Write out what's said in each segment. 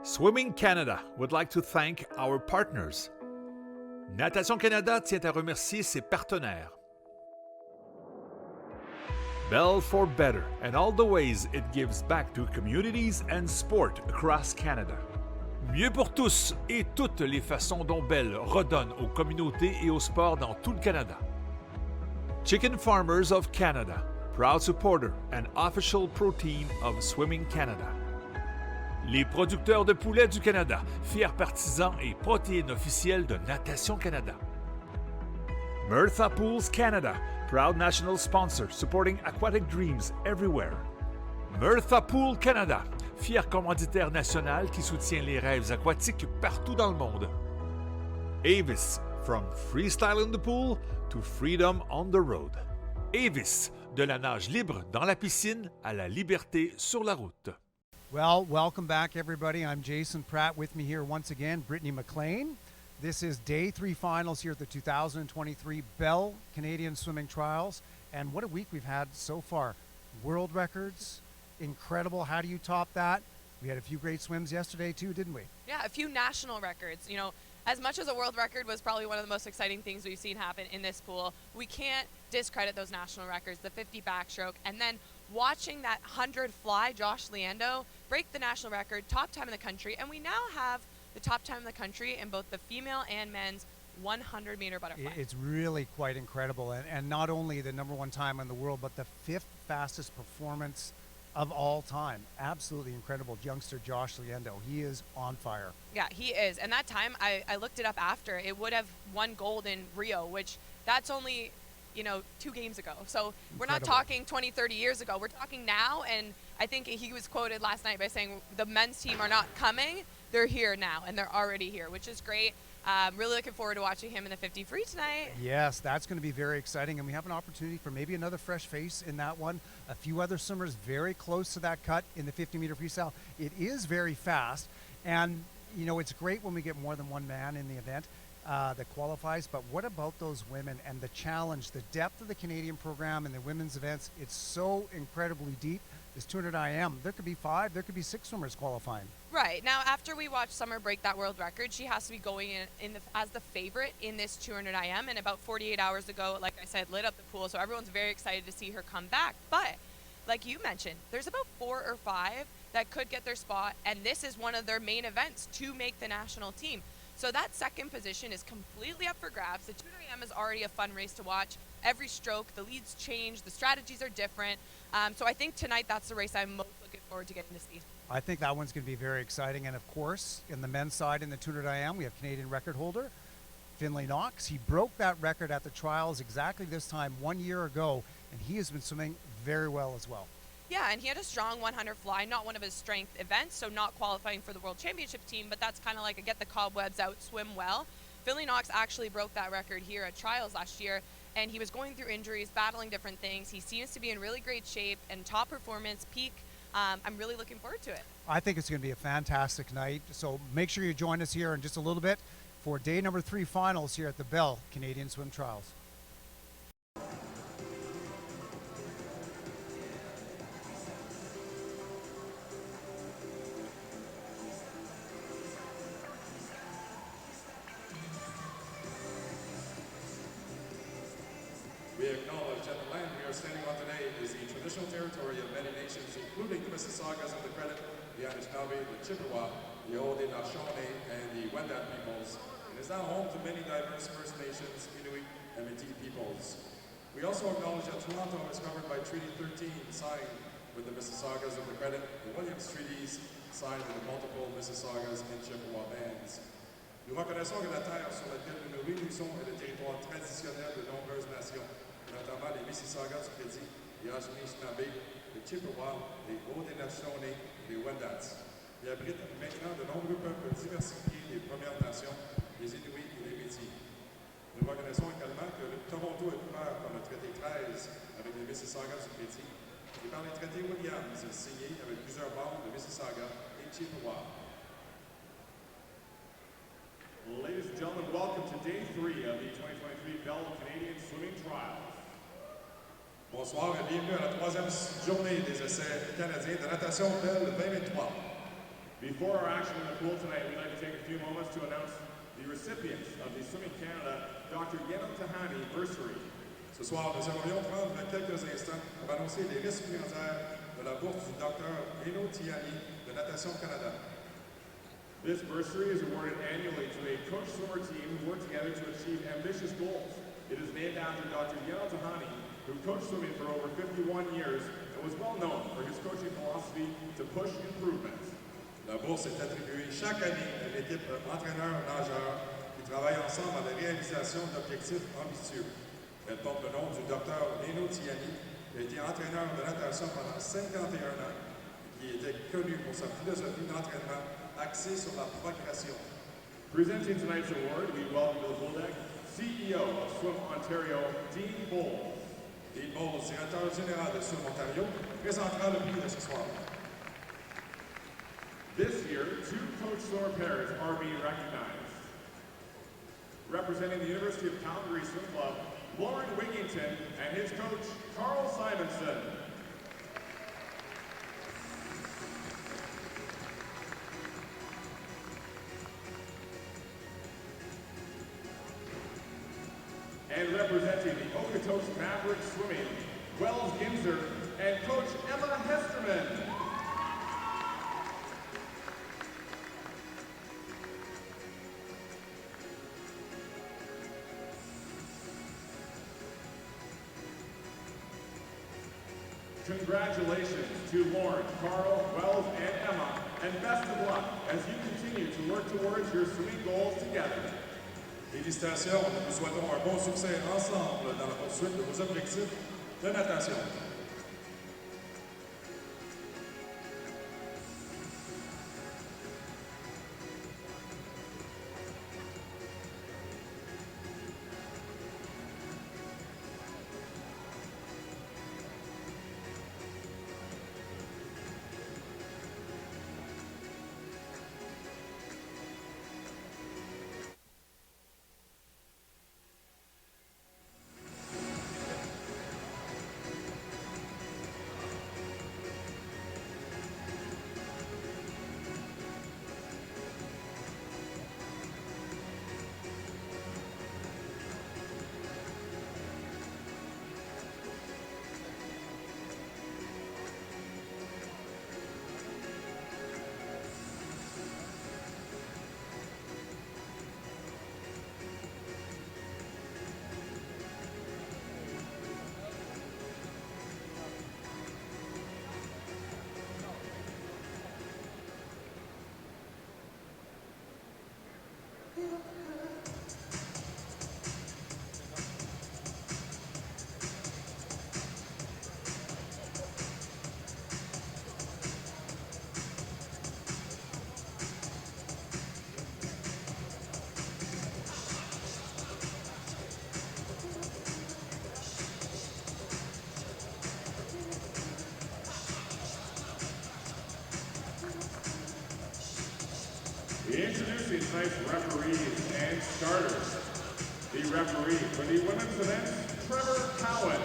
Swimming Canada would like to thank our partners. Natation Canada tient à remercier ses partenaires. Bell for Better and all the ways it gives back to communities and sport across Canada. Mieux pour tous et toutes les façons dont Bell redonne aux communautés et au sport dans tout le Canada. Chicken Farmers of Canada, proud supporter and official protein of Swimming Canada. Les producteurs de poulets du Canada, fiers partisans et protéines officielles de Natation Canada. Mirtha Pools Canada, proud national sponsor supporting aquatic dreams everywhere. Mirtha Pool Canada, fier commanditaire national qui soutient les rêves aquatiques partout dans le monde. Avis, from freestyle in the pool to freedom on the road. Avis, de la nage libre dans la piscine à la liberté sur la route. Well, welcome back, everybody. I'm Jason Pratt. With me here once again, Brittany McLean. This is day 3 finals here at the 2023 Bell Canadian Swimming Trials. And what a week we've had so far. World records, incredible. How do you top that? We had a few great swims yesterday too, didn't we? Yeah, a few national records. You know, as much as a world record was probably one of the most exciting things we've seen happen in this pool, we can't discredit those national records, the 50 backstroke, and then watching that 100 fly, Josh Leando, break the national record, top time in the country, and we now have the top time in the country in both the female and men's 100-meter butterfly. It's really quite incredible, and not only the number 1 time in the world, but the 5th fastest performance of all time. Absolutely incredible youngster Josh Leando. He is on fire. Yeah, he is. And that time, I looked it up after. It would have won gold in Rio, which that's only, 2 games ago. So we're not talking 20, 30 years ago. We're talking now. And I think he was quoted last night by saying the men's team are not coming. They're here now, and they're already here, which is great. Really looking forward to watching him in the 50 free tonight. Yes, that's going to be very exciting, and we have an opportunity for maybe another fresh face in that one. A few other swimmers very close to that cut in the 50-meter freestyle. It is very fast, and it's great when we get more than one man in the event that qualifies, but what about those women and the challenge, the depth of the Canadian program and the women's events? It's so incredibly deep. This 200 IM, there could be 5, there could be 6 swimmers qualifying. Right. Now, after we watch Summer break that world record, she has to be going as the favorite in this 200 IM. And about 48 hours ago, like I said, lit up the pool. So everyone's very excited to see her come back. But like you mentioned, there's about 4 or 5 that could get their spot. And this is one of their main events to make the national team. So that second position is completely up for grabs. The 200 IM is already a fun race to watch. Every stroke, the leads change, the strategies are different. So I think tonight that's the race I'm most looking forward to getting to see. I think that one's going to be very exciting. And of course, in the men's side in the 200 IM, we have Canadian record holder Finlay Knox. He broke that record at the trials exactly this time 1 year ago, and he has been swimming very well as well. Yeah, and he had a strong 100 fly, not one of his strength events, so not qualifying for the World Championship team, but that's kind of like a get the cobwebs out, swim well. Finlay Knox actually broke that record here at trials last year, and he was going through injuries, battling different things. He seems to be in really great shape and top performance, peak. I'm really looking forward to it. I think it's going to be a fantastic night. So make sure you join us here in just a little bit for day number 3 finals here at the Bell Canadian Swim Trials. We acknowledge that the land we are standing on today is the traditional territory of many nations, including the Mississaugas of the Credit, the Anishinaabe, the Chippewa, the Haudenosaunee, and the Wendat peoples, and is now home to many diverse First Nations, Inuit, and Métis peoples. We also acknowledge that Toronto is covered by Treaty 13, signed with the Mississaugas of the Credit, the Williams Treaties, signed with the multiple Mississaugas and Chippewa bands. Nous reconnaissons que la terre sur laquelle nous nous réunissons est le territoire traditionnel de nombreuses nations, notamment les Mississaugas du Crédit, les Haudenosaunee, les Chippewa, les Haudenosaunee et les Wendats. Il abrite maintenant de nombreux peuples diversifiés des Premières Nations, les Inuits et les Métis. Nous reconnaissons également que le Toronto est couvert par le traité 13 avec les Mississaugas du Crédit et par les traités Williams signés avec plusieurs membres de Mississauga et Chippewa. Ladies and gentlemen, welcome to day 3 of the 2023 Bell Canadian Swimming Trials. Bonsoir et bienvenue à la 3e journée des essais canadiens de natation Bell 2023. Before our action in the pool tonight, we'd like to take a few moments to announce the recipients of the Swimming Canada Dr. Yeno Tahani Bursary. Ce soir, nous aimerions prendre quelques instants pour annoncer les récipiendaires de la bourse du Dr. Yeno Tahani de Natation Canada. This bursary is awarded annually to a coach swimmer team who work together to achieve ambitious goals. It is named after Dr. Yeno Tahani, who coached swimming for over 51 years and was well known for his coaching philosophy to push improvements. La bourse est attribuée chaque année à l'équipe entraîneur-nageur qui travaille ensemble à la réalisation d'objectifs ambitieux. Elle porte le nom du Dr. Yeno Tahani, qui a été entraîneur de natation pendant 51 ans et qui était connu pour sa philosophie d'entraînement axée sur la progression. Presenting tonight's award, we welcome to the pool deck CEO of Swim Ontario, Dean Bowles. Dean Bowles, directeur général de Swim Ontario, présentera le prix de ce soir. This year, 2 coach swimmer pairs are being recognized. Representing the University of Calgary Swim Club, Lauren Wigington and his coach, Carl Simonson. And representing the Okotoks Maverick Swimming, Wells Ginzer and coach Emma Hesterman. Congratulations to Lauren, Carl, Wells, and Emma, and best of luck as you continue to work towards your swimming goals together. Félicitations, nous vous souhaitons un bon succès ensemble dans la poursuite de vos objectifs de natation. Introducing tonight's referees and starters. The referee for the women's event, Trevor Cowan.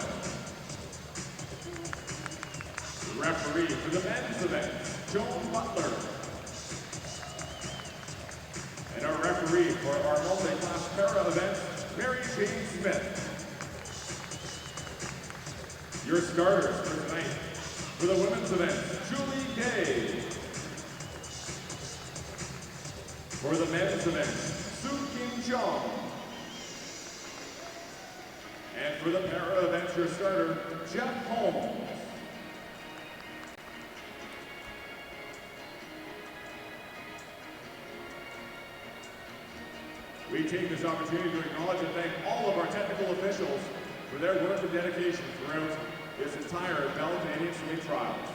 The referee for the men's event, Joan Butler. And our referee for our multi-class para event, Mary Jane Smith. Your starters for tonight, for the women's event, Julie Gay. For the men's event, Soo Kim Jong. And for the para event, your starter, Jeff Holmes. We take this opportunity to acknowledge and thank all of our technical officials for their work and dedication throughout this entire Bell Canadian Swimming Trials.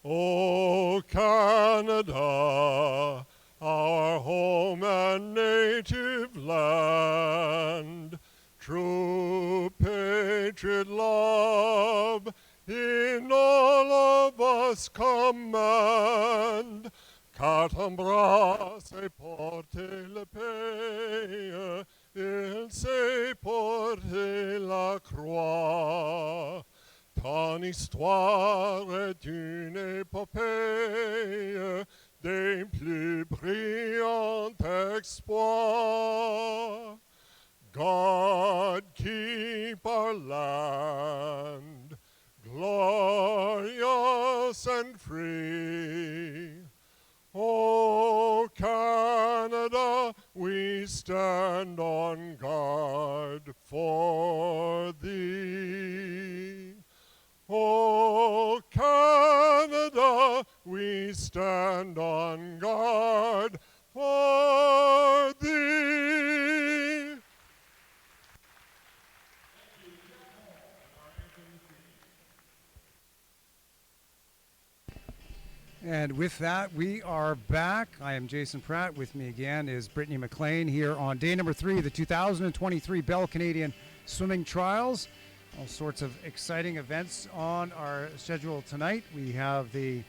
O Canada, our home and native land, true hatred, love, in all of us command. Car t'embrasse et porter le paix, il sait porter la croix. Ton histoire est une épopée des plus brillants exploits. God keep our land glorious and free. O Canada, we stand on guard for thee. O Canada, we stand on guard for thee. And with that, we are back. I am Jason Pratt. With me again is Brittany McLean here on day number 3 of the 2023 Bell Canadian Swimming Trials. All sorts of exciting events on our schedule tonight. We have the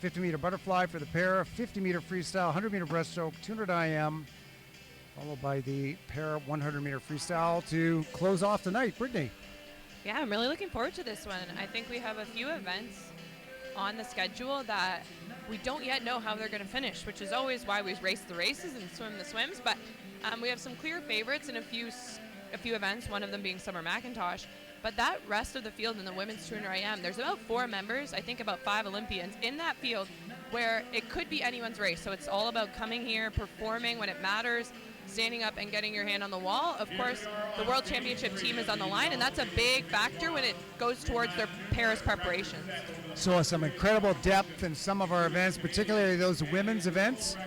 50-meter butterfly for the pair, 50-meter freestyle, 100-meter breaststroke, 200 IM, followed by the pair 100-meter freestyle to close off the night. Brittany. Yeah, I'm really looking forward to this one. I think we have a few events on the schedule that we don't yet know how they're going to finish, which is always why we race the races and swim the swims. But we have some clear favorites in a few events, one of them being Summer McIntosh. But that rest of the field in the women's 200 IM, there's about 4 members, I think about 5 Olympians in that field where it could be anyone's race. So it's all about coming here, performing when it matters, standing up and getting your hand on the wall. Of course, the World Championship team is on the line, and that's a big factor when it goes towards their Paris preparations. So some incredible depth in some of our events, particularly those women's events.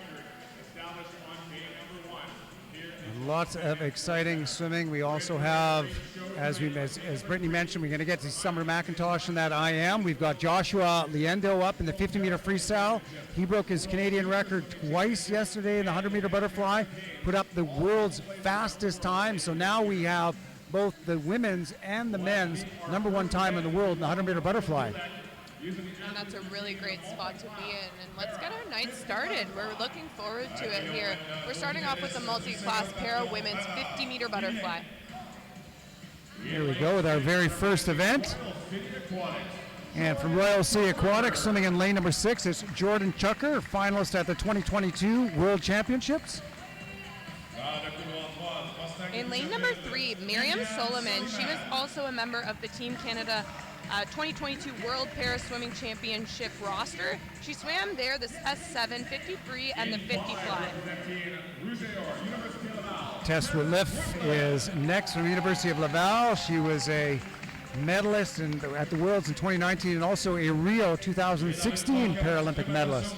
And lots of exciting swimming. We also have, as Brittany mentioned, we're going to get to Summer McIntosh in that IM. We've got Joshua Liendo up in the 50-meter freestyle. He broke his Canadian record twice yesterday in the 100-meter butterfly, put up the world's fastest time. So now we have both the women's and the men's #1 time in the world in the 100-meter butterfly. And that's a really great spot to be in. And let's get our night started. We're looking forward to it here. We're starting off with the multi-class para women's 50-meter butterfly. Here we go with our very first event. And from Royal Sea Aquatics, swimming in lane number 6, is Jordan Chucker, finalist at the 2022 World Championships. In lane number 3, Miriam Solomon. She was also a member of the Team Canada 2022 World Para Swimming Championship roster. She swam there the S7, 53, and the 50 fly. Tess Rouleff is next from the University of Laval. She was a medalist at the Worlds in 2019 and also a Rio 2016 Paralympic medalist.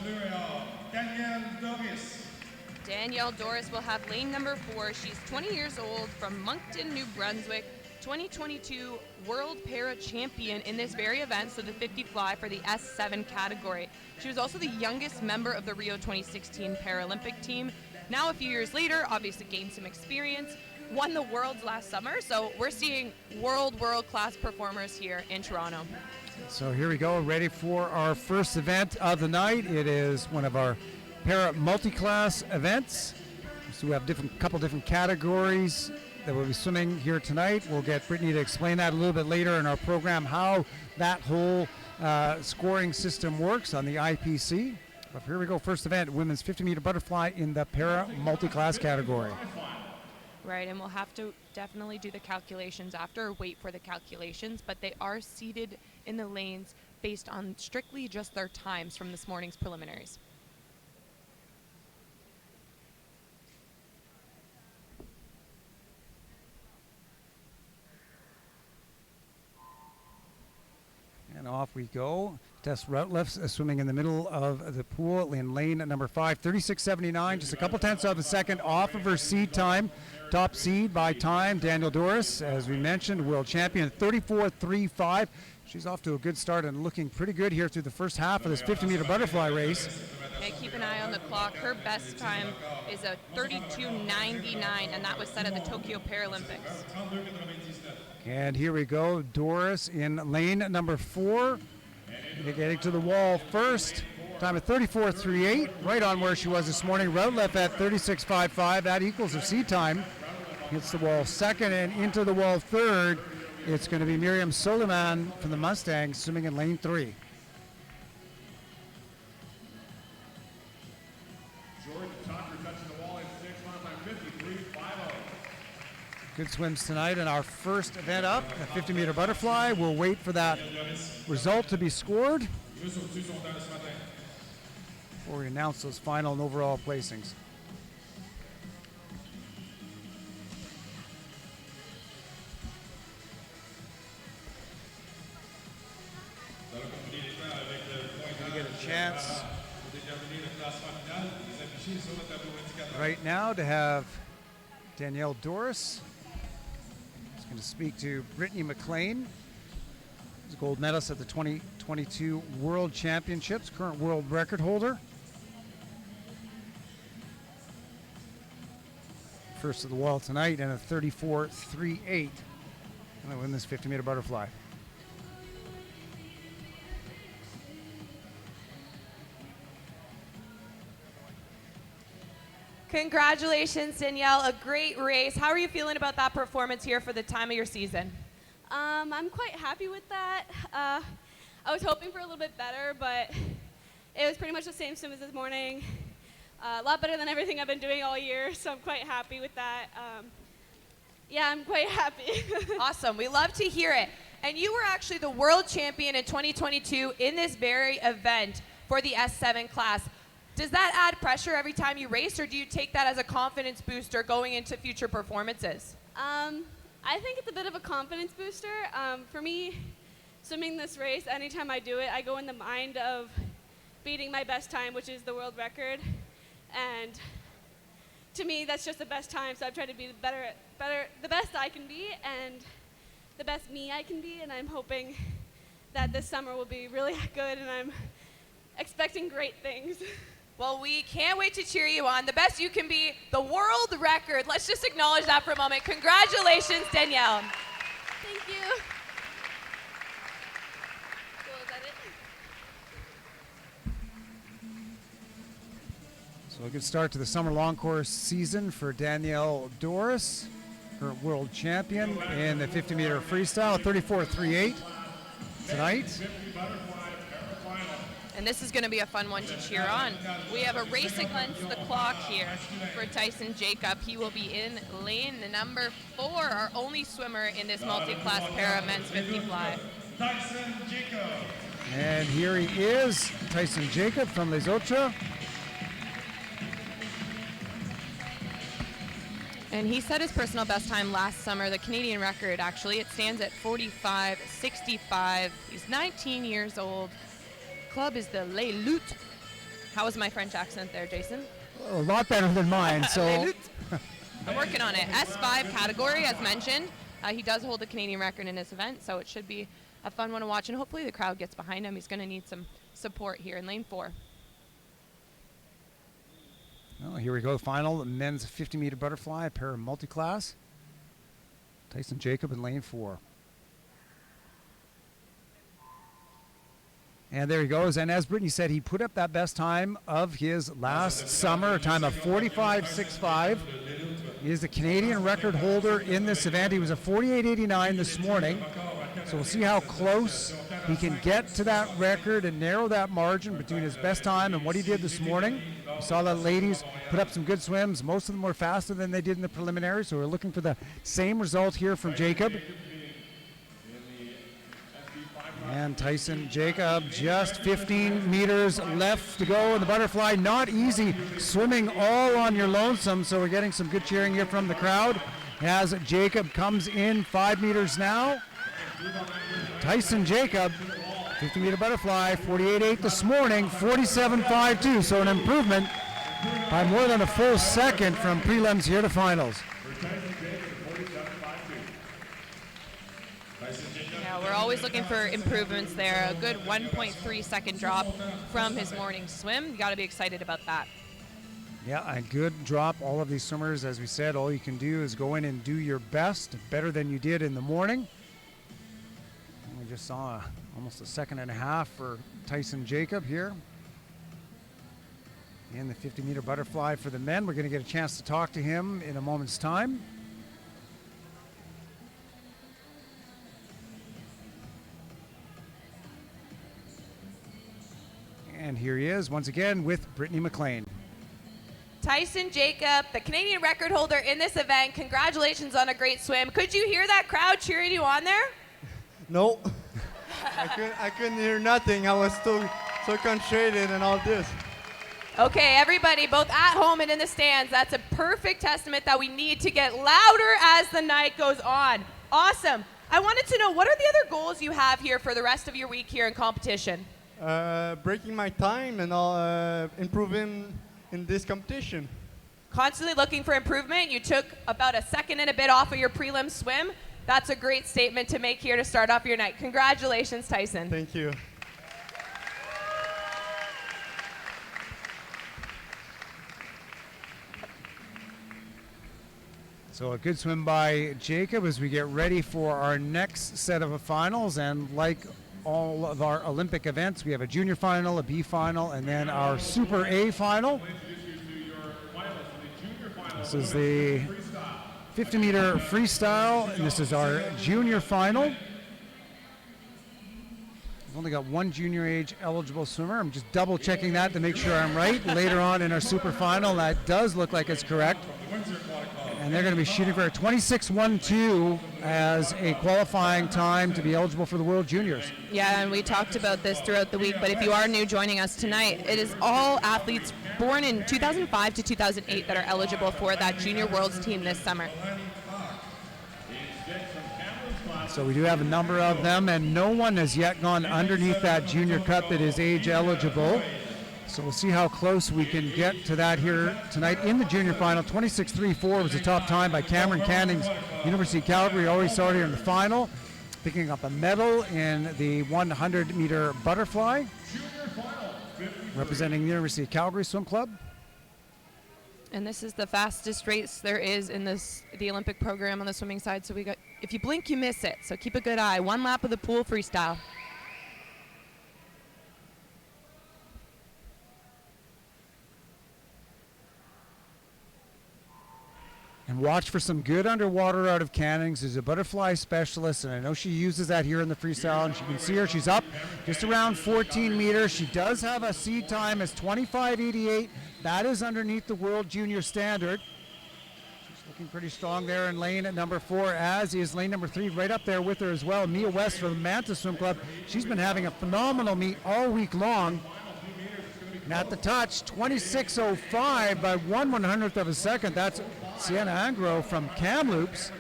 Danielle Doris will have lane number 4. She's 20 years old from Moncton, New Brunswick, 2022 World Para Champion in this very event, so the 50 fly for the S7 category. She was also the youngest member of the Rio 2016 Paralympic team. Now, a few years later, obviously gained some experience, won the Worlds last summer, so we're seeing world-class performers here in Toronto. So here we go, ready for our first event of the night. It is one of our para multi-class events. So we have couple different categories that we'll be swimming here tonight. We'll get Brittany to explain that a little bit later in our program, how that whole scoring system works on the IPC. But here we go, first event, women's 50-meter butterfly in the para multi-class category. Right, and we'll have to definitely do the calculations after, or wait for the calculations, but they are seated in the lanes based on strictly just their times from this morning's preliminaries. And off we go. Tess Rouleff swimming in the middle of the pool in lane number 5, 36.79, just a couple tenths of a second off of her seed time. Top seed by time, Danielle Doris, as we mentioned, world champion, 34.35. She's off to a good start and looking pretty good here through the first half of this 50-meter butterfly race. Okay, keep an eye on the clock. Her best time is a 32.99, and that was set at the Tokyo Paralympics. And here we go, Doris in lane number 4. Getting to the wall first. Time of 34.38, right on where she was this morning. Routleff at 36.55. That equals her seed time. Hits the wall second and into the wall third. It's going to be Miriam Soliman from the Mustangs swimming in lane 3. Jordan Tucker touching the wall in 6 time 53.50. Good swims tonight in our first event up, a 50-meter butterfly. We'll wait for that result to be scored before we announce those final and overall placings. We get a chance right now to have Danielle Doris. She's going to speak to Brittany McLean, who's a gold medalist at the 2022 World Championships, current world record holder. First of the wall tonight and a 34.38. And I win this 50-meter butterfly. Congratulations, Danielle. A great race. How are you feeling about that performance here for the time of your season? I'm quite happy with that. I was hoping for a little bit better, but it was pretty much the same swim as this morning. A lot better than everything I've been doing all year, so I'm quite happy with that. Yeah, I'm quite happy. Awesome. We love to hear it. And you were actually the world champion in 2022 in this very event for the S7 class. Does that add pressure every time you race, or do you take that as a confidence booster going into future performances? I think it's a bit of a confidence booster. For me, swimming this race, anytime I do it, I go in the mind of beating my best time, which is the world record. And to me, that's just the best time, so I've tried to be the best I can be and the best me I can be, and I'm hoping that this summer will be really good, and I'm expecting great things. Well, we can't wait to cheer you on. The best you can be, the world record. Let's just acknowledge that for a moment. Congratulations, Danielle. Thank you. Cool, is that it? So a good start to the summer long course season for Danielle Doris, her world champion in the 50-meter freestyle, 34.38 tonight. And this is going to be a fun one to cheer on. We have a race against the clock here for Tyson Jacob. He will be in lane number 4, our only swimmer in this multi-class para men's 50 fly. Tyson Jacob. And here he is, Tyson Jacob from Les Autres. And he set his personal best time last summer, the Canadian record actually. It stands at 45.65. He's 19 years old. Club is the Les Luttes. How was my French accent there, Jason? A lot better than mine, so. I'm working on it. S5 category, as mentioned. He does hold the Canadian record in this event, so it should be a fun one to watch, and hopefully the crowd gets behind him. He's going to need some support here in lane 4. Well, here we go, final men's 50-meter butterfly, para multi-class. Tyson Jacob in lane 4. And there he goes. And as Brittany said, he put up that best time of his last summer, a time of 45.65. He is the Canadian record holder in this event. He was a 48.89 this morning. So we'll see how close he can get to that record and narrow that margin between his best time and what he did this morning. We saw that ladies put up some good swims. Most of them were faster than they did in the preliminary. So we're looking for the same result here from Jacob. And Tyson Jacob, just 15 meters left to go in the butterfly. Not easy swimming all on your lonesome, so we're getting some good cheering here from the crowd as Jacob comes in 5 meters now. Tyson Jacob, 50-meter butterfly, 48.8 this morning, 47.52, so an improvement by more than a full second from prelims here to finals. Yeah, we're always looking for improvements there. A good 1.3 second drop from his morning swim. You got to be excited about that. Yeah, a good drop. All of these swimmers, as we said, all you can do is go in and do your best, better than you did in the morning. And we just saw almost a second and a half for Tyson Jacob here in the 50-meter butterfly for the men. We're going to get a chance to talk to him in a moment's time. And here he is once again with Brittany McLean. Tyson Jacob, the Canadian record holder in this event. Congratulations on a great swim. Could you hear that crowd cheering you on there? No, I couldn't hear nothing. I was so concentrated and all this. Okay, everybody, both at home and in the stands, that's a perfect testament that we need to get louder as the night goes on. Awesome. I wanted to know, what are the other goals you have here for the rest of your week here in competition? Breaking my time and all, improving in this competition. Constantly looking for improvement. You took about a second and a bit off of your prelim swim. That's a great statement to make here to start off your night. Congratulations, Tyson. Thank you. So a good swim by Jacob as we get ready for our next set of finals. And like all of our Olympic events, we have a junior final, a B final, and then our Super A final. This is the 50-meter freestyle, and this is our junior final. We've only got one junior age eligible swimmer. I'm just double checking that to make sure I'm right. Later on in our super final, that does look like it's correct. And they're going to be shooting for a 26.12 as a qualifying time to be eligible for the World Juniors. Yeah, and we talked about this throughout the week, but if you are new joining us tonight, it is all athletes born in 2005 to 2008 that are eligible for that Junior Worlds team this summer. So we do have a number of them, and no one has yet gone underneath that junior cut that is age eligible. So we'll see how close we can get to that here tonight in the junior final. 26.34 was the top time by Cameron Cannings, University of Calgary. Already saw it here in the final, picking up a medal in the 100-meter butterfly, representing the University of Calgary Swim Club. And this is the fastest race there is in the Olympic program on the swimming side. So we got, if you blink, you miss it. So keep a good eye. One lap of the pool freestyle. And watch for some good underwater out of Cannings, who's a butterfly specialist, and I know she uses that here in the freestyle, and you can see her, she's up just around 14 meters. She does have a seed time as 25.88. That is underneath the World Junior Standard. She's looking pretty strong there in lane at number 4, as is lane number 3 right up there with her as well. Mia West from the Manta Swim Club. She's been having a phenomenal meet all week long. And at the touch, 26.05 by 1/100th of a second. That's Sienna Angro from Kamloops,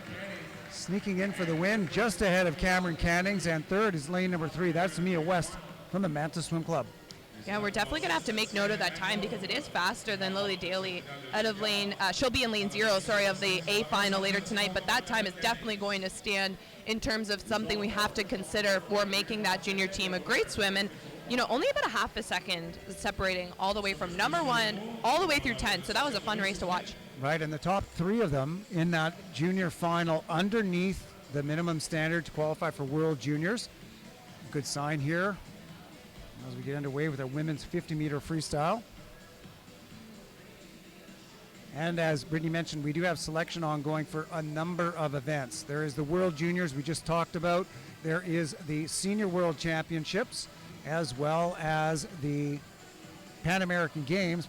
sneaking in for the win just ahead of Cameron Cannings. And third is lane number 3. That's Mia West from the Manta Swim Club. Yeah, we're definitely going to have to make note of that time because it is faster than Lily Daly out of lane, she'll be in lane 0, of the A final later tonight, but that time is definitely going to stand in terms of something we have to consider for making that junior team a great swim. And, you know, only about a half a second separating all the way from number 1 all the way through 10, so that was a fun race to watch. Right, and the top 3 of them in that junior final underneath the minimum standard to qualify for World Juniors. Good sign here as we get underway with our women's 50-meter freestyle. And as Brittany mentioned, we do have selection ongoing for a number of events. There is the World Juniors we just talked about. There is the Senior World Championships, as well as the Pan American Games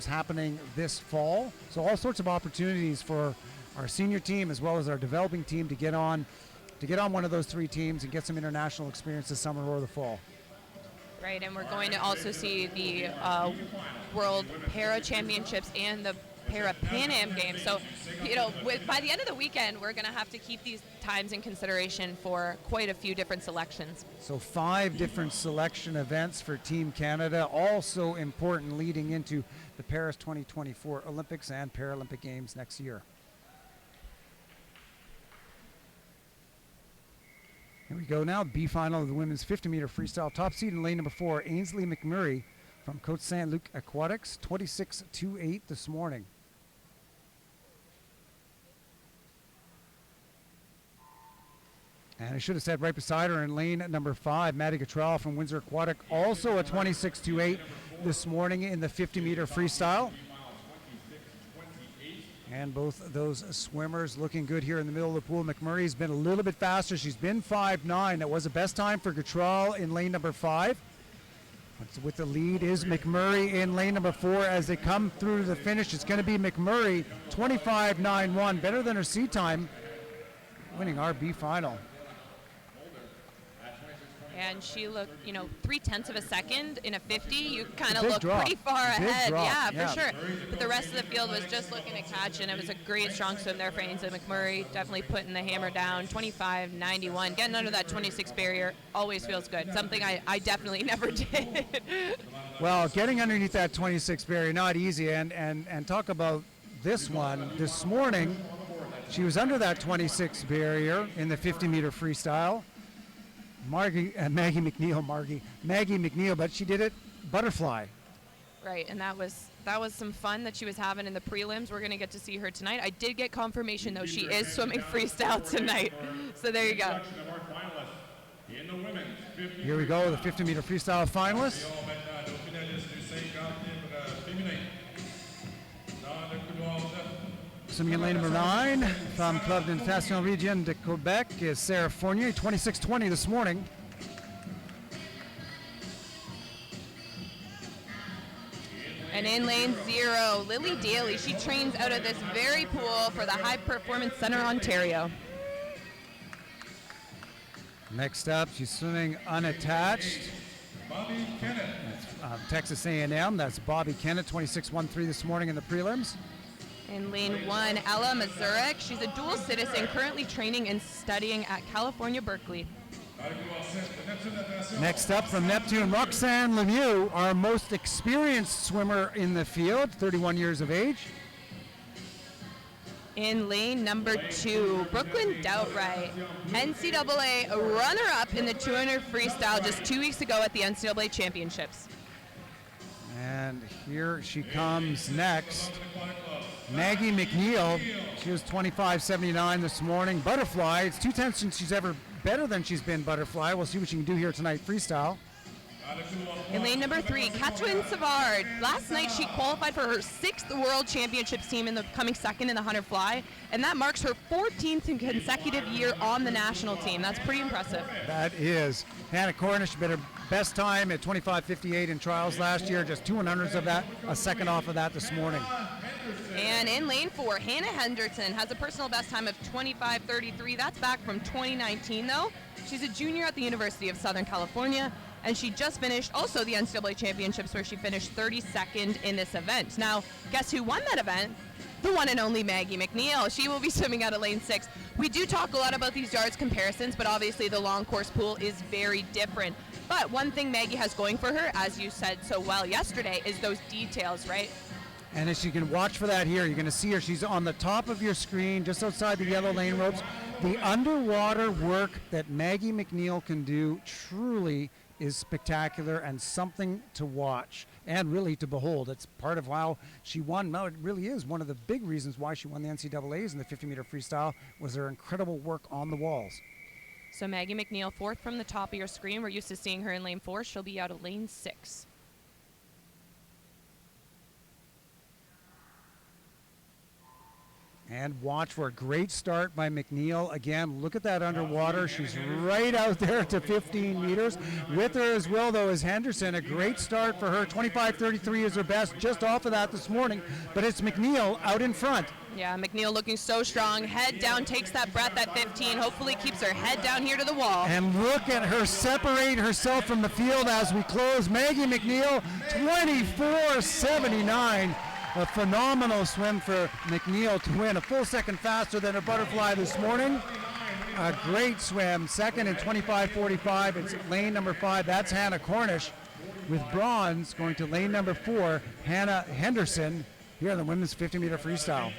happening this fall. So all sorts of opportunities for our senior team as well as our developing team to get on one of those 3 teams and get some international experience this summer or the fall. Right, and we're going to also see the World Para Championships and the Para Pan Am Games. So, you know, by the end of the weekend, we're going to have to keep these times in consideration for quite a few different selections. So 5 different selection events for Team Canada, also important leading into the Paris 2024 Olympics and Paralympic Games next year. Here we go now, B final of the women's 50-meter freestyle. Top seed in lane number 4, Ainsley McMurray from Cote Saint-Luc Aquatics, 26.28 this morning. And I should have said right beside her in lane number 5, Maddie Cottrell from Windsor Aquatic, also a 26.28 this morning in the 50-meter freestyle. And both those swimmers looking good here in the middle of the pool. McMurray's been a little bit faster. She's been 5.9. That was the best time for Cottrell in lane number 5. But with the lead is McMurray in lane number 4 as they come through to the finish. It's going to be McMurray, 25.91, better than her seed time, winning our B final. And she looked, 0.3 of a second in a 50. You kind of big look drop. pretty far Big ahead. drop, Yeah, for sure. But the rest of the field was just looking to catch, and it was a great, strong swim there for Ainsley McMurray. Definitely putting the hammer down, 25.91. Getting under that 26 barrier always feels good. Something I definitely never did. Well, getting underneath that 26 barrier, not easy. And talk about this one. This morning, she was under that 26 barrier in the 50-meter freestyle. Maggie McNeil, but she did it butterfly. Right, and that was some fun that she was having in the prelims. We're going to get to see her tonight. I did get confirmation, though, she is swimming freestyle tonight. So there you go. Here we go, the 50-meter freestyle finalists. Swimming in lane number 9 from Club de Natation Région de Quebec is Sarah Fournier, 26.20 this morning. And in lane 0, Lily Daly. She trains out of this very pool for the High Performance Center Ontario. Next up, she's swimming unattached. Bobby Kennett. That's Texas A&M. That's Bobby Kennett, 26.13 this morning in the prelims. In lane 1, Ella Mazurek. She's a dual citizen, currently training and studying at California, Berkeley. Next up from Neptune, Roxanne Lemieux, our most experienced swimmer in the field, 31 years of age. In lane number 2, Brooklyn Doubtright, NCAA runner-up in the 200 freestyle just 2 weeks ago at the NCAA Championships. And here she comes next. Maggie McNeil, she was 25.79 this morning. Butterfly, it's 2/10 since she's ever better than she's been butterfly. We'll see what she can do here tonight freestyle. In lane number 3, Catherine Savard. Last night she qualified for her 6th World Championships team in the coming second in the 100 fly, and that marks her 14th consecutive year on the national team. That's pretty impressive. That is. Hannah Cornish made her best time at 25.58 in trials last year, just 2/100ths of that, a second off of that this morning. And in lane 4, Hannah Henderson has a personal best time of 25.33. That's back from 2019, though. She's a junior at the University of Southern California, and she just finished also the NCAA Championships, where she finished 32nd in this event. Now, guess who won that event? The one and only Maggie McNeil. She will be swimming out of lane 6. We do talk a lot about these yards comparisons, but obviously the long course pool is very different. But one thing Maggie has going for her, as you said so well yesterday, is those details, right? And as you can watch for that here, you're going to see her. She's on the top of your screen, just outside the yellow lane ropes. The underwater work that Maggie McNeil can do truly is spectacular and something to watch and really to behold. It's part of how she won. No, it really is one of the big reasons why she won the NCAAs in the 50-meter freestyle was her incredible work on the walls. So Maggie McNeil, 4th from the top of your screen. We're used to seeing her in lane 4. She'll be out of lane 6. And watch for a great start by McNeil. Again, look at that underwater. She's right out there to 15 meters. With her as well, though, is Henderson. A great start for her. 25.33 is her best, just off of that this morning. But it's McNeil out in front. Yeah, McNeil looking so strong. Head down, takes that breath at 15. Hopefully keeps her head down here to the wall. And look at her separate herself from the field as we close. Maggie McNeil, 24.79. A phenomenal swim for McNeil to win, a full second faster than her butterfly this morning. A great swim, second in 25.45. It's lane number 5. That's Hannah Cornish, with bronze going to lane number 4, Hannah Henderson, here in the women's 50-meter freestyle.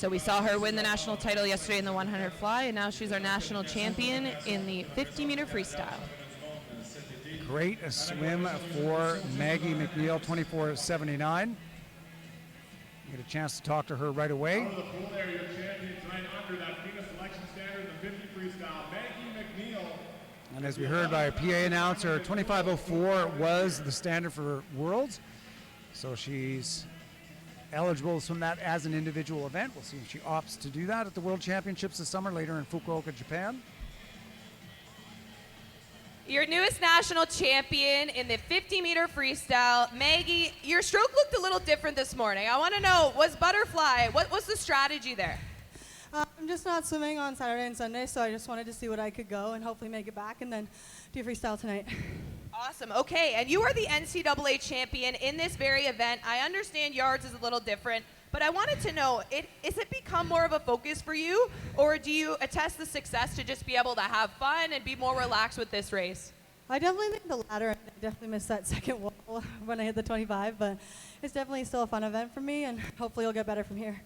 So we saw her win the national title yesterday in the 100 fly, and now she's our national champion in the 50-meter freestyle. Great swim for Maggie McNeil, 24.79. Get a chance to talk to her right away. Out of the pool there, your champion tonight under that FINA selection standard, the 50 freestyle, Maggie McNeil. And as we heard by our PA announcer, 25.04 was the standard for Worlds. So she's eligible to swim that as an individual event. We'll see if she opts to do that at the World Championships this summer, later in Fukuoka, Japan. Your newest national champion in the 50-meter freestyle. Maggie, your stroke looked a little different this morning. I want to know, was butterfly, what was the strategy there? I'm just not swimming on Saturday and Sunday, so I just wanted to see what I could go and hopefully make it back and then do freestyle tonight. Awesome. Okay, and you are the NCAA champion in this very event. I understand yards is a little different, but I wanted to know, is it become more of a focus for you, or do you attest the success to just be able to have fun and be more relaxed with this race? I definitely think the latter. I definitely missed that second wall when I hit the 25, but it's definitely still a fun event for me, and hopefully it'll get better from here.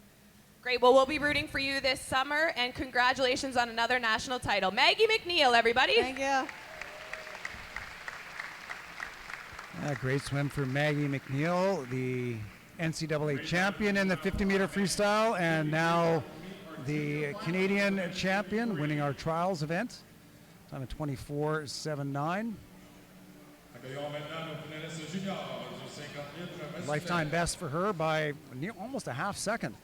Great. Well, we'll be rooting for you this summer, and congratulations on another national title. Maggie McNeil, everybody. Thank you. Great swim for Maggie McNeil, the NCAA champion in the 50-meter freestyle, and now the Canadian champion, winning our trials event. Time of 24.79. Lifetime best for her by almost a half second.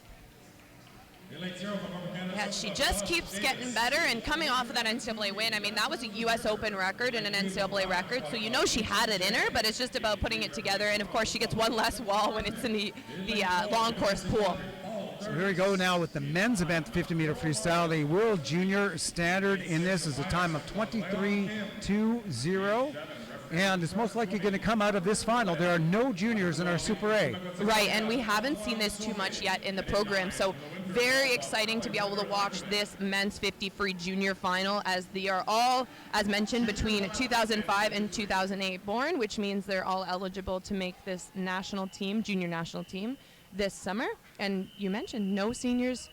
Yeah, she just keeps getting better, and coming off of that NCAA win, I mean, that was a U.S. Open record and an NCAA record, so you know she had it in her, but it's just about putting it together, and of course she gets one less wall when it's in the long course pool. So here we go now with the men's event, 50-meter freestyle. The World Junior standard in this is a time of 23.20. And it's most likely going to come out of this final. There are no juniors in our Super A. Right, and we haven't seen this too much yet in the program, so very exciting to be able to watch this men's 50 free junior final, as they are all, as mentioned, between 2005 and 2008 born, which means they're all eligible to make this national team, junior national team, this summer. And you mentioned no juniors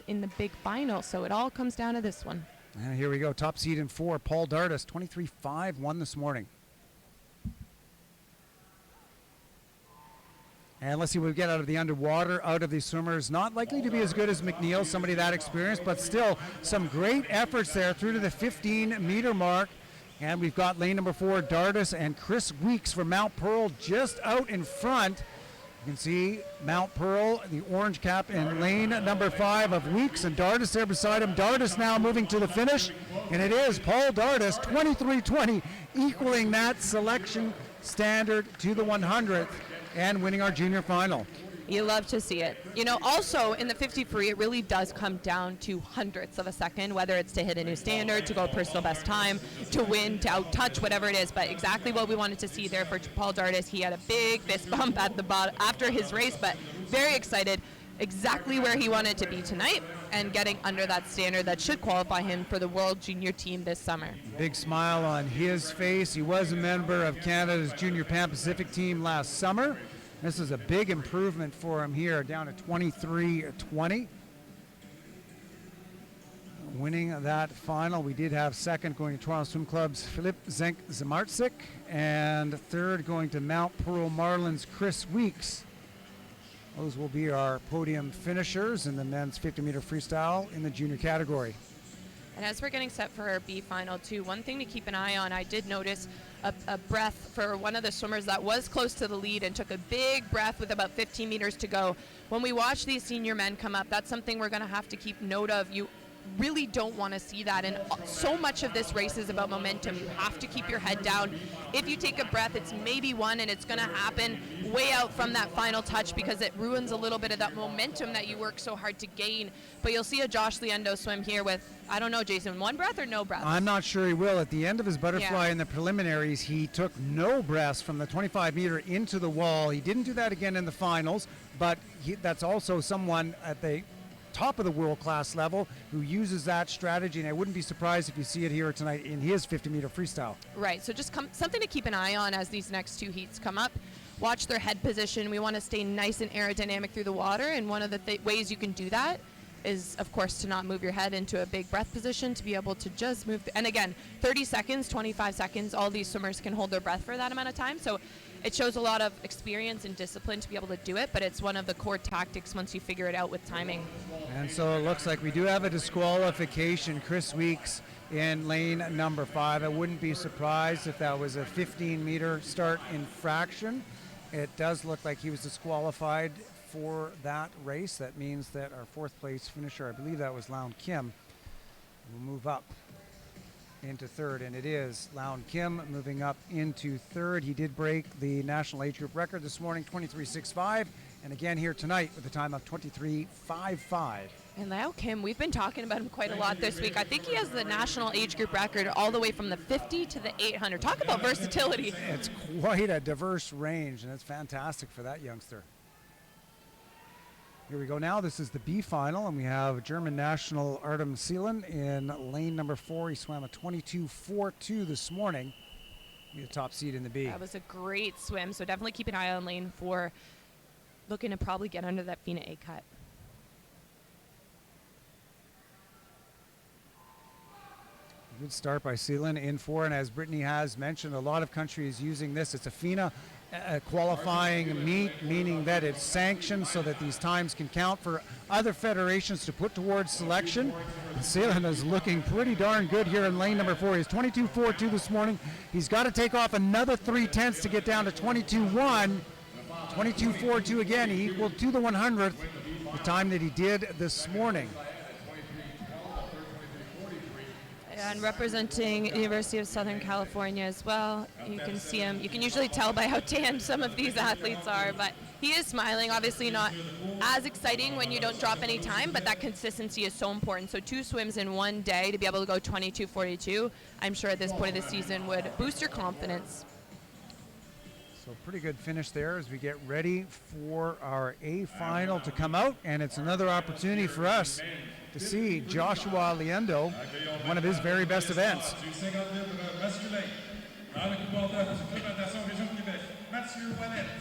in the big final, so it all comes down to this one. And here we go, top seed in 4, Paul Dardis, 23.5, won this morning. And let's see what we get out of the underwater, out of these swimmers. Not likely to be as good as McNeil, somebody that experienced, but still some great efforts there through to the 15-meter mark. And we've got lane number 4, Dardis, and Chris Weeks from Mount Pearl just out in front. You can see Mount Pearl, the orange cap, in lane number 5 of Weeks, and Dardis there beside him. Dardis now moving to the finish, and it is Paul Dardis, 23.20, equaling that selection standard to the 100th and winning our junior final. You love to see it. You know, also in the 50 free, it really does come down to hundredths of a second, whether it's to hit a new standard, to go personal best time, to win, to out-touch, whatever it is. But exactly what we wanted to see there for Paul Dardis. He had a big fist bump at the bottom after his race, but very excited, exactly where he wanted to be tonight, and getting under that standard that should qualify him for the World Junior team this summer. Big smile on his face. He was a member of Canada's Junior Pan Pacific team last summer. This is a big improvement for him here, down to 23.20. Winning that final, we did have second going to Toronto Swim Club's Filip Zamarczyk, and third going to Mount Pearl Marlins' Chris Weeks. Those will be our podium finishers in the men's 50-meter freestyle in the junior category. And as we're getting set for our B final too, one thing to keep an eye on, I did notice a breath for one of the swimmers that was close to the lead and took a big breath with about 15 meters to go. When we watch these senior men come up, that's something we're going to have to keep note of. You really don't want to see that, and so much of this race is about momentum. You have to keep your head down. If you take a breath, it's maybe one, and it's going to happen way out from that final touch because it ruins a little bit of that momentum that you work so hard to gain. But you'll see a Josh Liendo swim here with, I don't know, Jason, one breath or no breath? I'm not sure he will. At the end of his butterfly in the preliminaries, he took no breaths from the 25-meter into the wall. He didn't do that again in the finals, but that's also someone at the top of the world-class level who uses that strategy, and I wouldn't be surprised if you see it here tonight in his 50-meter freestyle. Right, so just something to keep an eye on as these next two heats come up. watch their head position. We want to stay nice and aerodynamic through the water, and one of the ways you can do that is, of course, to not move your head into a big breath position, to be able to just move. And again, 30 seconds, 25 seconds, all these swimmers can hold their breath for that amount of time. So it shows a lot of experience and discipline to be able to do it, but it's one of the core tactics once you figure it out with timing. And so it looks like we do have a disqualification. Chris Weeks in lane number 5. I wouldn't be surprised if that was a 15-meter start infraction. It does look like he was disqualified for that race. That means that our 4th place finisher, I believe that was Laun Kim, will move up into 3rd, and it is Laun Kim moving up into 3rd. He did break the national age group record this morning, 23.65, and again here tonight with a time of 23.55. And Laun Kim, we've been talking about him quite a lot this week. I think he has the national age group record all the way from the 50 to the 800. Talk about versatility. It's quite a diverse range, and it's fantastic for that youngster. Here we go now. This is the B final, and we have German national Artem Seelen in lane number 4. He swam a 22.42 this morning. He had a top seed in the B. That was a great swim, so definitely keep an eye on lane 4. Looking to probably get under that FINA A cut. Good start by Seelen in 4, and as Brittany has mentioned, a lot of countries using this. It's a FINA qualifying meet, meaning that it's sanctioned so that these times can count for other federations to put towards selection. And Seelen is looking pretty darn good here in lane number 4. He's 22.42 this morning. He's got to take off another 0.3 to get down to 22.1. 22.42 again. He equaled to the 100th the time that he did this morning. And representing University of Southern California as well. You can see him. You can usually tell by how tan some of these athletes are, but he is smiling. Obviously not as exciting when you don't drop any time, but that consistency is so important. So 2 swims in one day to be able to go 22.42, I'm sure at this point of the season would boost your confidence. So pretty good finish there as we get ready for our A final to come out, and it's another opportunity for us to see Joshua Liendo, one of his very best events.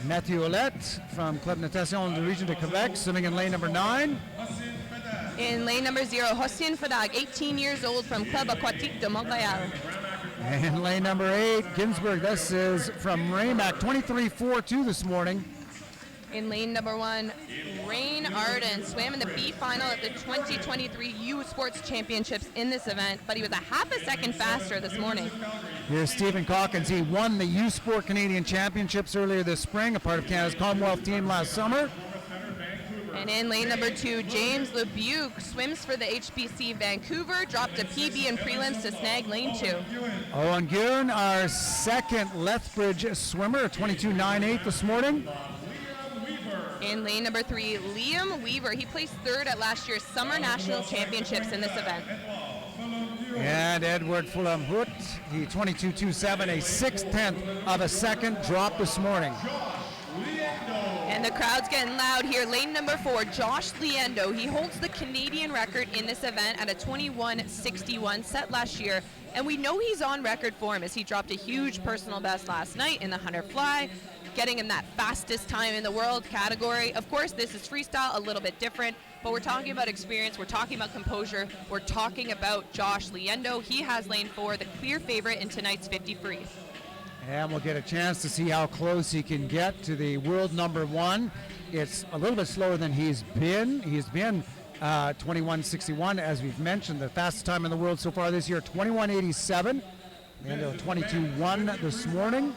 Mathieu Ouellette from Club Natation de Region de Quebec, swimming in lane number 9. In lane number 0, Hossein Fadag, 18 years old from Club Aquatique de Montréal. And lane number 8, Ginsberg, this is from Raymac, 23.42 this morning. In lane number 1, Rain Arden swam in the B final at the 2023 U Sports Championships in this event, but he was a half a second faster this morning. Here's Stephen Calkins. He won the U Sport Canadian Championships earlier this spring, a part of Canada's Commonwealth team last summer. And in lane number 2, James Lebuc swims for the HBC Vancouver, dropped a PB in prelims to snag lane 2. Owen Guern, our second Lethbridge swimmer, 22.98 this morning. In lane number 3, Liam Weaver. He placed 3rd at last year's Summer National Championships in this event. And Edward Fulham Hoot, he 22.27, a 6/10 of a second drop this morning. And the crowd's getting loud here. Lane number 4, Josh Liendo. He holds the Canadian record in this event at a 21.61 set last year. And we know he's on record form as he dropped a huge personal best last night in the 100 fly, getting in that fastest time in the world category. Of course, this is freestyle, a little bit different, but we're talking about experience, we're talking about composure, we're talking about Josh Liendo. He has lane 4, the clear favorite in tonight's 50 free. And we'll get a chance to see how close he can get to the world number 1. It's a little bit slower than he's been. He's been 21.61, as we've mentioned. The fastest time in the world so far this year, 21.87. Liendo 22.1 this morning.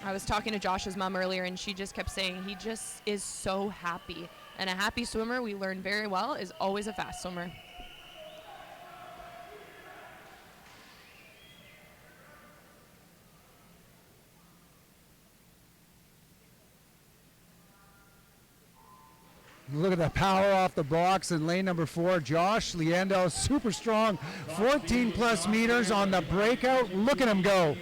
I was talking to Josh's mom earlier, and she just kept saying he just is so happy. And a happy swimmer, we learned very well, is always a fast swimmer. Look at the power off the box in lane number 4. Josh Liendo, super strong, 14 plus meters on the breakout. Look at him go.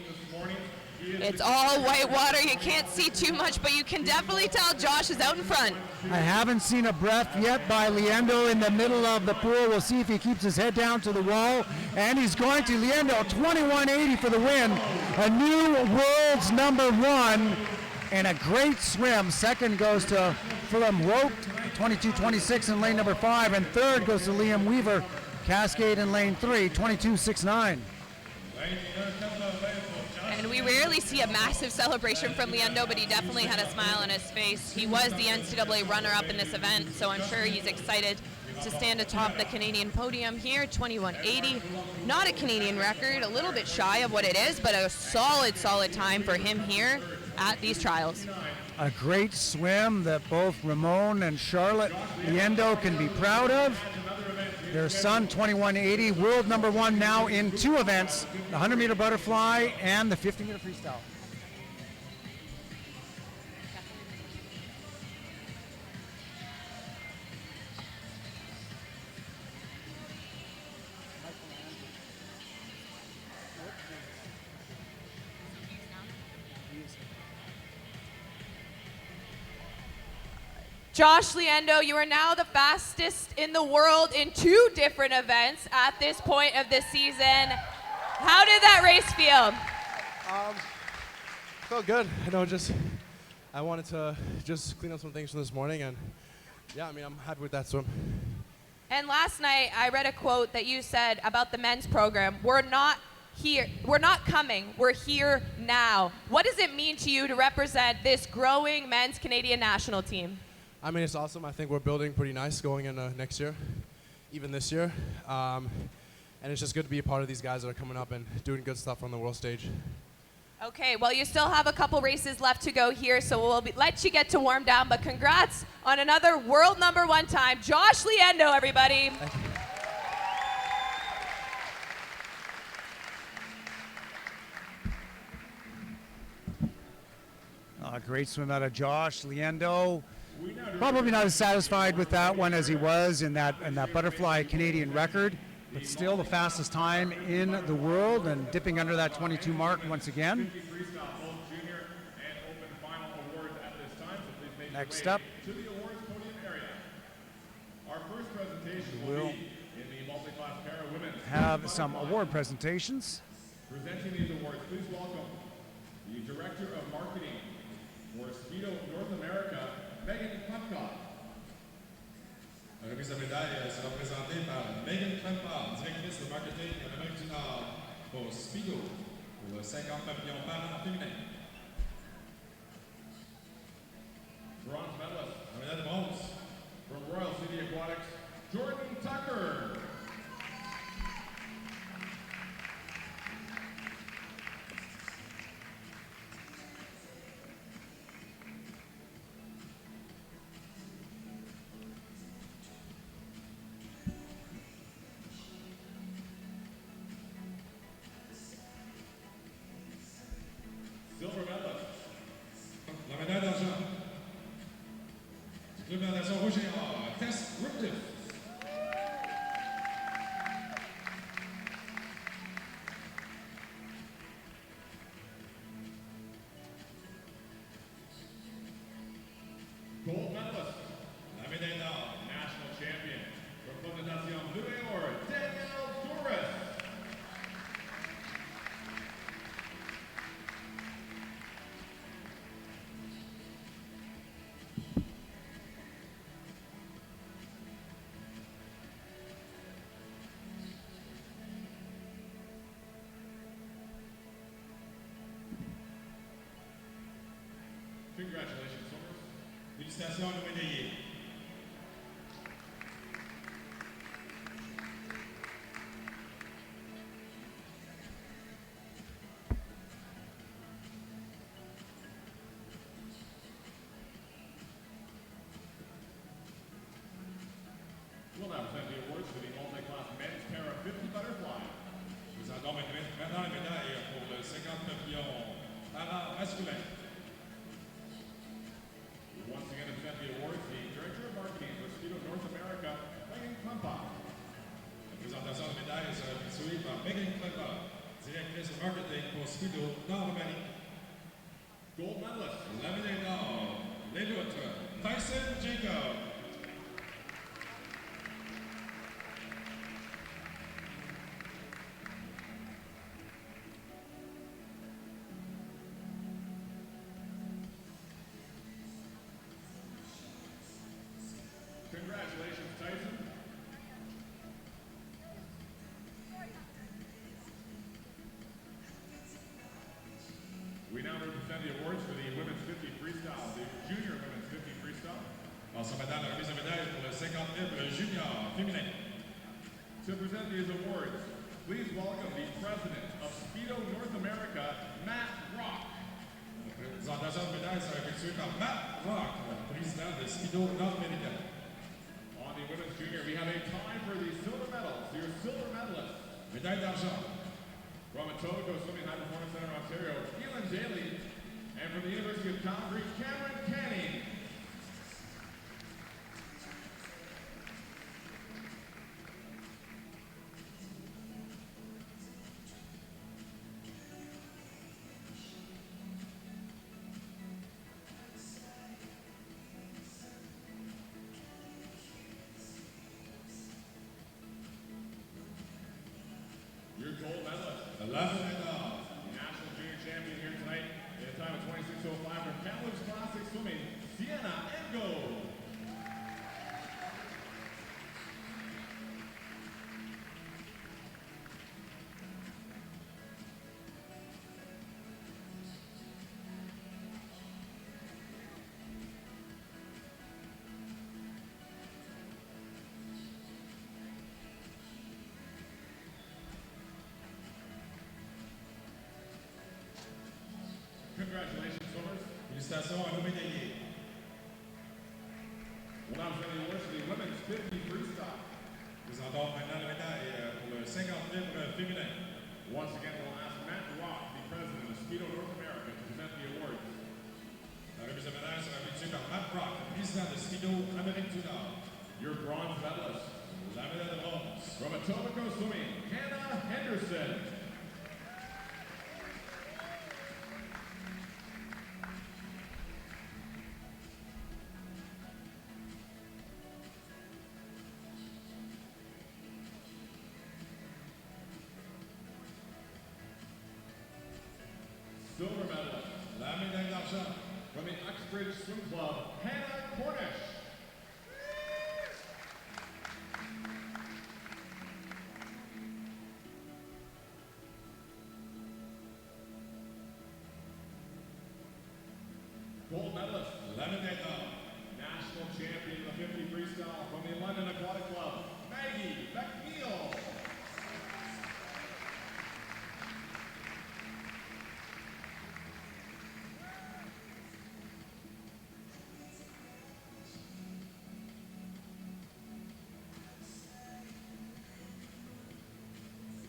It's all white water. You can't see too much, but you can definitely tell Josh is out in front. I haven't seen a breath yet by Liendo in the middle of the pool. We'll see if he keeps his head down to the wall. And he's going to. Liendo, 21.80 for the win. A new world's number 1. and a great swim. Second goes to Fulham Rote, 22.26 in lane number 5, and third goes to Liam Weaver, Cascade in lane 3, 22.69. And we rarely see a massive celebration from Liendo, but he definitely had a smile on his face. He was the NCAA runner-up in this event, so I'm sure he's excited to stand atop the Canadian podium here. 21.80, not a Canadian record, a little bit shy of what it is, but a solid time for him here at these trials. A great swim that both Ramon and Charlotte Liendo can be proud of. Their son, 21.80, world number 1 now in 2 events, the 100-meter butterfly and the 50-meter freestyle. Josh Liendo, you are now the fastest in the world in 2 different events at this point of the season. How did that race feel? Felt good. I wanted to just clean up some things from this morning, and yeah, I mean, I'm happy with that swim. And last night, I read a quote that you said about the men's program. We're not coming, we're here now. What does it mean to you to represent this growing men's Canadian national team? I mean, it's awesome. I think we're building pretty nice going into next year, even this year. And it's just good to be a part of these guys that are coming up and doing good stuff on the world stage. Okay, well, you still have a couple races left to go here, so we'll let you get to warm down, but congrats on another world number 1 time. Josh Liendo, everybody. Thank you. Great swim out of Josh Liendo. Probably not as satisfied with that one as he was in that butterfly Canadian record, but still the fastest time in the world and dipping under that 22 mark once again. Next up, we'll have some award presentations. Presenting these awards, please welcome the Director of Marketing for Speedo North America, Megan Klemkov. La remise de médaille sera présentée par Megan Klemkov, directrice de marketing en Amérique du Nord pour Speedo, pour le 50 pavillon par féminin. Bronze medalist La médaille de bronze from Royal City Aquatics, Jordan Tucker. Silver medalist La médaille d'argent du club de natation rouge et or, Tess Riptiff. gold medalist, La médaille d'or, national champion from Club de Natation Bleu et Or, Danielle Torres. Congratulations, swimmers. félicitations aux médaillés. We'll now present the awards for the multi-class men's para 50 butterfly. Nous allons maintenant les médailles pour le 50 pavillon para-masculin. We once again present the awards the Director of Marketing for Speedo North America, Megan Klemkov. La présentation des médailles sera effectuée par Megan Klemkov, directrice de marketing pour Speedo Nord-Amérique. Gold medalist, La médaille d'or, les loutres, Tyson Jacob. Congratulations, Tyson. We now present the awards for the women's 50 freestyle, the junior women's 50 freestyle. Alors, maintenant, la remise de médaille pour le 50 libre junior féminin. To present these awards, please welcome the president of Speedo North America, Matt Rock. La présentation de médaille sera effectuée par Matt Rock, président de Speedo North America. On the women's junior, we have a tie for the silver medals. Your silver medalists. Médaille d'argent. From Etobicoke Swimming High Performance Center, Ontario, Keelan Daly. And from the University of Calgary, Cameron Canning. Your gold medalist. 11 médailles. National junior champion here tonight in a time of 26:05 from Kamloops Classic Swimming, Sienna Engo. Congratulations, swimmers. Félicitations à nos médaillés. We'll now present the awards for the women's 50 freestyle. Présentons maintenant la médaille pour le 50 libre féminin. Once again, we'll ask Matt Rock, the president of Speedo North America, to present the awards. La remise de médaille sera effectuée par Matt Rock, président de Speedo Amérique du Nord. Your bronze medalist. La médaille de bronze. From Etobicoke Swimming, Hannah Henderson. Silver medalist. La médaille d'argent. From the Uxbridge Swim Club, Hannah Cornish. Gold medalist. La médaille d'or. National champion of the 50 freestyle from the London Aquatic Club, Maggie McNeil.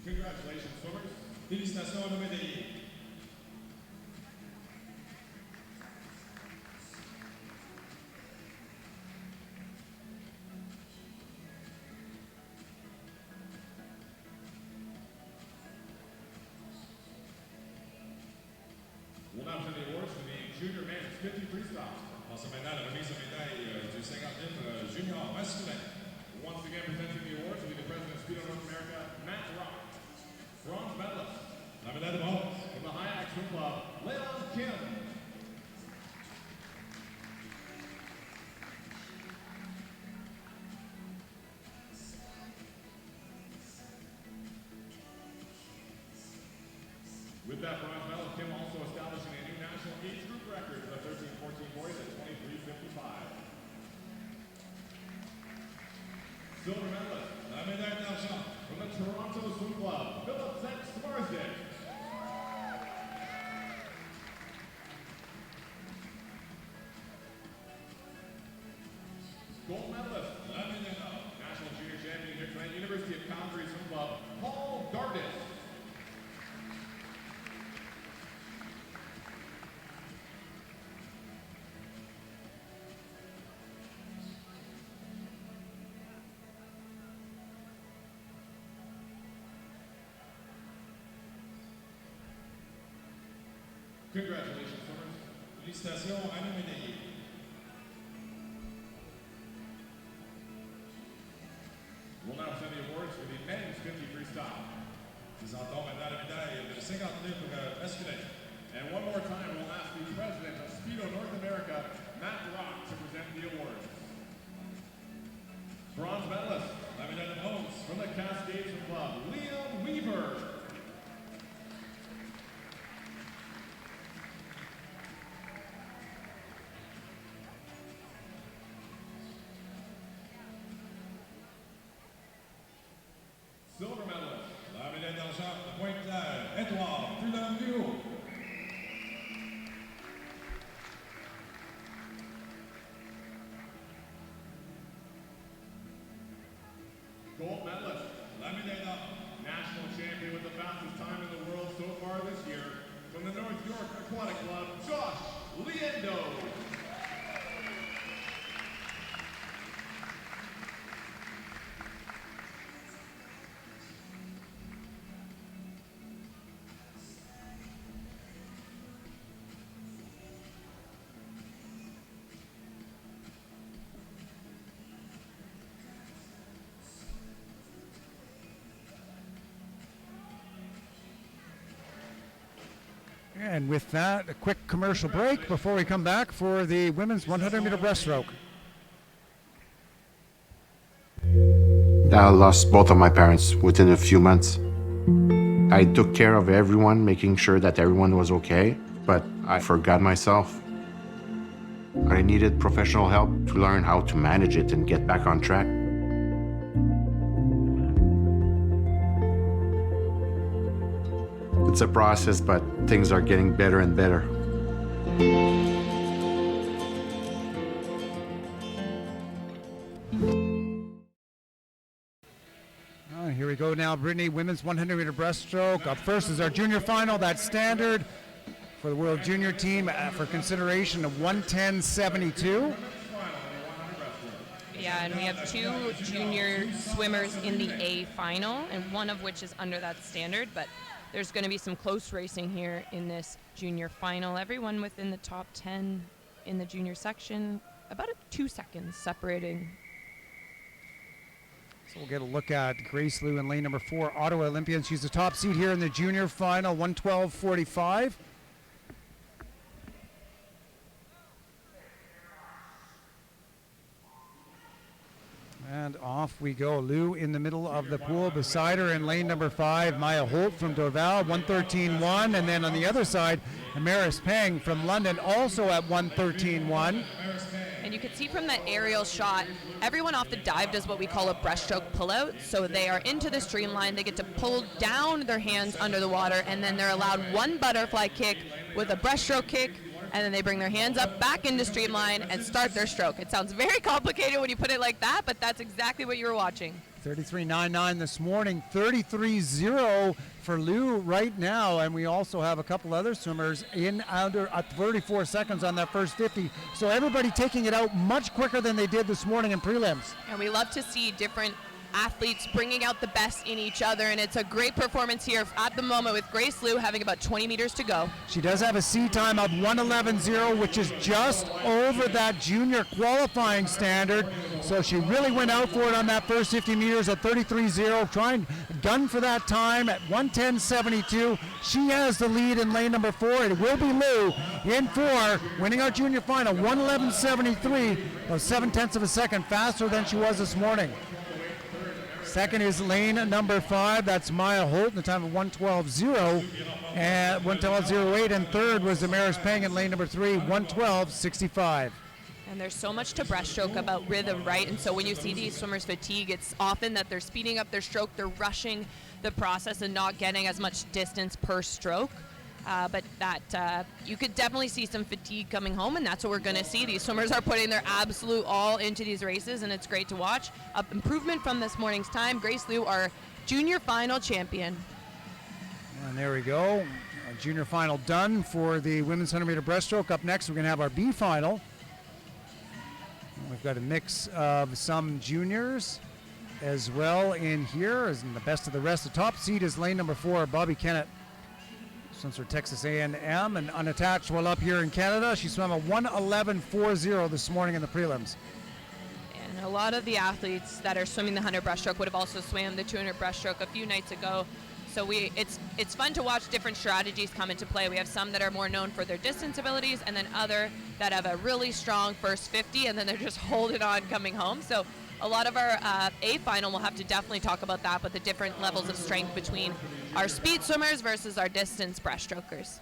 Congratulations, swimmers. Félicitations à nos médaillés. We'll now present the awards for the junior men's 50 freestyle. Passons maintenant à la remise de médaille du 50 libre junior masculin. Once again, presenting the awards will be the president of Speedo North America, Matt Rock. Bronze medalist. La médaille de bronze. From the High Swim Club, Leon Kim. With that bronze medal, Kim also establishing a new national age group record for the 13-14 boys at 23:55. Silver medalist. La médaille d'argent. From the Toronto Swim Club, Philip Smarsdick. Gold medalist. La médaille d'or. National junior champion here tonight, University of Calgary Swim Club, Paul Dardis. Congratulations, swimmers. Félicitations à nos médaillés. We'll now present the awards for the men's 50 freestyle. Présentons maintenant la médaille de 50 libre masculin. And one more time, we'll ask the president of Speedo North America, Matt Rock, to present the awards. Bronze medalist, la médaille de bronze from the Cascades Club, Liam Weaver. Silver medalist, la médaille d'argent de Pointe-Claire, Edouard Fulham-Duo. Gold medalist, la médaille d'or, national champion with the fastest time in the world so far this year, from the North York Aquatic Club, Josh Liendo. And with that, a quick commercial break before we come back for the women's 100-meter breaststroke. I lost both of my parents within a few months. I took care of everyone, making sure that everyone was okay, but I forgot myself. I needed professional help to learn how to manage it and get back on track. It's a process, but things are getting better and better. Here we go now, Brittany, women's 100-meter breaststroke. Up first is our junior final. That's standard for the World Junior team for consideration of 110.72. Yeah, and we have two junior swimmers in the A final, and one of which is under that standard, but there's going to be some close racing here in this junior final. Everyone within the top 10 in the junior section, about 2 seconds separating. So we'll get a look at Grace Liu in lane number 4, Ottawa Olympian. She's the top seed here in the junior final, 112.45. And off we go. Liu in the middle of the pool. Beside her in lane number 5, Maya Holt from Dorval, 113.1. And then on the other side, Amaris Peng from London, also at 113.1. And you can see from that aerial shot, everyone off the dive does what we call a breaststroke pullout. So they are into the streamline. They get to pull down their hands under the water, and then they're allowed one butterfly kick with a breaststroke kick, and then they bring their hands up back into streamline and start their stroke. It sounds very complicated when you put it like that, but that's exactly what you were watching. 33.99 this morning, 33.0 for Liu right now, and we also have a couple other swimmers in under 34 seconds on that first 50. So everybody taking it out much quicker than they did this morning in prelims. And we love to see different athletes bringing out the best in each other, and it's a great performance here at the moment with Grace Liu having about 20 meters to go. She does have a C time of 111.0, which is just over that junior qualifying standard. So she really went out for it on that first 50 meters at 33.0, trying gun for that time at 110.72. She has the lead in lane number 4. It will be Liu in 4, winning our junior final, 111.73, about 7/10 of a second faster than she was this morning. Second is lane number 5. That's Maya Holt in the time of 112.0 and 112.08. And third was Amaris Peng in lane number 3, 112.65. And there's so much to breaststroke about rhythm, right? And so when you see these swimmers fatigue, it's often that they're speeding up their stroke, they're rushing the process and not getting as much distance per stroke. But that you could definitely see some fatigue coming home, and that's what we're going to see. These swimmers are putting their absolute all into these races, and it's great to watch. Improvement from this morning's time. Grace Liu, our junior final champion. And there we go. Our junior final done for the women's 100-meter breaststroke. Up next, we're going to have our B final. We've got a mix of some juniors as well in here, as in the best of the rest. The top seed is lane number 4, Bobby Kennett. Since her Texas A&M and unattached while up here in Canada. She swam a 111.40 this morning in the prelims. And a lot of the athletes that are swimming the 100 breaststroke would have also swam the 200 breaststroke a few nights ago. So it's fun to watch different strategies come into play. We have some that are more known for their distance abilities, and then other that have a really strong first 50, and then they're just holding on coming home. So a lot of our A final, we'll have to definitely talk about that, but the different levels of strength between our speed swimmers versus our distance breaststrokers.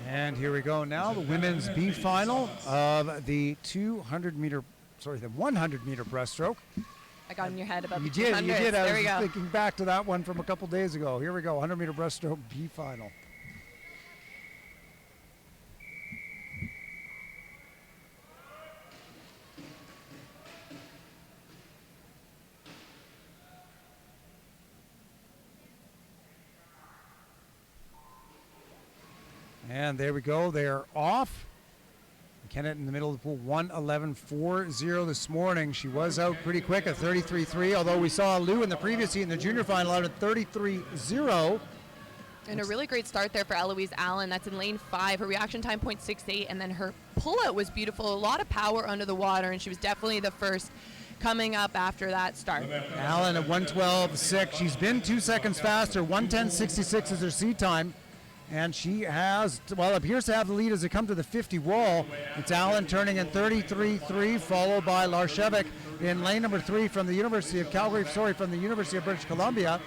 And here we go now, the women's B final of the 100 meter breaststroke. I got in your head about You the did, 200s. you did. I There was we go. thinking back to that one from a couple days ago. Here we go, 100 meter breaststroke B final. And there we go, they're off. Kennett in the middle of the pool, 1:11.40 this morning. She was out pretty quick at 33.3, although we saw Lou in the previous heat in the junior final out at 33.0. And a really great start there for Eloise Allen. That's in lane 5. Her reaction time 0.68, and then her pullout was beautiful. A lot of power under the water, and she was definitely the first coming up after that start. Allen at 1:12.6. She's been 2 seconds faster. 1:10.66 is her seat time. And she has, well, appears to have the lead as they come to the 50 wall. It's Allen turning in 33.3, followed by Larshevik in lane number 3 from the University of British Columbia.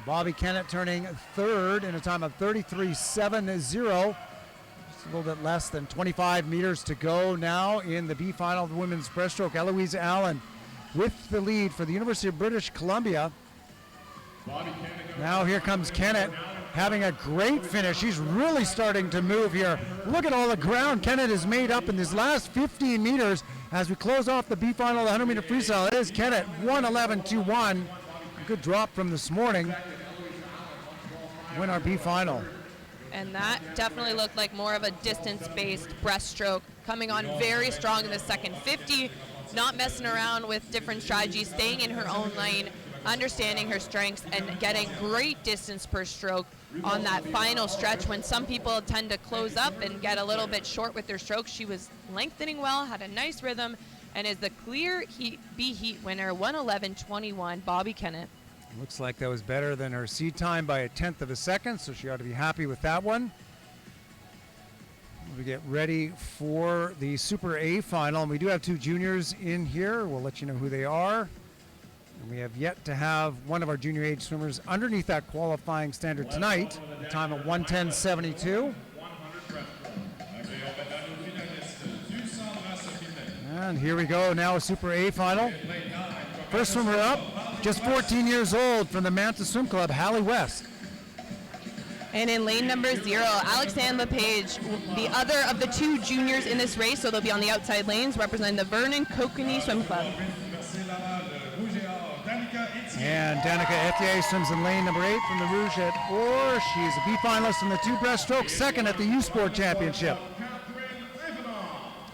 Bobby Kennett turning 3rd in a time of 33.70. Just a little bit less than 25 meters to go now in the B final of the women's breaststroke. Eloise Allen with the lead for the University of British Columbia. Now here comes Kennett having a great finish. She's really starting to move here. Look at all the ground Kennett has made up in this last 15 meters as we close off the B final of the 100 meter freestyle. It is Kennett, 1:11.21. Good drop from this morning. Win our B final. And that definitely looked like more of a distance-based breaststroke, coming on very strong in the second 50, not messing around with different strategies, staying in her own lane, understanding her strengths, and getting great distance per stroke on that final stretch when some people tend to close up and get a little bit short with their strokes. She was lengthening well, had a nice rhythm, and is the clear B heat winner, 1:11.21, Bobby Kennett. Looks like that was better than her seed time by 1/10 of a second, so she ought to be happy with that one. We get ready for the Super A final, and we do have 2 juniors in here. We'll let you know who they are. And we have yet to have one of our junior age swimmers underneath that qualifying standard tonight, a time of 1:10.72. And here we go, now a Super A final. First swimmer up, just 14 years old, from the Manta Swim Club, Hallie West. And in lane number 0, Alexandre Lepage, the other of the 2 juniors in this race, so they'll be on the outside lanes, representing the Vernon Kokanee Swim Club. And Danica Etier swims in lane number 8 from the Rouge et Or. She's a B finalist in the 2 breaststroke, second at the U Sport Championship.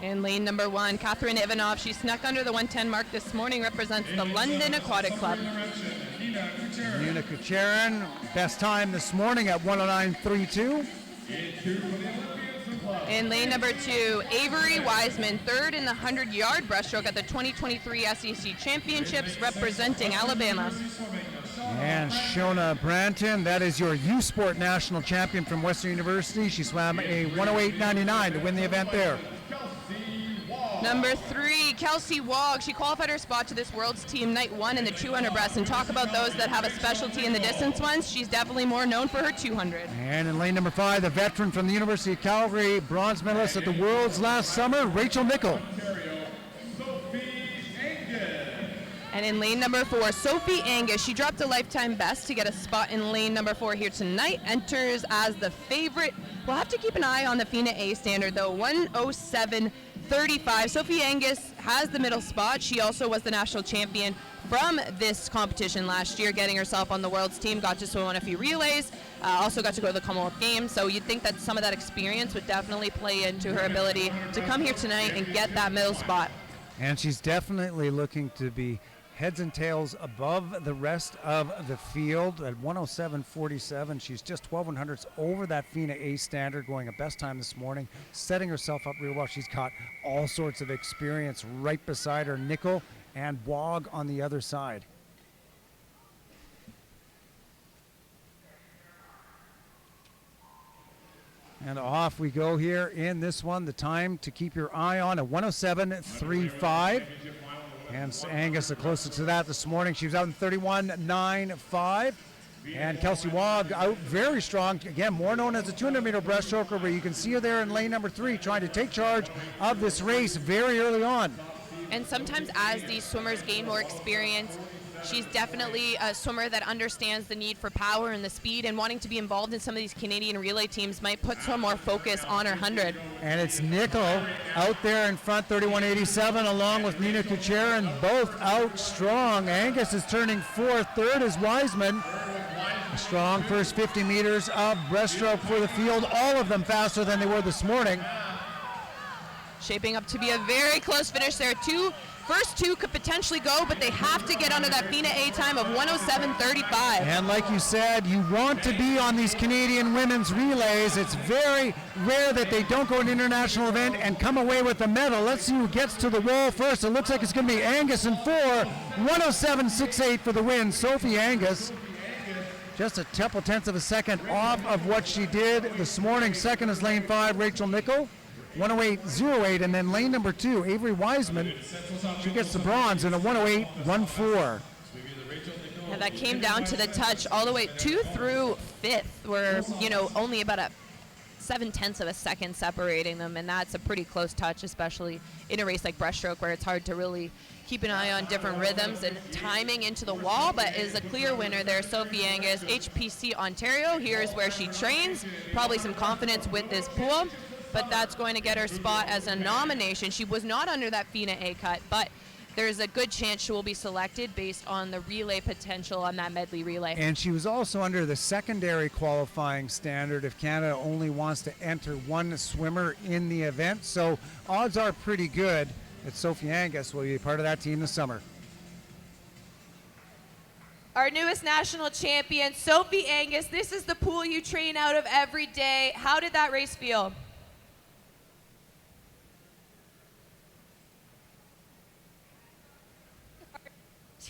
In lane number 1, Catherine Ivanov, she snuck under the 110 mark this morning, represents the London Aquatic Club. Nina Kucherin, best time this morning at 1:09.32. In lane number 2, Avery Wiseman, 3rd in the 100-yard breaststroke at the 2023 SEC Championships, representing Alabama. And Shona Branton, that is your U Sport national champion from Western University. She swam a 1:08.99 to win the event there. Number 3, Kelsey Wog. She qualified her spot to this World's Team Night 1 in the 200 breast. And talk about those that have a specialty in the distance ones. She's definitely more known for her 200. And in lane number 5, the veteran from the University of Calgary, bronze medalist at the Worlds last summer, Rachel Nickel. And in lane number 4, Sophie Angus. She dropped a lifetime best to get a spot in lane number 4 here tonight. Enters as the favorite. We'll have to keep an eye on the FINA A standard, though. 1:07.35. Sophie Angus has the middle spot. She also was the national champion from this competition last year, getting herself on the world's team. Got to swim on a few relays. Also got to go to the Commonwealth Games. So you'd think that some of that experience would definitely play into her ability to come here tonight and get that middle spot. And she's definitely looking to be heads and tails above the rest of the field at 1:07.47. She's just 12/100ths over that FINA A standard, going a best time this morning, setting herself up real well. She's got all sorts of experience right beside her, Nickel and Wog on the other side. And off we go here in this one. The time to keep your eye on, a 107.35. And Angus the closest to that this morning. She was out in 31.95. And Kelsey Wog out very strong. Again, more known as a 200-meter breaststroker, but you can see her there in lane number 3 trying to take charge of this race very early on. And sometimes as these swimmers gain more experience, she's definitely a swimmer that understands the need for power and the speed, and wanting to be involved in some of these Canadian relay teams might put some more focus on her 100. And it's Nickel out there in front, 31.87, along with Nina Kucherin, both out strong. Angus is turning 4th. 3rd is Wiseman. A strong first 50 meters of breaststroke for the field. All of them faster than they were this morning. Shaping up to be a very close finish there. First two could potentially go, but they have to get under that FINA A time of 107.35. And like you said, you want to be on these Canadian women's relays. It's very rare that they don't go an international event and come away with a medal. Let's see who gets to the wall first. It looks like it's going to be Angus in 4. 107.68 for the win. Sophie Angus, just a couple tenths of a second off of what she did this morning. Second is lane 5, Rachel Nickel. 108.08, and then lane number 2, Avery Wiseman, she gets the bronze in a 108.14. And that came down to the touch all the way 2 through 5th, were only about a 7/10 of a second separating them, and that's a pretty close touch, especially in a race like breaststroke where it's hard to really keep an eye on different rhythms and timing into the wall. But is a clear winner there, Sophie Angus, HPC Ontario. Here's where she trains, probably some confidence with this pool, but that's going to get her spot as a nomination. She was not under that FINA A cut, but there's a good chance she will be selected based on the relay potential on that medley relay. And she was also under the secondary qualifying standard if Canada only wants to enter one swimmer in the event. So odds are pretty good that Sophie Angus will be part of that team this summer. Our newest national champion, Sophie Angus. This is the pool you train out of every day. How did that race feel?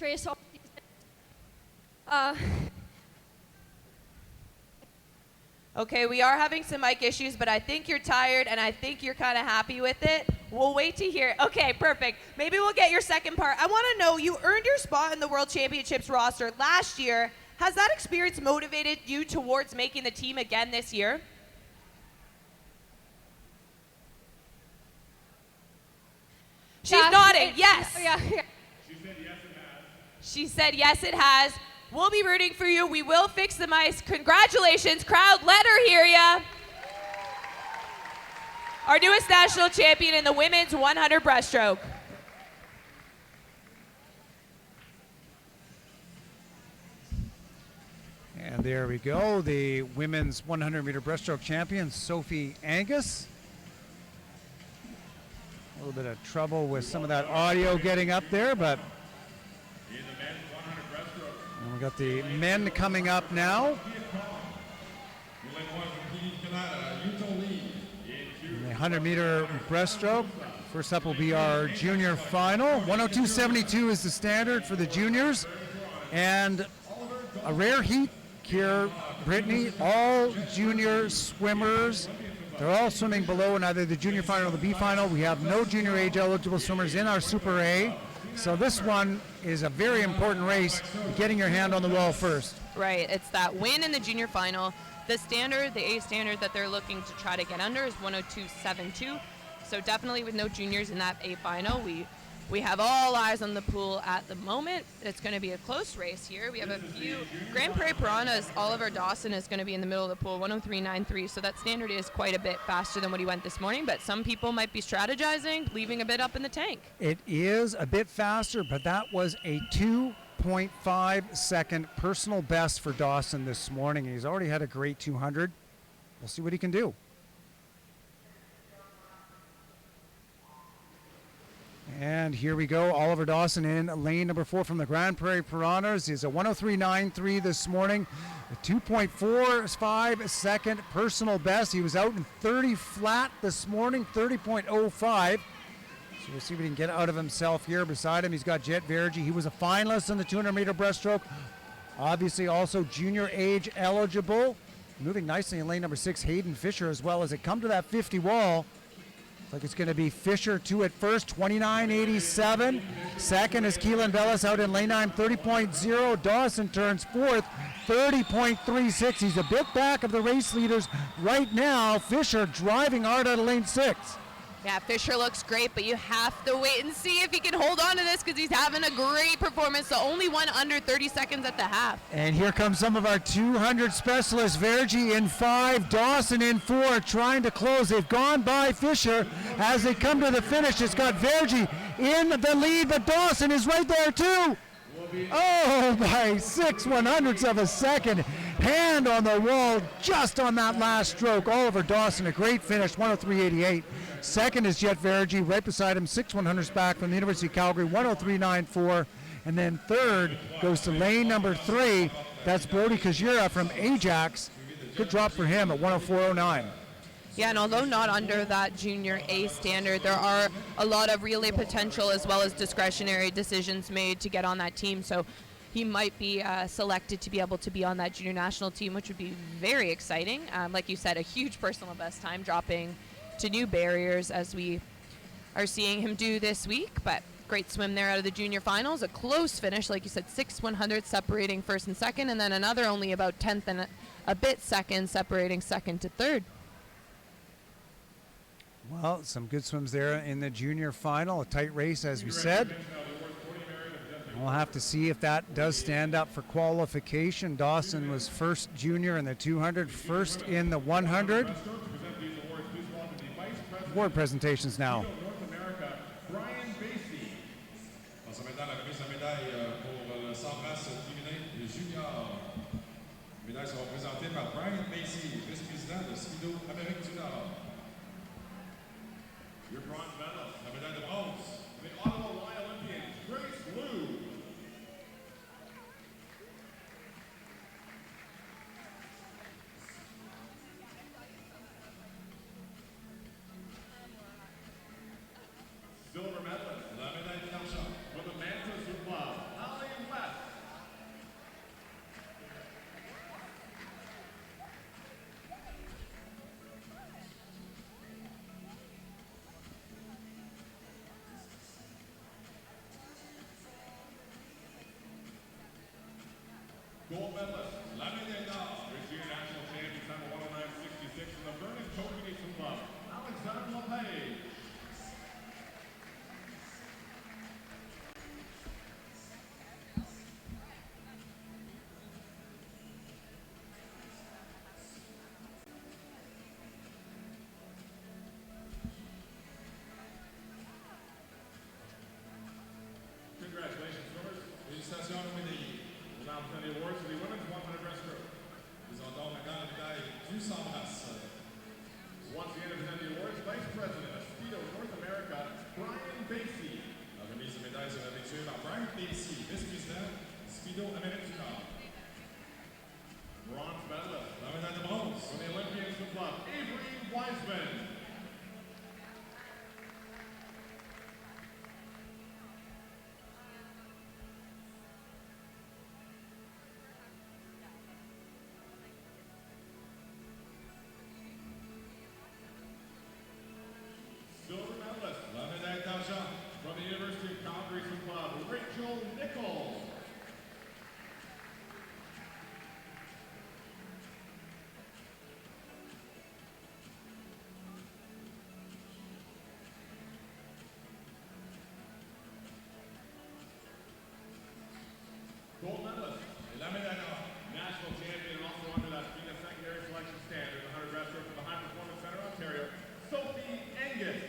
Race. Okay, we are having some mic issues, but I think you're tired and I think you're kind of happy with it. We'll wait to hear. Okay, perfect. Maybe we'll get your second part. I want to know, you earned your spot in the World Championships roster last year. Has that experience motivated you towards making the team again this year? She's nodding. Yes. Yeah. She said, yes, it has. We'll be rooting for you. We will fix the mice. Congratulations, crowd. Let her hear ya. Our newest national champion in the women's 100 breaststroke. And there we go. The women's 100-meter breaststroke champion, Sophie Angus. A little bit of trouble with some of that audio getting up there, but and we got the men coming up now. In the 100-meter breaststroke. First up will be our junior final. 102.72 is the standard for the juniors. And a rare heat here, Brittany. All junior swimmers, they're all swimming below in either the junior final or the B final. We have no junior age eligible swimmers in our Super A. So this one is a very important race, getting your hand on the wall first. Right, it's that win in the junior final. The standard, the A standard that they're looking to try to get under is 102.72. So definitely with no juniors in that A final, we have all eyes on the pool at the moment. It's going to be a close race here. We have a few. Grand Prairie Piranhas, Oliver Dawson is going to be in the middle of the pool, 103.93. So that standard is quite a bit faster than what he went this morning, but some people might be strategizing, leaving a bit up in the tank. It is a bit faster, but that was a 2.5 second personal best for Dawson this morning. He's already had a great 200. We'll see what he can do. And here we go. Oliver Dawson in lane number 4 from the Grand Prairie Piranhas. He's a 103.93 this morning. A 2.45 second personal best. He was out in 30 flat this morning, 30.05. So we'll see what he can get out of himself here. Beside him, he's got Jet Vergy. He was a finalist in the 200-meter breaststroke. Obviously also junior age eligible. moving nicely in lane number 6, Hayden Fisher, as well as they come to that 50 wall. Looks like it's going to be Fisher 2 at first, 29.87. Second is Keelan Velez out in lane 9, 30.0. Dawson turns fourth, 30.36. He's a bit back of the race leaders right now. Fisher driving hard out of lane 6. Yeah, Fisher looks great, but you have to wait and see if he can hold on to this because he's having a great performance. So only one under 30 seconds at the half. And here comes some of our 200 specialists. Vergy in 5, Dawson in 4, trying to close. They've gone by Fisher as they come to the finish. It's got Vergy in the lead, but Dawson is right there too. Oh, by 6/100ths of a second. Hand on the wall just on that last stroke. Oliver Dawson, a great finish, 103.88. Second is Jet Vergy, right beside him, 6/100ths back from the University of Calgary, 103.94. And then third goes to lane number 3. That's Brody Kajira from Ajax. Good drop for him at 104.09. Yeah, and although not under that junior A standard, there are a lot of relay potential as well as discretionary decisions made to get on that team. So he might be selected to be able to be on that junior national team, which would be very exciting. Like you said, a huge personal best time, dropping to new barriers as we are seeing him do this week. But great swim there out of the junior finals. A close finish, like you said, 6/100ths separating first and second, and then another only about 10th and a bit second separating second to third. Well, some good swims there in the junior final. A tight race, as we said. We'll have to see if that does stand up for qualification. Dawson was first junior in the 200, first in the 100. Award presentations now. Médailles seront présentées par Brian Macy, vice-président de Speedo Amérique du Nord. Your bronze medalist, la médaille de bronze, the Ottawa Y Olympians, Grace Liu. Silver medalist, la médaille d'argent, for the Mantis Club, Ali West. Gold medalist, la médaille d'or, this year national champion, time of 109.66 from the Vernon Choke Nation Club, Alexandre LePage. Congratulations, swimmers. Félicitations aux médaillés. On a obtenu the awards for the women's 100 breaststroke. Nous avons maintenant la médaille du 100 brasse. Once again, presenting the awards, Vice President of Speedo North America, Brian Basie. La remise des médailles sera effectuée par Brian Basie, vice-président Speedo Amérique du Nord. Bronze medalist, la médaille de bronze for the Olympians Club, Avery Wiseman. Silver medalist, la médaille d'argent from the University of Calgary Club, Rachel Nichols. Gold medalist, la médaille d'or, national champion and also under that being a secondary selection standard, the 100 breaststroke from the High Performance Center, Ontario, Sophie Angus.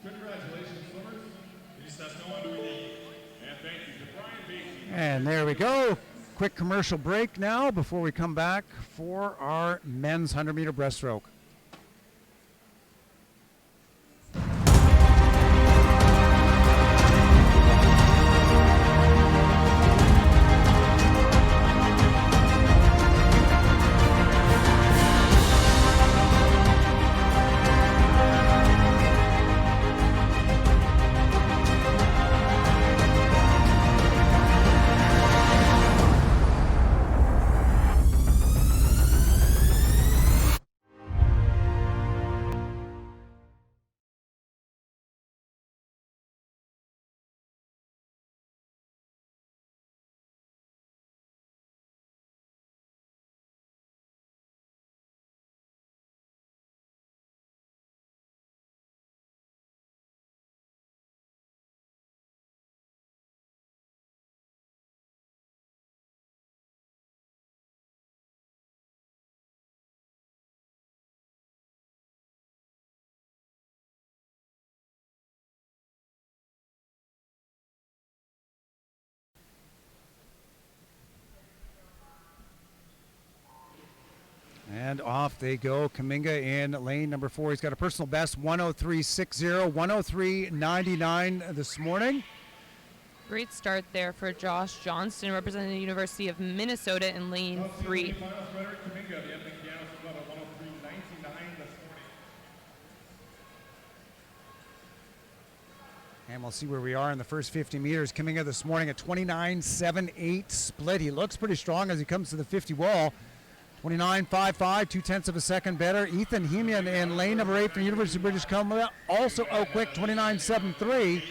Congratulations, swimmers. Félicitations à Louis. And thank you to Brian Basie. And there we go. Quick commercial break now before we come back for our men's 100-meter breaststroke. And off they go. Kaminga in lane number 4. He's got a personal best 103.60, 103.99 this morning. Great start there for Josh Johnston, representing the University of Minnesota in lane 3. And we'll see where we are in the first 50 meters. Kaminga this morning at 29.78 split. He looks pretty strong as he comes to the 50 wall. 29.55, 0.2 of a second better. Ethan Hemian in lane number 8 from the University of British Columbia, also out quick, 29.73.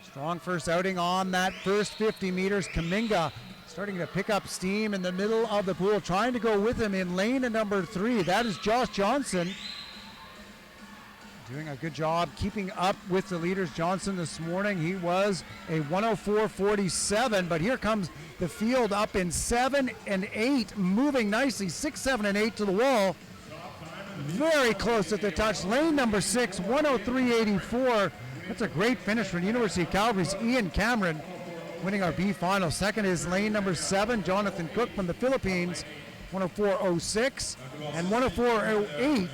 Strong first outing on that first 50 meters. Kaminga starting to pick up steam in the middle of the pool, trying to go with him in lane number 3. That is Josh Johnson. Doing a good job keeping up with the leaders. Johnson this morning, he was a 104.47, but here comes the field up in 7 and 8, moving nicely, 6, 7, and 8 to the wall. Very close at the touch. Lane number 6, 103.84. That's a great finish for the University of Calgary's Ian Cameron, winning our B final. Second is lane number 7, Jonathan Cook from the Philippines, 104.06, and 104.08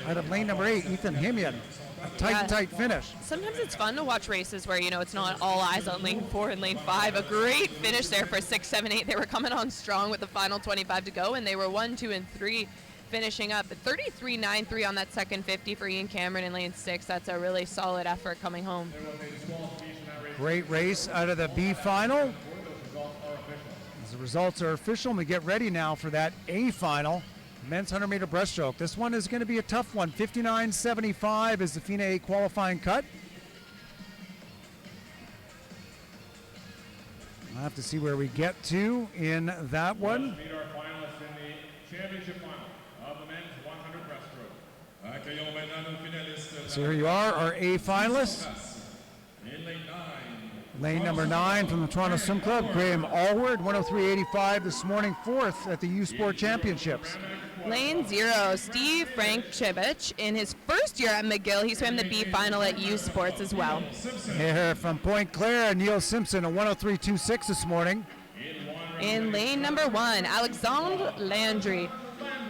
out of lane number 8, Ethan Hemian. A tight finish. Sometimes it's fun to watch races where, it's not all eyes on lane 4 and lane 5. A great finish there for 6, 7, 8. They were coming on strong with the final 25 to go, and they were 1, 2, and 3 finishing up. 33.93 on that second 50 for Ian Cameron in lane 6. That's a really solid effort coming home. Great race out of the B final. As the results are official, we get ready now for that A final. Men's 100-meter breaststroke. This one is going to be a tough one. 59.75 is the FINA A qualifying cut. We'll have to see where we get to in that one. Let's meet our finalists in the championship final of the men's 100 breaststroke. So here you are, our A finalists. In lane 9. Lane number 9 from the Toronto Swim Club, Graham Allward, 103.85 this morning, 4th at the U Sport Championships. Lane 0, Steve Frankchevich. In his first year at McGill, he swam the B final at U Sports as well. Here from Point Claire, Neil Simpson, a 103.26 this morning. In lane number 1, Alexandre Landry.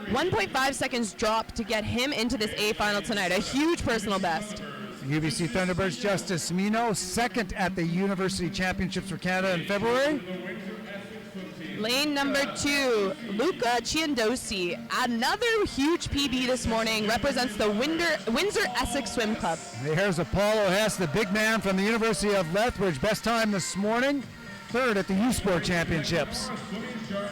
1.5 seconds drop to get him into this A final tonight. A huge personal best. UBC Thunderbirds Justice Mino, 2nd at the University Championships for Canada in February. Lane number 2, Luca Ciandosi. Another huge PB this morning, represents the Windsor Essex Swim Club. Here's Apollo Hess, the big man from the University of Lethbridge. Best time this morning, 3rd at the U Sport Championships.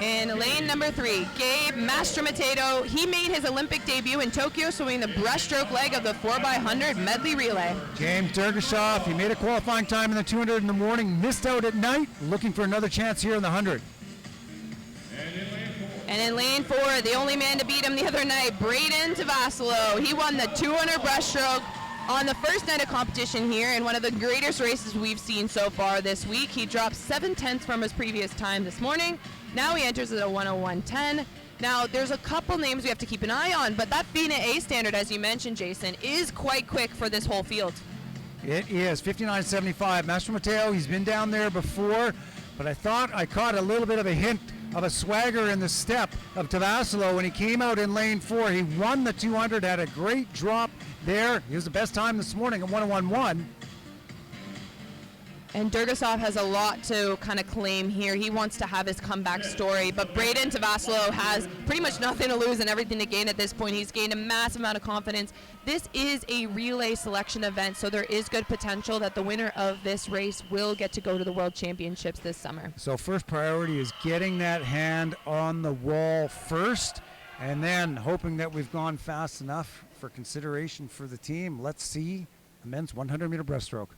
In lane number 3, Gabe Mastromatedo. He made his Olympic debut in Tokyo, swimming the breaststroke leg of the 4x100 medley relay. James Dergashoff, he made a qualifying time in the 200 in the morning, missed out at night, looking for another chance here in the 100. And in lane 4, the only man to beat him the other night, Braden Tavasilo. He won the 200 breaststroke on the first night of competition here in one of the greatest races we've seen so far this week. He dropped 7/10 from his previous time this morning. Now he enters at a 101.10. Now, there's a couple names we have to keep an eye on, but that FINA A standard, as you mentioned, Jason, is quite quick for this whole field. It is 59.75. Master Mateo, he's been down there before, but I thought I caught a little bit of a hint of a swagger in the step of Tavasilo when he came out in lane 4. He won the 200, had a great drop there. He was the best time this morning at 101.1. And Dergasov has a lot to kind of claim here. He wants to have his comeback story, but Braden Tavasilo has pretty much nothing to lose and everything to gain at this point. He's gained a massive amount of confidence. This is a relay selection event, so there is good potential that the winner of this race will get to go to the World Championships this summer. So first priority is getting that hand on the wall first, and then hoping that we've gone fast enough for consideration for the team. Let's see the men's 100-meter breaststroke.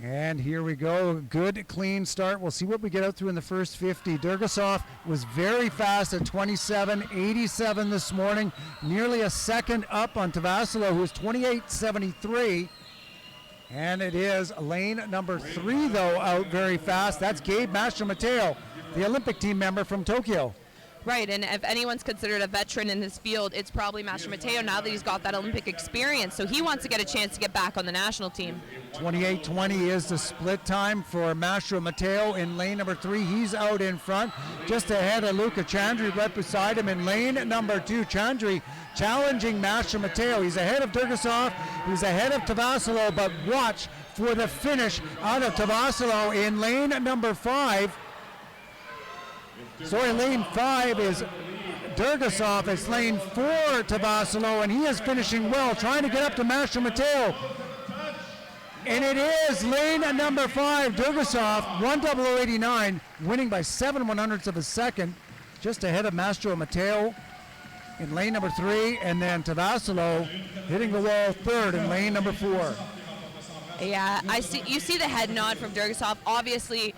And here we go. Good, clean start. We'll see what we get out through in the first 50. Dergasov was very fast at 27.87 this morning. Nearly a second up on Tavasilo, who was 28.73. And it is lane number 3, though, out very fast. That's Gabe Mastromateo, the Olympic team member from Tokyo. Right, and if anyone's considered a veteran in this field, it's probably Mastro Mateo now that he's got that Olympic experience. So he wants to get a chance to get back on the national team. 28:20 is the split time for Mastro Mateo in lane number 3. He's out in front, just ahead of Luca Chandri, right beside him in lane number 2. Chandri challenging Mastro Mateo. He's ahead of Durgasov, he's ahead of Tavasilo, but watch for the finish out of Tavasilo in lane number 5. Sorry, lane 5 is Durgasov. It's lane 4 Tavasilo, and he is finishing well, trying to get up to Mastro Mateo. And it is lane number 5, Durgasov, 1:00.89, winning by 7/100ths of a second, just ahead of Mastro Mateo in lane number 3, and then Tavasilo hitting the wall third in lane number 4. Yeah, you see the head nod from Durgasov. Obviously,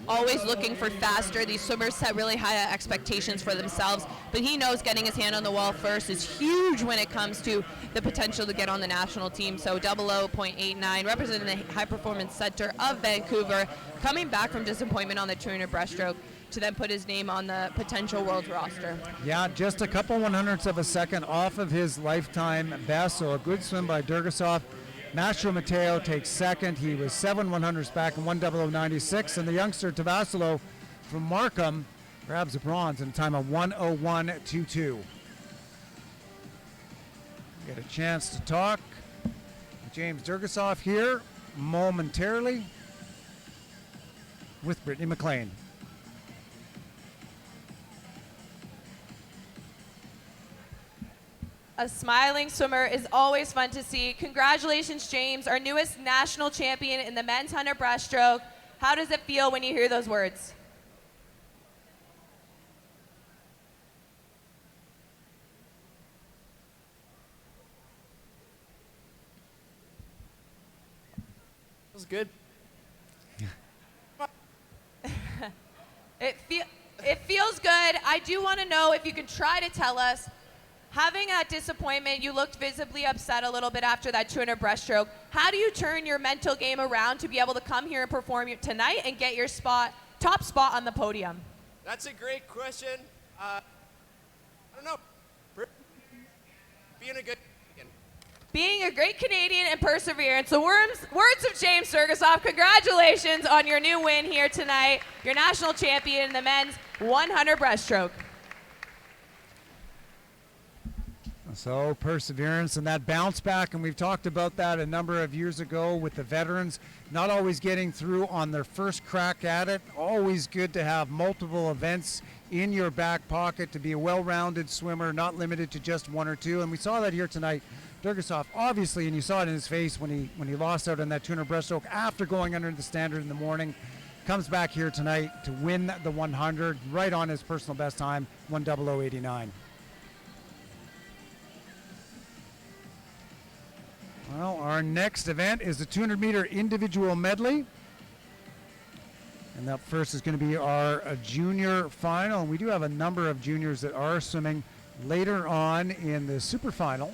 always looking for faster. These swimmers set really high expectations for themselves, but he knows getting his hand on the wall first is huge when it comes to the potential to get on the national team. So 00.89, representing the High Performance Center of Vancouver, coming back from disappointment on the 200 breaststroke to then put his name on the potential world roster. Yeah, just a couple 100ths of a second off of his lifetime best, so a good swim by Durgasov. Mastro Mateo takes second. He was 7/100ths back in 1:00.96, and the youngster Tavasilo from Markham grabs the bronze in a time of 1:01.22. Get a chance to talk with James Durgasov here momentarily with Brittany McLean. A smiling swimmer is always fun to see. Congratulations, James, our newest national champion in the men's 100 breaststroke. How does it feel when you hear those words? Feels good. It feels good. I do want to know if you can try to tell us, having that disappointment, you looked visibly upset a little bit after that 200 breaststroke. How do you turn your mental game around to be able to come here and perform tonight and get your top spot on the podium? That's a great question. I don't know. Being a good Canadian. Being a great Canadian and perseverance. The words of James Durgasov. Congratulations on your new win here tonight. Your national champion in the men's 100 breaststroke. So perseverance and that bounce back, and we've talked about that a number of years ago with the veterans not always getting through on their first crack at it. Always good to have multiple events in your back pocket to be a well-rounded swimmer, not limited to just one or two. And we saw that here tonight. Durgasov, obviously, and you saw it in his face when he lost out on that 200 breaststroke after going under the standard in the morning, comes back here tonight to win the 100 right on his personal best time, 1:00.89. Well, our next event is the 200-meter individual medley. And that first is going to be our junior final. And we do have a number of juniors that are swimming later on in the super final.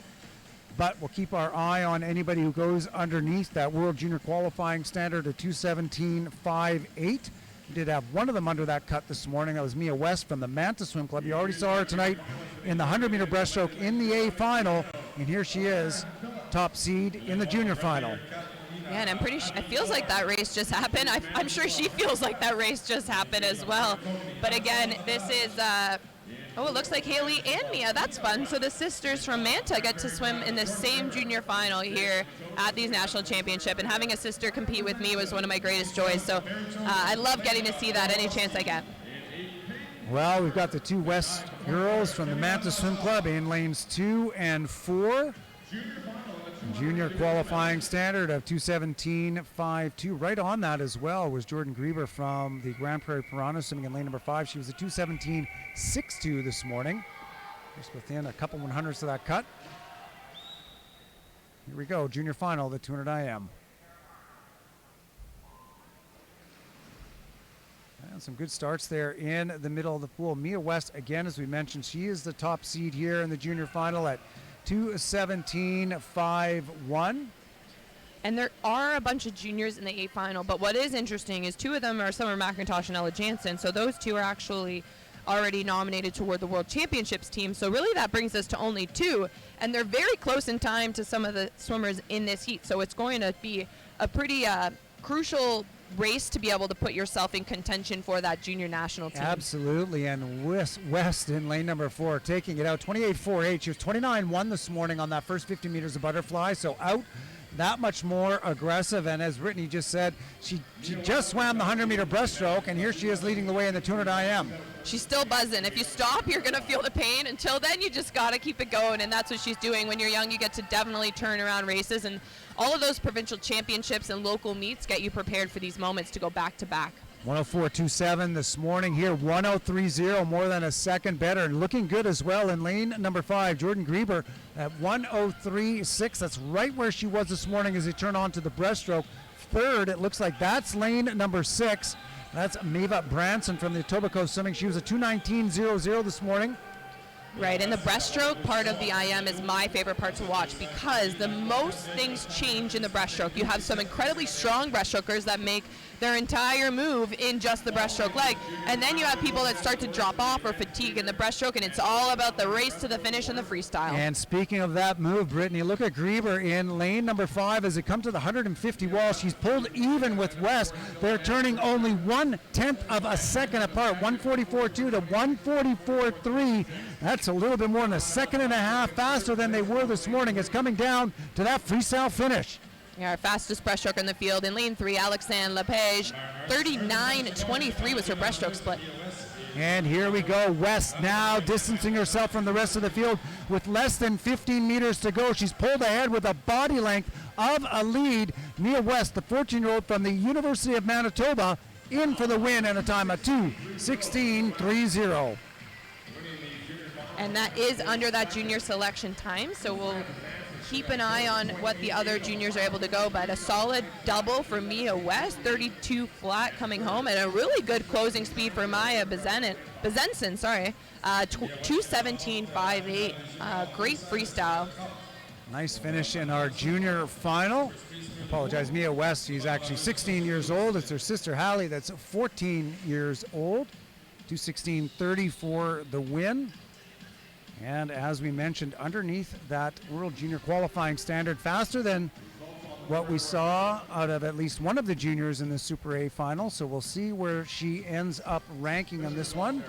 But we'll keep our eye on anybody who goes underneath that world junior qualifying standard of 2:17.58. We did have one of them under that cut this morning. That was Mia West from the Manta Swim Club. You already saw her tonight in the 100-meter breaststroke in the A final. And here she is, top seed in the junior final. Yeah, and I'm pretty sure, it feels like that race just happened. I'm sure she feels like that race just happened as well. But again, this is, it looks like Haley and Mia. That's fun. So the sisters from Manta get to swim in the same junior final here at these national championship. And having a sister compete with me was one of my greatest joys. So I love getting to see that any chance I get. Well, we've got the two West girls from the Manta Swim Club in lanes 2 and 4. Junior qualifying standard of 2:17.52. Right on that as well was Jordan Grieber from the Grand Prairie Piranha swimming in lane number 5. She was a 2:17.62 this morning. Just within a couple 100ths of that cut. Here we go, junior final, the 200 IM. And some good starts there in the middle of the pool. Mia West, again, as we mentioned, she is the top seed here in the junior final at 2:17.51. And there are a bunch of juniors in the A final, but what is interesting is two of them are Summer McIntosh and Ella Jansen, so those two are actually already nominated toward the World Championships team. So really that brings us to only 2, and they're very close in time to some of the swimmers in this heat. So it's going to be a pretty crucial race to be able to put yourself in contention for that junior national team. Absolutely, and West in lane number 4 taking it out 28.48. She was 29.1 this morning on that first 50 meters of butterfly, so out that much more aggressive. And as Brittany just said, she just swam the 100-meter breaststroke, and here she is leading the way in the 200 IM. She's still buzzing. If you stop, you're going to feel the pain. Until then, you just got to keep it going, and that's what she's doing. When you're young, you get to definitely turn around races, and all of those provincial championships and local meets get you prepared for these moments to go back-to-back. 104.27 this morning here, 103.0, more than a second better, and looking good as well in lane number 5. Jordan Grieber at 103.6. That's right where she was this morning as they turn on to the breaststroke. Third, it looks like that's lane number 6. That's Mava Branson from the Etobicoke Swimming. She was a 2:19.00 this morning. Right, and the breaststroke part of the IM is my favorite part to watch because the most things change in the breaststroke. You have some incredibly strong breaststrokers that make their entire move in just the breaststroke leg, and then you have people that start to drop off or fatigue in the breaststroke, and it's all about the race to the finish and the freestyle. And speaking of that move, Brittany, look at Grieber in lane number 5 as it comes to the 150 wall. She's pulled even with West. They're turning only 1/10 of a second apart, 144.2 to 144.3. That's a little bit more than a second and a half faster than they were this morning. It's coming down to that freestyle finish. Yeah, our fastest breaststroker in the field in lane 3, Alexandre Lepage, 39.23 was her breaststroke split. And here we go. West now distancing herself from the rest of the field with less than 15 meters to go. She's pulled ahead with a body length of a lead. Mia West, the 14-year-old from the University of Manitoba, in for the win in a time of 2:16.30. And that is under that junior selection time, so we'll keep an eye on what the other juniors are able to go, but a solid double for Mia West, 32 flat coming home, and a really good closing speed for Maya Bezenson, 2:17.58. Great freestyle. Nice finish in our junior final. Apologize, Mia West, she's actually 16 years old. It's her sister Hallie that's 14 years old. 2:16.30 for the win. And as we mentioned, underneath that World Junior qualifying standard, faster than what we saw out of at least one of the juniors in the Super A final. So we'll see where she ends up ranking on this one.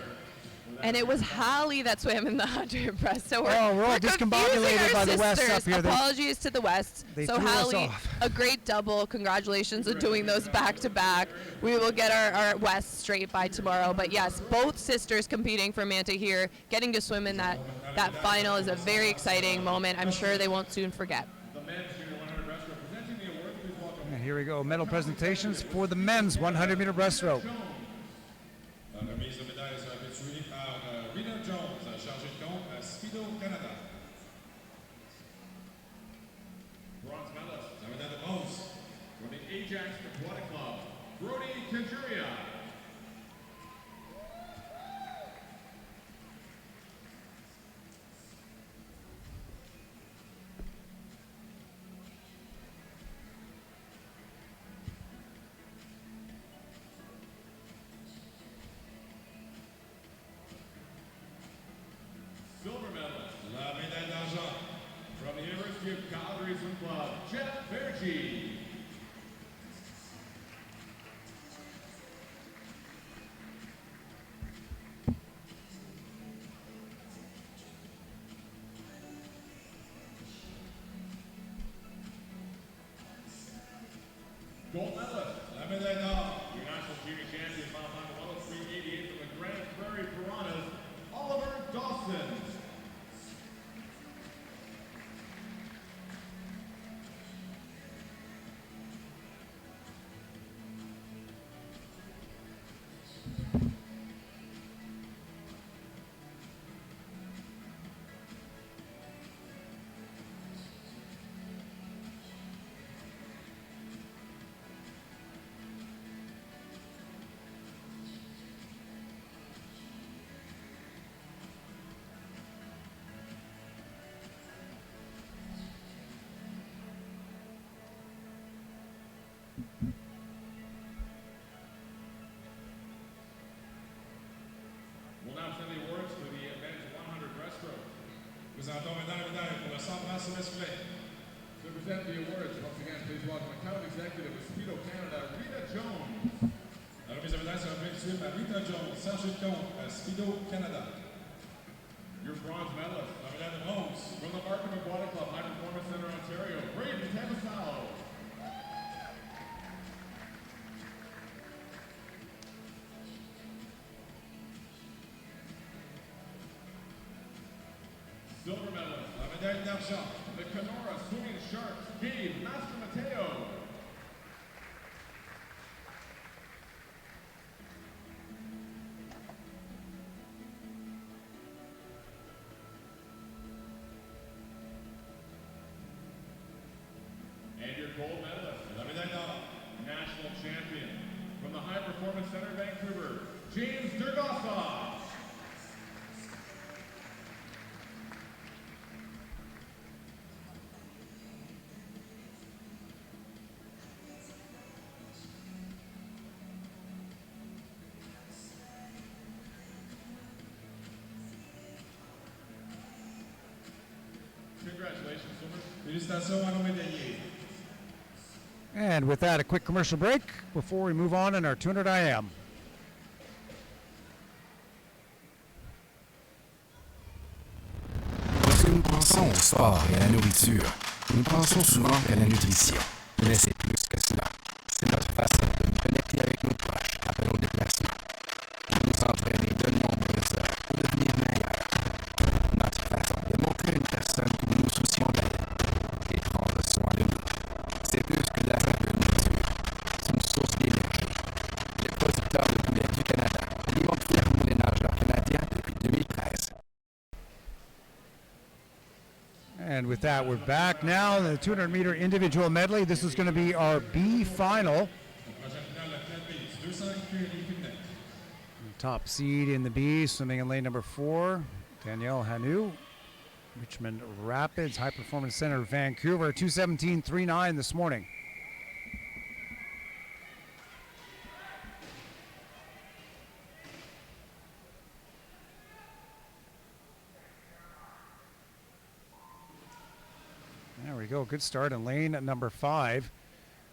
And it was Hallie that swam in the 100 breast. So we're all discombobulated by the West up here. Apologies to the West. So Hallie, off. a great double. Congratulations on doing those back to back. We will get our West straight by tomorrow. But yes, both sisters competing for Manta here. Getting to swim in that final is a very exciting moment. I'm sure they won't soon forget. And here we go. Medal presentations for the men's 100-meter breaststroke. Bronze medalist, la médaille de bronze, from the Ajax Aquatic Club, Brody Kenjuria. Silver medalist, la médaille d'argent, from the University of Calgary Swim Club, Jeff Berge. Gold medalist, la médaille d'or, your national junior champion, mile time 103.88 from the Grand Prairie Piranhas, Oliver Dawson. Présentons maintenant la médaille pour le 100 brassard masculin. To present the awards, once again, please welcome Account Executive of Speedo Canada, Rita Jones. La remise de médaille sera effectuée par Rita Jones, chargée de compte à Speedo Canada. Your bronze medalist, La médaille de bronze from the Markham Aquatic Club, High Performance Center, Ontario, Brady Tamasalo. Silver medalist, la médaille d'argent, the Kenora Swimming Sharks, Gabe Master Mateo. And your gold medalist, la médaille d'or, national champion from the High Performance Center, Vancouver, James Dergossa. Congratulations, swimmers. Félicitations à nos médaillés. And with that, a quick commercial break before we move on in our 200 IM. Lorsque nous pensons au sport et à la nourriture, nous pensons souvent à la nutrition. Mais c'est plus que cela. C'est notre façon de nous connecter avec nos proches après nos déplacements. De nous entraîner de nombreuses heures pour devenir meilleurs. Notre façon de montrer à une personne que nous nous soucions d'elle et prendre soin de nous. C'est plus que de la simple nourriture. C'est une source d'énergie. Les producteurs de poulet du Canada alimentent fièrement les nageurs canadiens depuis 2013. And with that, we're back now in the 200-meter individual medley. This is going to be our B final. Top seed in the B, swimming in lane number 4, Danielle Hanu, Richmond Rapids High Performance Center, Vancouver, 2:17.39 this morning. There we go. Good start in lane number 5.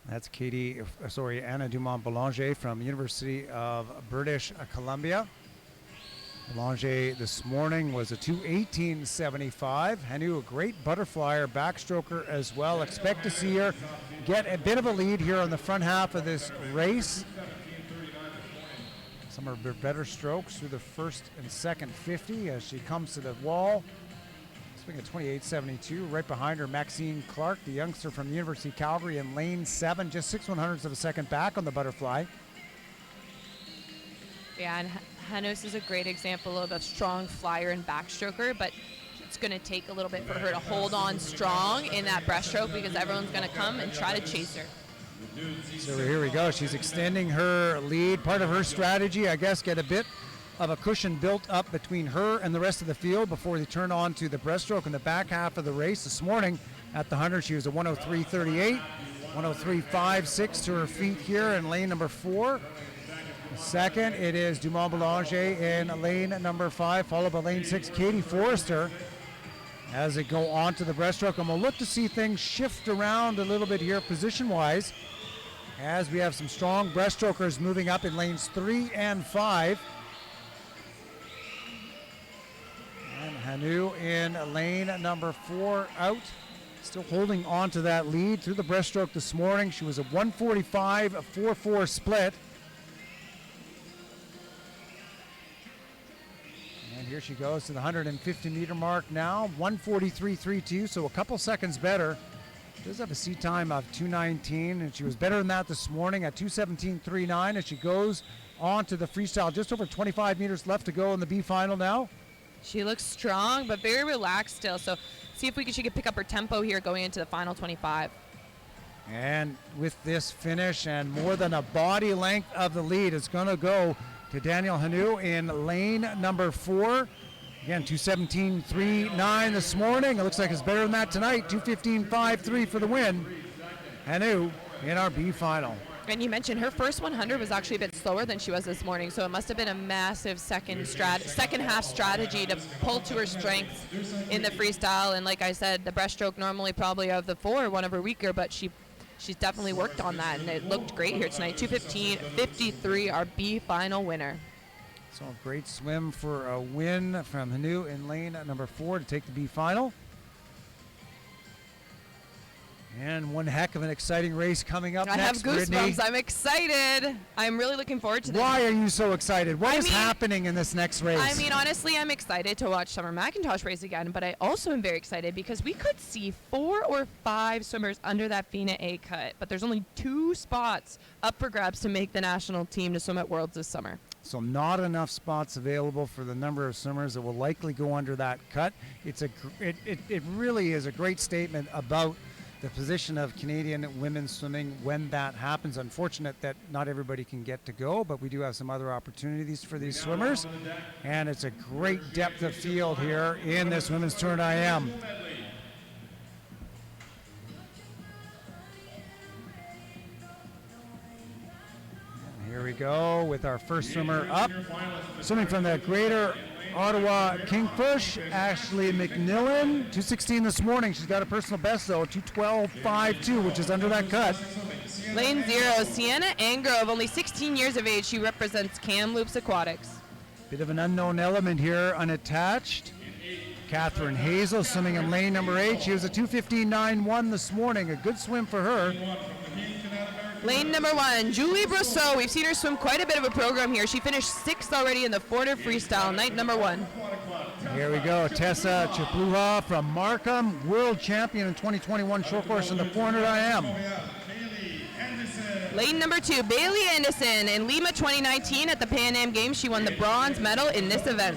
That's Anna Dumont-Boulanger from University of British Columbia. Boulanger this morning was a 2:18.75. Hanu, a great butterflyer, backstroker as well. Expect to see her get a bit of a lead here on the front half of this race. Some of her better strokes through the first and second 50 as she comes to the wall. Swing at 28.72. Right behind her, Maxine Clark, the youngster from the University of Calgary in lane 7, just 6/100ths of a second back on the butterfly. Yeah, and Hanus is a great example of a strong flyer and backstroker, but it's going to take a little bit for her to hold on strong in that breaststroke because everyone's going to come and try to chase her. So here we go. She's extending her lead. Part of her strategy, I guess, get a bit of a cushion built up between her and the rest of the field before they turn on to the breaststroke in the back half of the race. This morning at the 100, she was a 1:03.38, 1:03.56 to her feet here in lane number 4. Second, it is Dumont-Boulanger in lane number 5, followed by lane 6, Katie Forrester, as they go on to the breaststroke. And we'll look to see things shift around a little bit here position-wise, as we have some strong breaststrokers moving up in lanes 3 and 5. And Hanu in lane number 4 out, still holding on to that lead through the breaststroke this morning. She was a 1:45.44 split. And here she goes to the 150-meter mark now, 1:43.32, so a couple seconds better. She does have a seat time of 2:19, and she was better than that this morning at 2:17.39 as she goes on to the freestyle. Just over 25 meters left to go in the B final now. She looks strong, but very relaxed still. So see if she can pick up her tempo here going into the final 25. And with this finish and more than a body length of the lead, it's going to go to Danielle Hanu in lane number 4. Again, 2:17.39 this morning. It looks like it's better than that tonight. 2:15.53 for the win. Hanu in our B final. And you mentioned her first 100 was actually a bit slower than she was this morning, so it must have been a massive second half strategy to pull to her strengths in the freestyle. And like I said, the breaststroke normally probably of the four, one of her weaker, but she's definitely worked on that, and it looked great here tonight. 2:15.53, our B final winner. So a great swim for a win from Hanu in lane number 4 to take the B final. And one heck of an exciting race coming up next, I have goosebumps. Brittany. I'm excited. I'm really looking forward to this. Why are you so excited? What is happening in this next race? I mean, honestly, I'm excited to watch Summer McIntosh race again, but I also am very excited because we could see 4 or 5 swimmers under that FINA A cut, but there's only 2 spots up for grabs to make the national team to swim at Worlds this summer. So not enough spots available for the number of swimmers that will likely go under that cut. It really is a great statement about the position of Canadian women's swimming when that happens. Unfortunate that not everybody can get to go, but we do have some other opportunities for these swimmers. And it's a great depth of field here in this women's tournament IM. Here we go with our first swimmer up. Swimming from the Greater Ottawa Kingfish, Ashley McNillan, 2:16 this morning. She's got a personal best though, 2:12.52, which is under that cut. Lane 0, Sienna Angrove, only 16 years of age. She represents Kamloops Aquatics. Bit of an unknown element here, unattached. Catherine Hazel swimming in lane number 8. She was a 2:15.91 this morning. A good swim for her. Lane number 1, Julie Brousseau. We've seen her swim quite a bit of a program here. She finished 6th already in the 400 freestyle, night number 1. Here we go, Tessa Chipluha from Markham, world champion in 2021 short course in the 400 IM. Lane number 2, Bailey Anderson. In Lima 2019 at the Pan Am Games, she won the bronze medal in this event.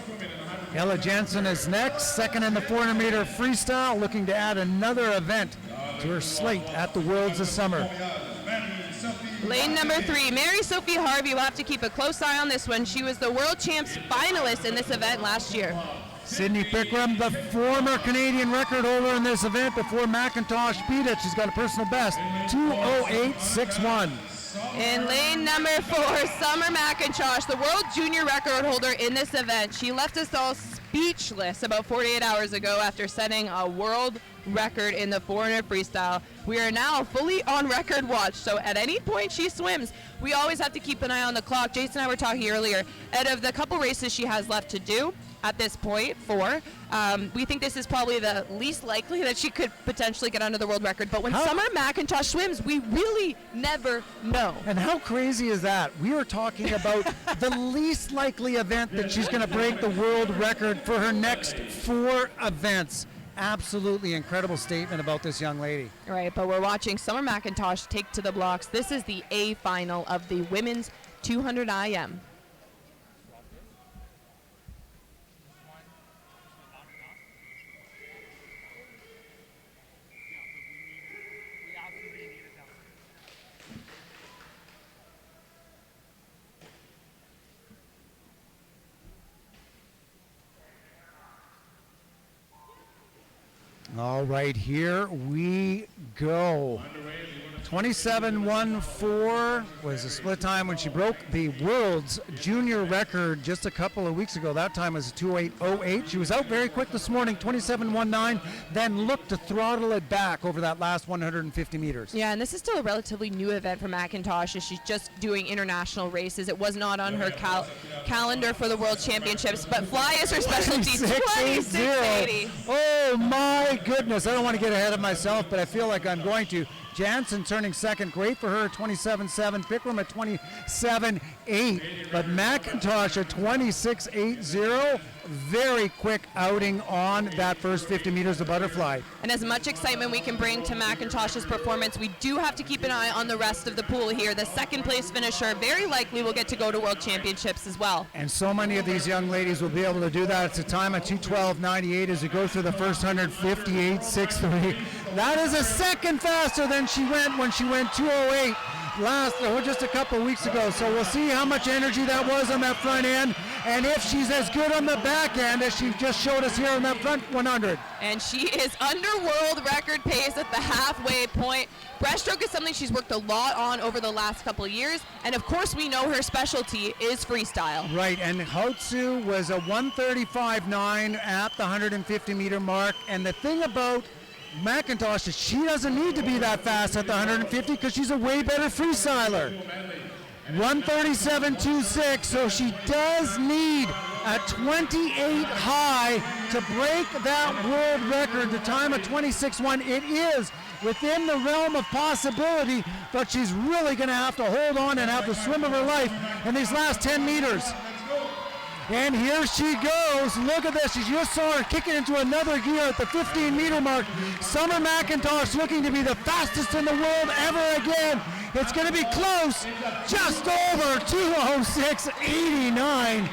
Ella Jensen is next, second in the 400 meter freestyle, looking to add another event to her slate at the Worlds this summer. Lane number 3, Mary Sophie Harvey. We'll have to keep a close eye on this one. She was the World Champs finalist in this event last year. Sydney Pickram, the former Canadian record holder in this event before McIntosh beat it. She's got a personal best, 2:08.61. In lane number 4, Summer McIntosh, the world junior record holder in this event. She left us all speechless about 48 hours ago after setting a world record in the 400 freestyle. We are now fully on record watch, so at any point she swims, we always have to keep an eye on the clock. Jason and I were talking earlier, out of the couple races she has left to do at this point, 4, we think this is probably the least likely that she could potentially get under the world record. But when Summer McIntosh swims, we really never know. And how crazy is that? We are talking about the least likely event that she's going to break the world record for her next 4 events. Absolutely incredible statement about this young lady. Right, but we're watching Summer McIntosh take to the blocks. This is the A final of the women's 200 IM. All right, here we go. 27.14 was the split time when she broke the world's junior record just a couple of weeks ago. That time was 2:08.08. She was out very quick this morning, 27.19, then looked to throttle it back over that last 150 meters. Yeah, and this is still a relatively new event for McIntosh as she's just doing international races. It was not on her calendar for the World Championships, but fly is her specialty. 26.80. Oh my goodness, I don't want to get ahead of myself, but I feel like I'm going to. Jansen turning second, great for her, 27.7. Pickram at 27.8, but McIntosh at 26.80. Very quick outing on that first 50 meters of butterfly. And as much excitement we can bring to McIntosh's performance, we do have to keep an eye on the rest of the pool here. The second place finisher very likely will get to go to World Championships as well. And so many of these young ladies will be able to do that. It's a time of 2:12.98 as we go through the first 100, 58.63. That is a second faster than she went when she went 2:08 just a couple of weeks ago. So we'll see how much energy that was on that front end and if she's as good on the back end as she just showed us here on that front 100. And she is under world record pace at the halfway point. Breaststroke is something she's worked a lot on over the last couple of years, and of course we know her specialty is freestyle. Right, and Hotsu was a 135.9 at the 150 meter mark, and the thing about McIntosh is she doesn't need to be that fast at the 150 because she's a way better freestyler. 137.26, so she does need a 28 high to break that world record, the time of 26.1. It is within the realm of possibility, but she's really going to have to hold on and have the swim of her life in these last 10 meters. And here she goes. Look at this. You just saw her kicking into another gear at the 15-meter mark. Summer McIntosh looking to be the fastest in the world ever again. It's going to be close, just over 2:06.89.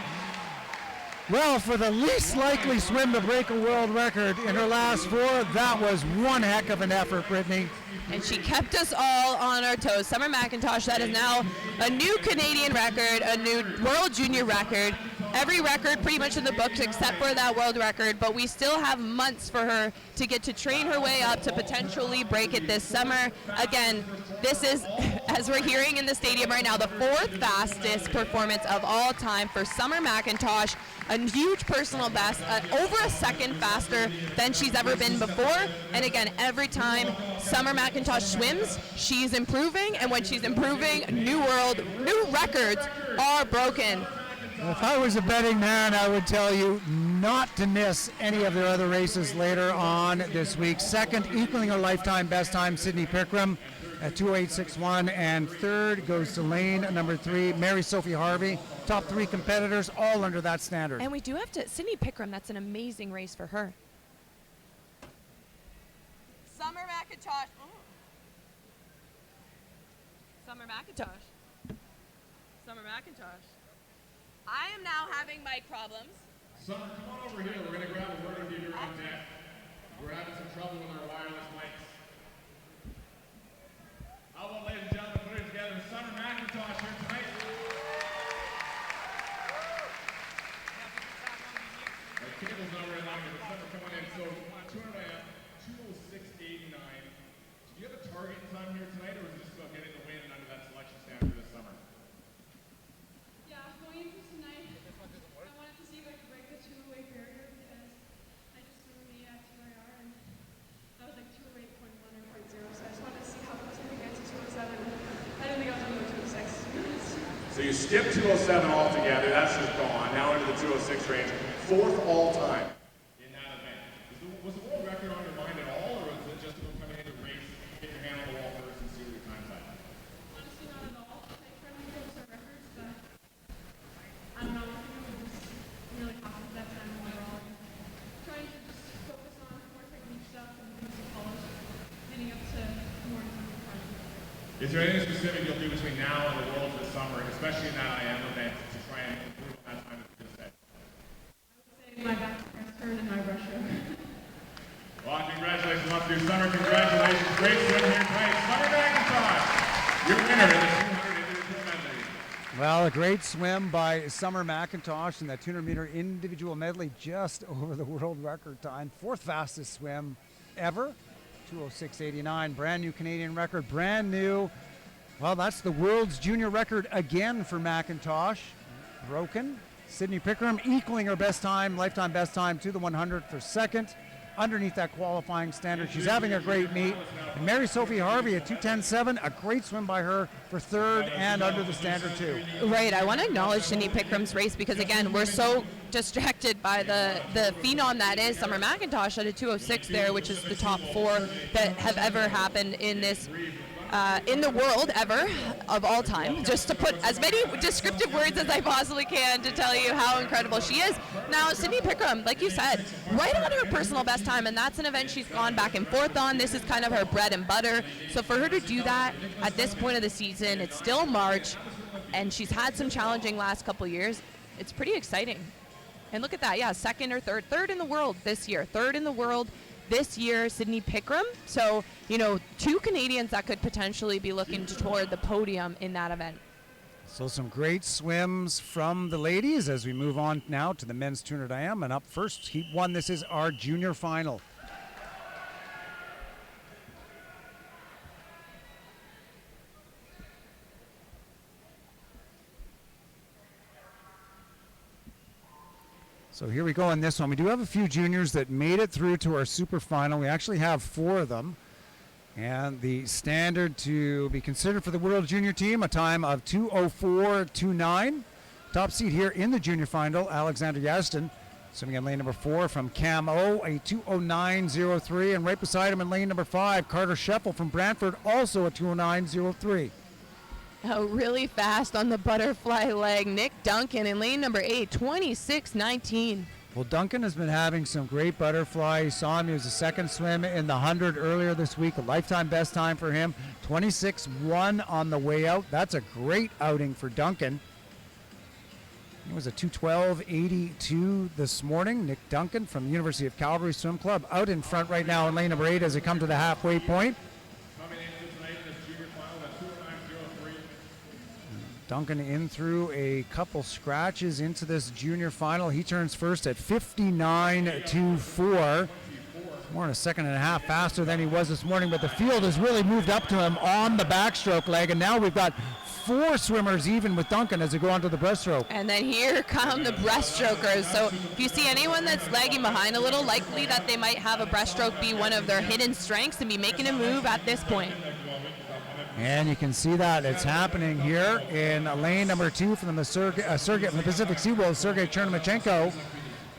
Well, for the least likely swim to break a world record in her last four, that was one heck of an effort, Brittany. And she kept us all on our toes. Summer McIntosh, that is now a new Canadian record, a new World Junior record. Every record pretty much in the books except for that world record, but we still have months for her to get to train her way up to potentially break it this summer. Again, this is, as we're hearing in the stadium right now, the fourth fastest performance of all time for Summer McIntosh. A huge personal best, over a second faster than she's ever been before. And again, every time Summer McIntosh swims, she's improving, and when she's improving, new records are broken. If I was a betting man, I would tell you not to miss any of their other races later on this week. Second, equaling her lifetime best time, Sydney Pickram at 2:08.61, and third goes to lane number 3, Mary Sophie Harvey. Top 3 competitors, all under that standard. And we do have to, Sydney Pickram, that's an amazing race for her. Summer McIntosh. Oh. Summer McIntosh. Summer McIntosh. I am now having mic problems. Summer, come on over here. We're going to grab a word with you on deck. We're having some trouble with our wireless mics. How about, ladies and gentlemen, put it together, Summer McIntosh here tonight. Our cable's not very long, but Summer coming in. So, 2:06.89. Do you have a target time here tonight, or is it just about getting the win and under that selection standard this summer? Yeah, going into tonight, I wanted to see if I could break the 2:08 barrier because I just threw me at 2IR and that was like 2:08.1 or 0.0. So I just wanted to see how close I could get to 2:07. I didn't think I was going to go 2:06. So you skipped 2:07 altogether. That's just gone. Now into the 2:06 range. 4th all time in that event. Was the world record on your mind at all, or was it just about coming into the race, get your hand on the wall first, and see what your time's at? Honestly, not at all. Like, friendly goes our records, but I don't know. I think it was just really happy that time overall. Trying to just focus on more technique stuff and things to polish, leading up to more important parts. Is there anything specific you'll do between now and the Worlds this summer, especially in that IM event, to try and improve on that time that you just said? My back turn and my brush stroke. Well, congratulations on your Summer. Congratulations. Great swim here tonight. Summer McIntosh, your winner in the 200 individual medley. Well, a great swim by Summer McIntosh in that 200-meter individual medley, just over the world record time. 4th fastest swim ever, 2:06.89. Brand new Canadian record, brand new. Well, that's the world's junior record again for McIntosh. Broken. Sydney Pickram equaling her best time, lifetime best time to the 100 for second. Underneath that qualifying standard. She's having a great meet. And Mary Sophie Harvey at 2:10.7, a great swim by her for third and under the standard too. Right, I want to acknowledge Sydney Pickram's race because again, we're so distracted by the phenom that is Summer McIntosh at a 2:06 there, which is the top 4 that have ever happened in this in the world ever of all time, just to put as many descriptive words as I possibly can to tell you how incredible she is. Now, Sydney Pickram, like you said, right on her personal best time, and that's an event she's gone back and forth on. This is kind of her bread and butter. So for her to do that at this point of the season, it's still March, and she's had some challenging last couple years. It's pretty exciting. And look at that, yeah, second or third in the world this year, third in the world this year, Sydney Pickram. So, you know, 2 Canadians that could potentially be looking toward the podium in that event. So some great swims from the ladies as we move on now to the men's 200 IM. And up first, heat 1, this is our junior final. So here we go in this one. We do have a few juniors that made it through to our super final. We actually have 4 of them. And the standard to be considered for the World Junior team, a time of 2:04.29. Top seed here in the junior final, Alexander Yazden, swimming in lane number 4 from Cam O, a 2:09.03. And right beside him in lane number 5, Carter Scheffel from Brantford, also a 2:09.03. Oh, really fast on the butterfly leg. Nick Duncan in lane number 8, 26.19. Well, Duncan has been having some great butterfly. You saw him. He was the second swim in the 100 earlier this week. A lifetime best time for him. 26.1 on the way out. That's a great outing for Duncan. It was a 2:12.82 this morning. Nick Duncan from the University of Calgary Swim Club out in front right now in lane number 8 as they come to the halfway point. Duncan in through a couple scratches into this junior final. He turns first at 59.24. More than a second and a half faster than he was this morning, but the field has really moved up to him on the backstroke leg, and now we've got 4 swimmers even with Duncan as they go onto the breaststroke. And then here come the breaststrokers. So if you see anyone that's lagging behind a little, likely that they might have a breaststroke be one of their hidden strengths and be making a move at this point. And you can see that it's happening here in lane number 2 from the Sergey from the Pacific Seawolves, Sergey Chernymachenko.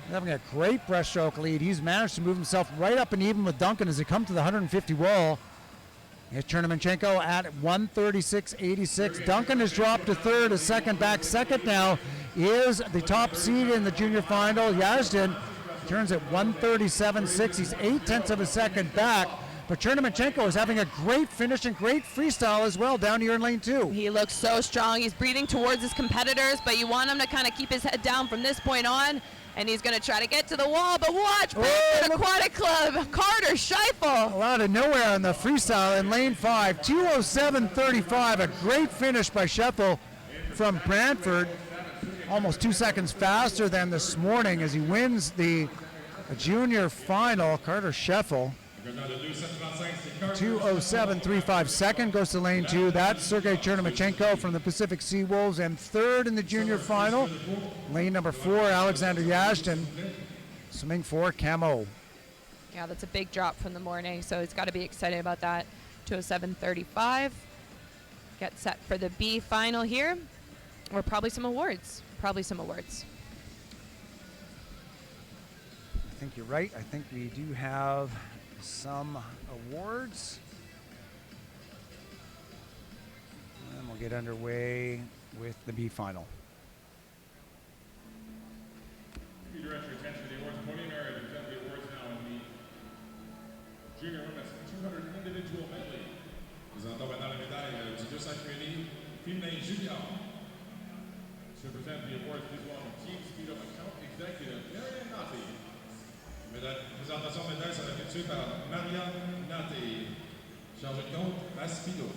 Having a great breaststroke lead. He's managed to move himself right up and even with Duncan as they come to the 150 wall. Here's Chernymachenko at 136.86. Duncan has dropped to third, a second back. Second now is the top seed in the junior final, Yazden. Turns at 137.6. He's 0.8 of a second back. But Chernymachenko is having a great finish and great freestyle as well down here in lane 2. He looks so strong. He's breathing towards his competitors, but you want him to kind of keep his head down from this point on. And he's going to try to get to the wall, but watch, Brantford Aquatic Club, Carter Scheifel. Out of nowhere on the freestyle in lane 5, 2:07.35. A great finish by Scheifel from Brantford. Almost 2 seconds faster than this morning as he wins the junior final. Carter Scheifel. 2:07.35. Second goes to lane 2. That's Sergey Chernymachenko from the Pacific Seawolves. And third in the junior final, lane number 4, Alexander Yazden, swimming for Camo. Yeah, that's a big drop from the morning, so he's got to be excited about that. 2:07.35. Get set for the B final here, or probably some awards. Probably some awards. I think you're right. I think we do have some awards. And we'll get underway with the B final. If you direct your attention to the awards podium area to present the awards now in the junior women's 200 individual medley. Présentant maintenant la médaille du 200 community féminin junior. To present the awards, please welcome Team Speedo Account Executive Marianne Nati. Présentation de médaille sera effectuée par Marianne Nati, chargée de compte à Speedo.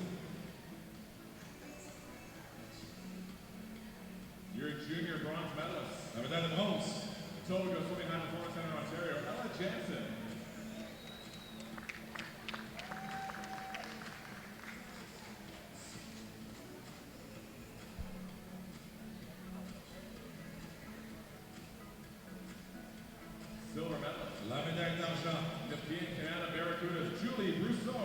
Your junior bronze medalist, la médaille de bronze, Toga Swimming High Performance Center, Ontario, Ella Jansen. Silver medalist, la médaille d'argent, European Canada Barracudas, Julie Rousseau.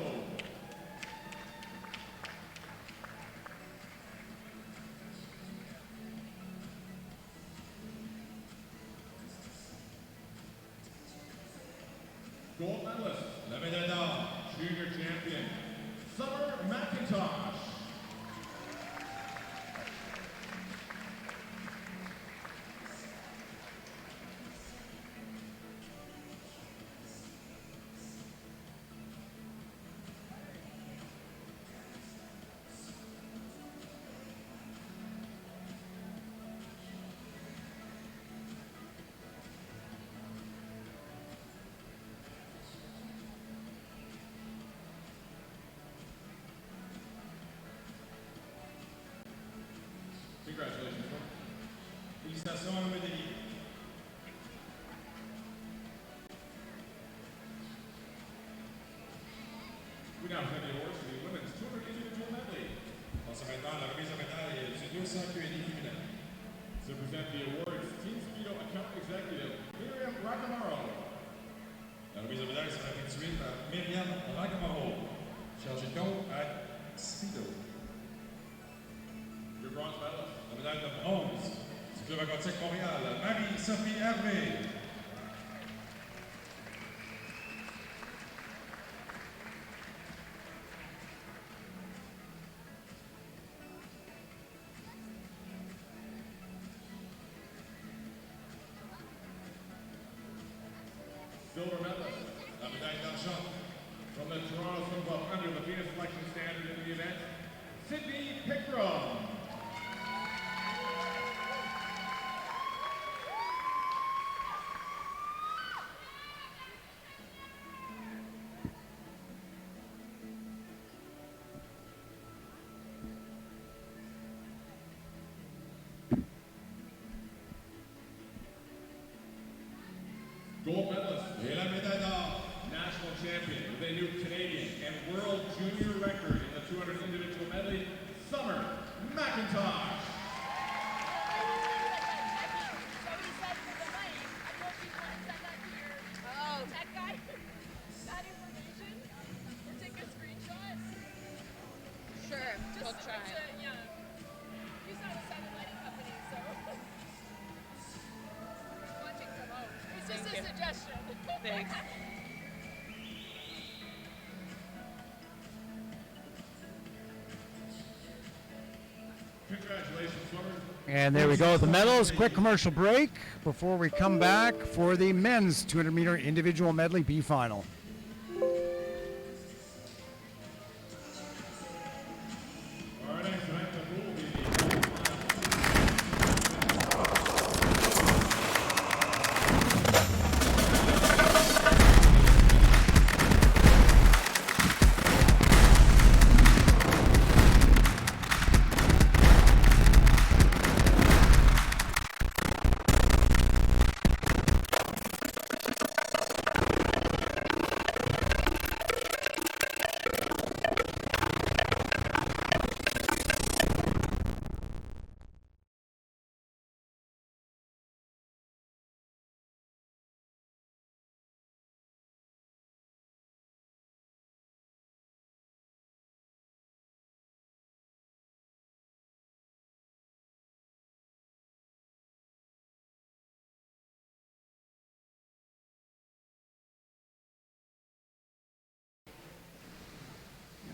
Gold medalist, la médaille d'or, junior champion, Summer McIntosh. Félicitations à la médaille. We now have the awards for the women's 200 individual medley. Passe maintenant à la remise de médaille du 200 QNI féminin. To present the awards, Team Speedo Account Executive Miriam Racamaro. La remise de médaille sera effectuée par Miriam Racamaro, chargée de compte à Speedo. Your bronze medalist, la médaille de bronze du Club Aquatique Montréal, Marie-Sophie Hervé. Silver medalist, la médaille d'argent from the Toronto Swim Club under the Venus selection standard in the event, Sydney Pickram. Gold medalist, et la médaille d'or, national champion with a new Canadian and world junior record in the 200 individual medley, Summer McIntosh. Oh, that guy, that information, we'll take a screenshot. Sure, we'll try. Yeah. He's not a Seven Lighting Company, so. Watching from home. It's just a suggestion. Thanks. Congratulations, Summer. And there we go with the medals. Quick commercial break before we come back for the men's 200 meter individual medley B final. Our next event will be the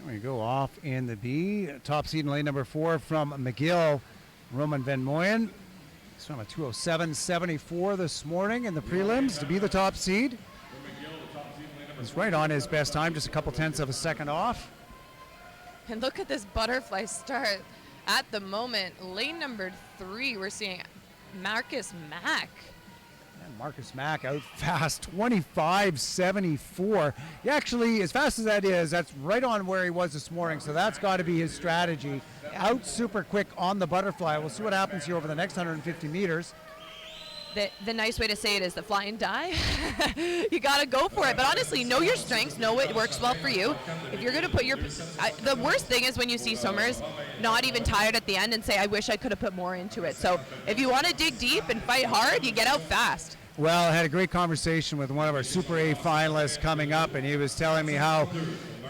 There we go, off in the B. Top seed in lane number 4 from McGill, Roman Van Moyen. He's from a 2:07.74 this morning in the prelims to be the top seed. He's right on his best time, just a couple tenths of a second off. And look at this butterfly start. At the moment, lane number 3, we're seeing Marcus Mack. And Marcus Mack out fast, 25.74. He actually, as fast as that is, that's right on where he was this morning, so that's got to be his strategy. Out super quick on the butterfly. We'll see what happens here over the next 150 meters. The nice way to say it is the fly and die. You got to go for it. But honestly, know your strengths. Know what works well for you. If you're going to put your... the worst thing is when you see swimmers not even tired at the end and say, I wish I could have put more into it. So if you want to dig deep and fight hard, you get out fast. Well, I had a great conversation with one of our Super A finalists coming up, and he was telling me how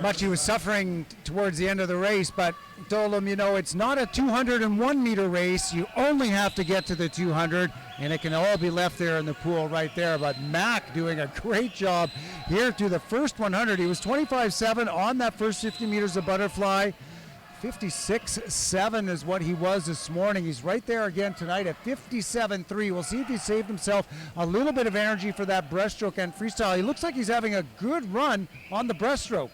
much he was suffering towards the end of the race, but told him, you know, it's not a 201 meter race. You only have to get to the 200, and it can all be left there in the pool right there. But Mac doing a great job here through the first 100. He was 25.7 on that first 50 meters of butterfly. 56.7 is what he was this morning. He's right there again tonight at 57.3. We'll see if he saved himself a little bit of energy for that breaststroke and freestyle. He looks like he's having a good run on the breaststroke.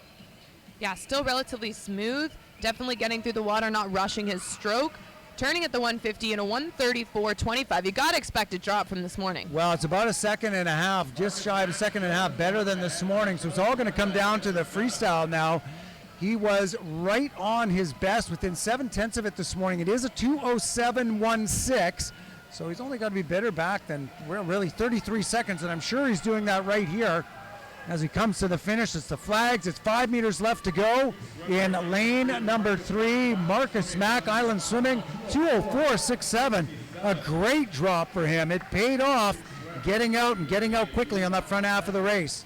Yeah, still relatively smooth. Definitely getting through the water, not rushing his stroke. Turning at the 150 in a 134.25. You got to expect a drop from this morning. Well, it's about a second and a half, just shy of a second and a half better than this morning. So it's all going to come down to the freestyle now. He was right on his best, within 7/10 of it this morning. It is a 2:07.16. So he's only got to be better back than really 33 seconds, and I'm sure he's doing that right here. As he comes to the finish, it's the flags. It's 5 meters left to go in lane number 3. Marcus Mack, Island Swimming, 2:04.67. A great drop for him. It paid off, getting out quickly on that front half of the race.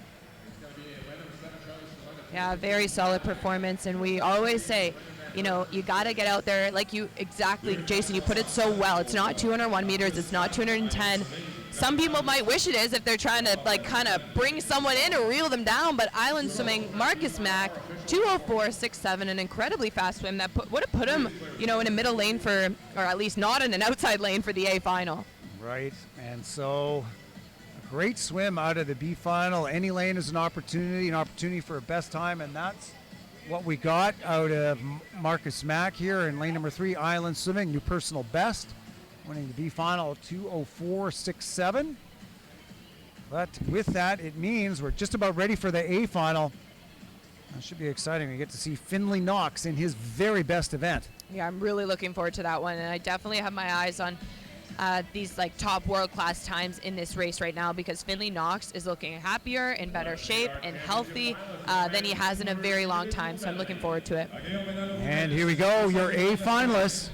Yeah, very solid performance, and we always say, you know, you got to get out there Jason, you put it so well. It's not 201 meters, it's not 210. Some people might wish it is if they're trying to kind of bring someone in or reel them down, but Island Swimming, Marcus Mack, 2:04.67, an incredibly fast swim that would have put him, in a middle lane or at least not in an outside lane for the A final. Right, and so a great swim out of the B final. Any lane is an opportunity for a best time, and that's what we got out of Marcus Mack here in lane number 3, Island Swimming, new personal best. Winning the B final 2:04.67. But with that, it means we're just about ready for the A final. That should be exciting. We get to see Finley Knox in his very best event. Yeah, I'm really looking forward to that one, and I definitely have my eyes on these top world-class times in this race right now, because Finley Knox is looking happier, in better shape, and healthy than he has in a very long time. So I'm looking forward to it. And here we go, your A finalists.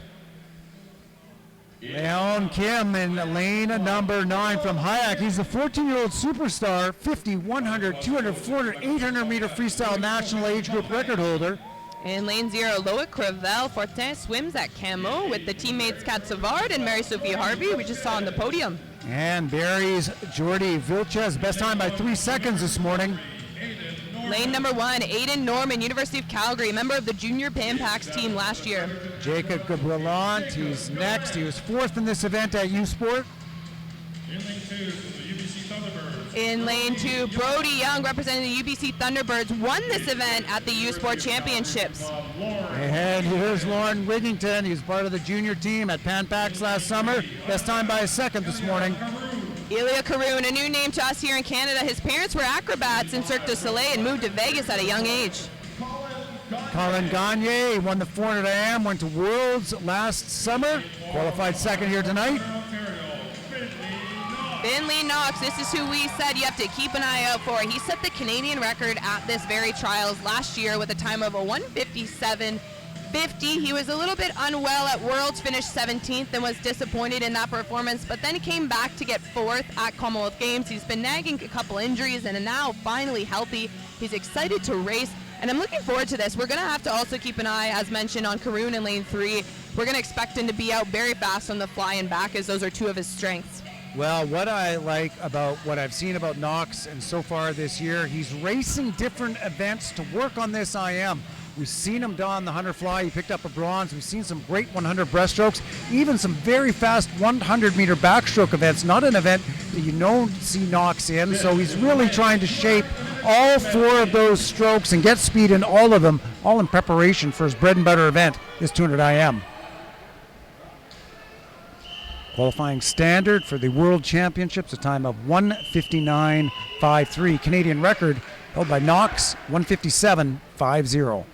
Leon Kim in lane number 9 from Hayak. He's a 14-year-old superstar, 50, 100, 200, 400, 800-meter freestyle national age group record holder. In lane 0, Loic Crevel Fortin swims at Camo with the teammates Kat Savard and Mary-Sophie Harvey, we just saw on the podium. And Barry's Jordi Vilches, best time by 3 seconds this morning. Lane number 1, Aiden Norman, University of Calgary, member of the Junior Pan Pacs team last year. Jacob Gabrilant, he's next. He was 4th in this event at U Sport. In lane 2, Brody Young, representing the UBC Thunderbirds, won this event at the U Sport Championships. And here's Lauren Wigington. He was part of the junior team at Pan Pacs last summer. Best time by a second this morning. Ilya Karoun, a new name to us here in Canada. His parents were acrobats in Cirque du Soleil and moved to Vegas at a young age. Colin Gagne won the 400 IM, went to Worlds last summer, qualified 2nd here tonight. Finley Knox, this is who we said you have to keep an eye out for. He set the Canadian record at this very trials last year with a time of a 1:57.50. He was a little bit unwell at Worlds, finished 17th and was disappointed in that performance, but then he came back to get 4th at Commonwealth Games. He's been nagging a couple injuries and now finally healthy. He's excited to race, and I'm looking forward to this. We're going to have to also keep an eye, as mentioned, on Karoun in lane 3. We're going to expect him to be out very fast on the fly and back, as those are 2 of his strengths. Well, what I like about what I've seen about Knox and so far this year, he's racing different events to work on this IM. We've seen him don the 100 fly. He picked up a bronze. We've seen some great 100 breaststrokes, even some very fast 100-meter backstroke events. Not an event that you don't see Knox in. So he's really trying to shape all 4 of those strokes and get speed in all of them, all in preparation for his bread and butter event, this 200 IM. Qualifying standard for the World Championships, a time of 1:59.53. Canadian record held by Knox, 1:57.50.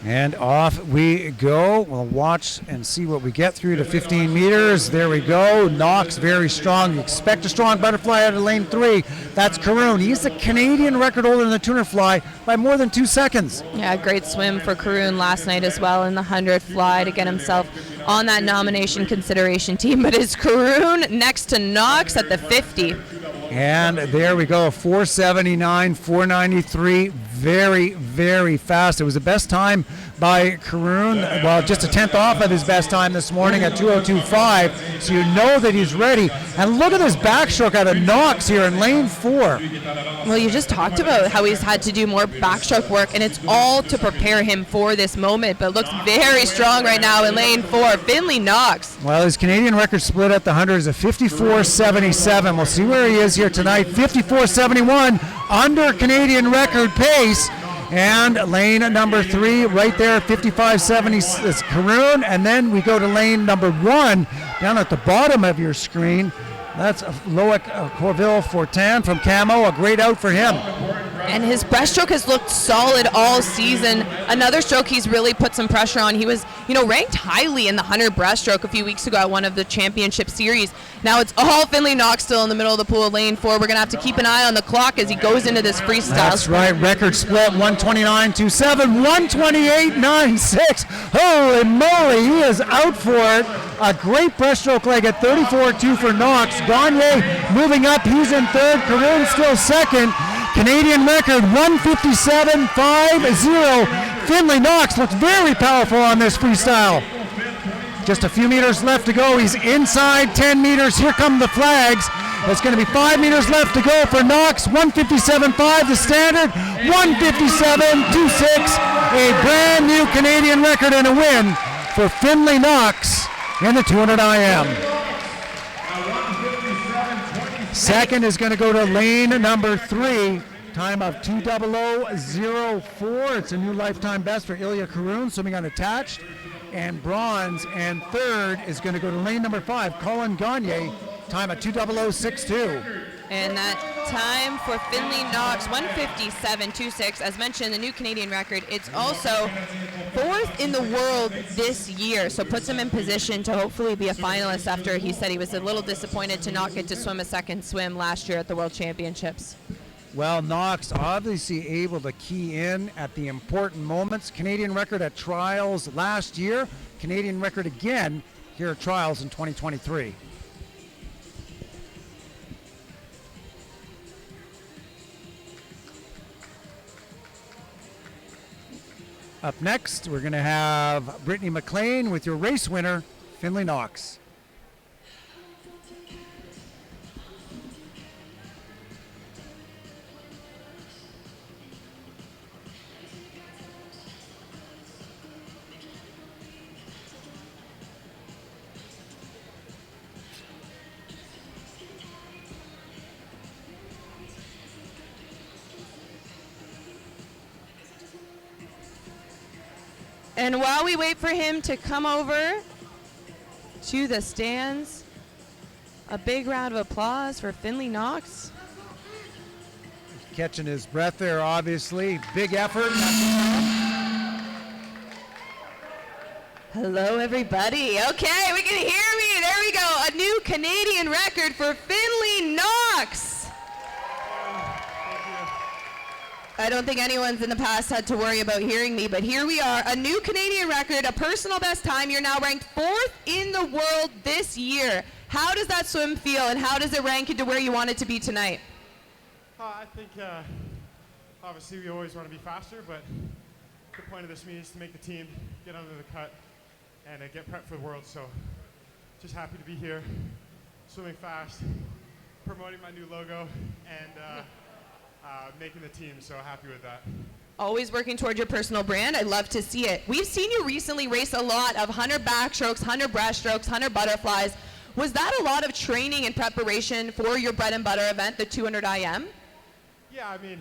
And off we go. We'll watch and see what we get through to 15 meters. There we go. Knox very strong. You expect a strong butterfly out of lane 3. That's Karoun. He's the Canadian record holder in the 200 fly by more than 2 seconds. Yeah, great swim for Karoun last night as well in the 100 fly to get himself on that nomination consideration team. But is Karoun next to Knox at the 50? And there we go, 479, 493, very, very fast. It was the best time by Karoun, well, just a 10th off of his best time this morning at 2:02.5, so you know that he's ready. And look at this backstroke out of Knox here in lane 4. Well, you just talked about how he's had to do more backstroke work, and it's all to prepare him for this moment, but looks very strong right now in lane 4. Finley Knox. Well, his Canadian record split at the 100 is a 54.77. We'll see where he is here tonight. 54.71, under Canadian record pace. And lane number 3 right there, 55.70 is Karoun. And then we go to lane number 1 down at the bottom of your screen. That's Loic Corville Fortin from Camo, a great out for him. And his breaststroke has looked solid all season. Another stroke he's really put some pressure on. He was, ranked highly in the 100 breaststroke a few weeks ago at one of the championship series. Now it's all Finley Knox still in the middle of the pool, lane 4. We're going to have to keep an eye on the clock as he goes into this freestyle. That's right. Record split 129.27, 128.96. Holy moly, he is out for it. A great breaststroke leg at 34.2 for Knox. Gagne moving up. He's in third. Caroon still second. Canadian record 157.50. Finley Knox looks very powerful on this freestyle. Just a few meters left to go. He's inside 10 meters. Here come the flags. It's going to be 5 meters left to go for Knox. 157.5 the standard. 157.26. A brand new Canadian record and a win for Finley Knox in the 200 IM. Second is going to go to lane number 3. Time of 2:00.04. It's a new lifetime best for Ilya Caroon, swimming unattached. And bronze. And third is going to go to lane number 5, Colin Gagne. Time of 2:00.62. And that time for Finley Knox, 157.26. As mentioned, the new Canadian record. It's also 4th in the world this year, so puts him in position to hopefully be a finalist after he said he was a little disappointed to not get to swim a second swim last year at the World Championships. Well, Knox obviously able to key in at the important moments. Canadian record at trials last year. Canadian record again here at trials in 2023. Up next, we're going to have Brittany McLean with your race winner, Finley Knox. And while we wait for him to come over to the stands, a big round of applause for Finley Knox. Catching his breath there, obviously. Big effort. Hello, everybody. Okay, we can hear me. There we go. A new Canadian record for Finley Knox. I don't think anyone's in the past had to worry about hearing me, but here we are. A new Canadian record, a personal best time. You're now ranked 4th in the world this year. How does that swim feel, and how does it rank into where you want it to be tonight? I think obviously we always want to be faster, but the point of this meet is to make the team get under the cut and get prepped for the world. So just happy to be here, swimming fast, promoting my new logo, and making the team, so happy with that. Always working toward your personal brand. I love to see it. We've seen you recently race a lot of 100 backstrokes, 100 breaststrokes, 100 butterflies. Was that a lot of training and preparation for your bread and butter event, the 200 IM? Yeah, I mean,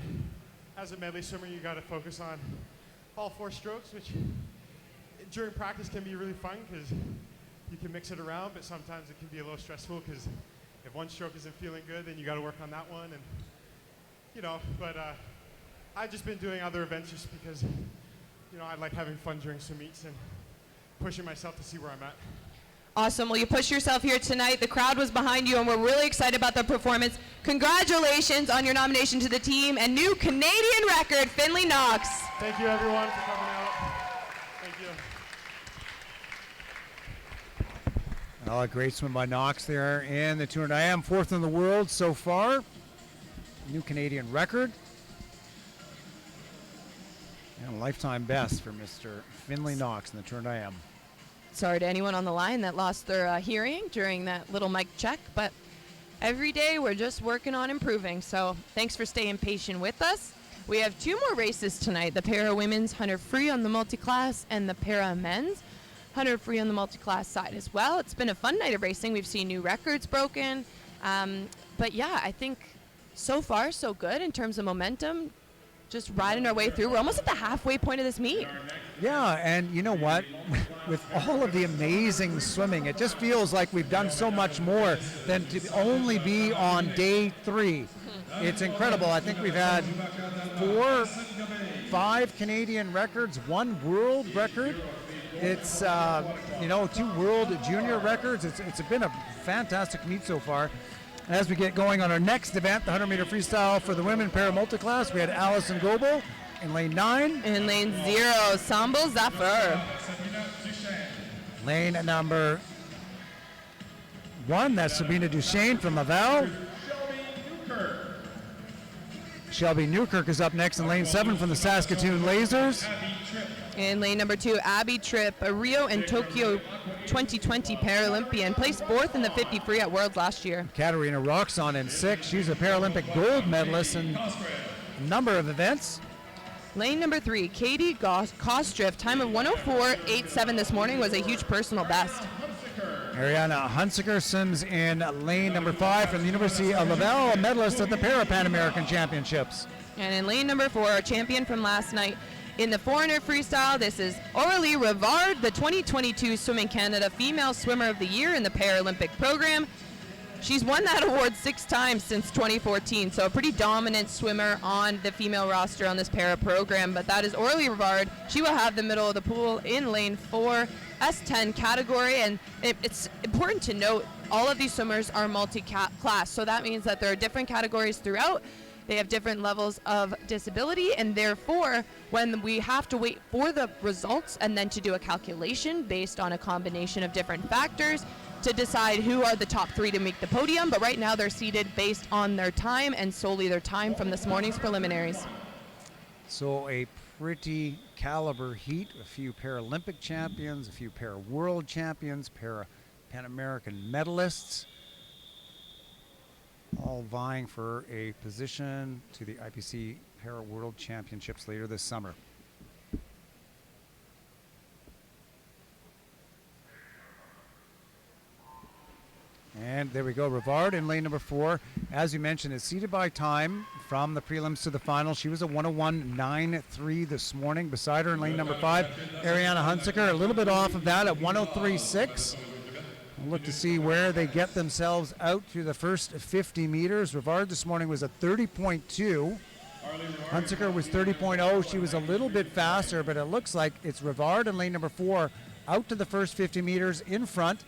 as a medley swimmer, you got to focus on all 4 strokes, which during practice can be really fun because you can mix it around, but sometimes it can be a little stressful because if one stroke isn't feeling good, then you got to work on that one. And but I've just been doing other events just because, I like having fun during some meets and pushing myself to see where I'm at. Awesome. Well, you pushed yourself here tonight. The crowd was behind you, and we're really excited about the performance. Congratulations on your nomination to the team and new Canadian record, Finley Knox. Thank you, everyone, for coming out. Thank you. Oh, a great swim by Knox there in the 200 IM. 4th in the world so far. New Canadian record. And a lifetime best for Mr. Finley Knox in the 200 IM. Sorry to anyone on the line that lost their hearing during that little mic check, but every day we're just working on improving. So thanks for staying patient with us. We have 2 more races tonight, the para women's 100 free on the multi-class and the para men's 100 free on the multi-class side as well. It's been a fun night of racing. We've seen new records broken. But yeah, I think so far so good in terms of momentum. just riding our way through. We're almost at the halfway point of this meet. Yeah, and you know what? With all of the amazing swimming, it just feels like we've done so much more than to only be on day 3. It's incredible. I think we've had 5 Canadian records, 1 world record. It's, 2 world junior records. It's been a fantastic meet so far. As we get going on our next event, the 100-meter freestyle for the women para multiclass, we had Allison Goebel in lane 9. In lane 0, Sambal Zafar. Lane number 1, that's Sabina Duchesne from Laval. Shelby Newkirk is up next in lane 7 from the Saskatoon Lasers. In lane number 2, Abby Tripp, a Rio and Tokyo 2020 Paralympian, placed 4th in the 50 free at Worlds last year. Katerina Roxon in 6. She's a Paralympic gold medalist in a number of events. Lane number 3, Katie Kostriff, time of 104.87 this morning was a huge personal best. Ariana Hunsaker swims in lane number 5 from the University of Laval, a medalist at the Para-Pan American Championships. And in lane number 4, our champion from last night in the 400 freestyle, this is Aurélie Rivard, the 2022 Swimming Canada Female Swimmer of the Year in the Paralympic program. She's won that award 6 times since 2014, so a pretty dominant swimmer on the female roster on this para program. But that is Aurélie Rivard. She will have the middle of the pool in lane 4, S10 category. And it's important to note all of these swimmers are multi-class, so that means that there are different categories throughout. They have different levels of disability, and therefore, when we have to wait for the results and then to do a calculation based on a combination of different factors, to decide who are the top 3 to make the podium, but right now they're seated based on their time and solely their time from this morning's preliminaries. So a pretty caliber heat, a few Paralympic champions, a few para-world champions, para-Pan American medalists, all vying for a position to the IPC Para-World Championships later this summer. And there we go, Rivard in lane number 4. As you mentioned, is seated by time from the prelims to the final. She was a 101.93 this morning. Beside her in lane number 5, Ariana Hunsaker, a little bit off of that at 103.6. We'll look to see where they get themselves out through the first 50 meters. Rivard this morning was at 30.2. Hunsaker was 30.0. She was a little bit faster, but it looks like it's Rivard in lane number 4 out to the first 50 meters in front.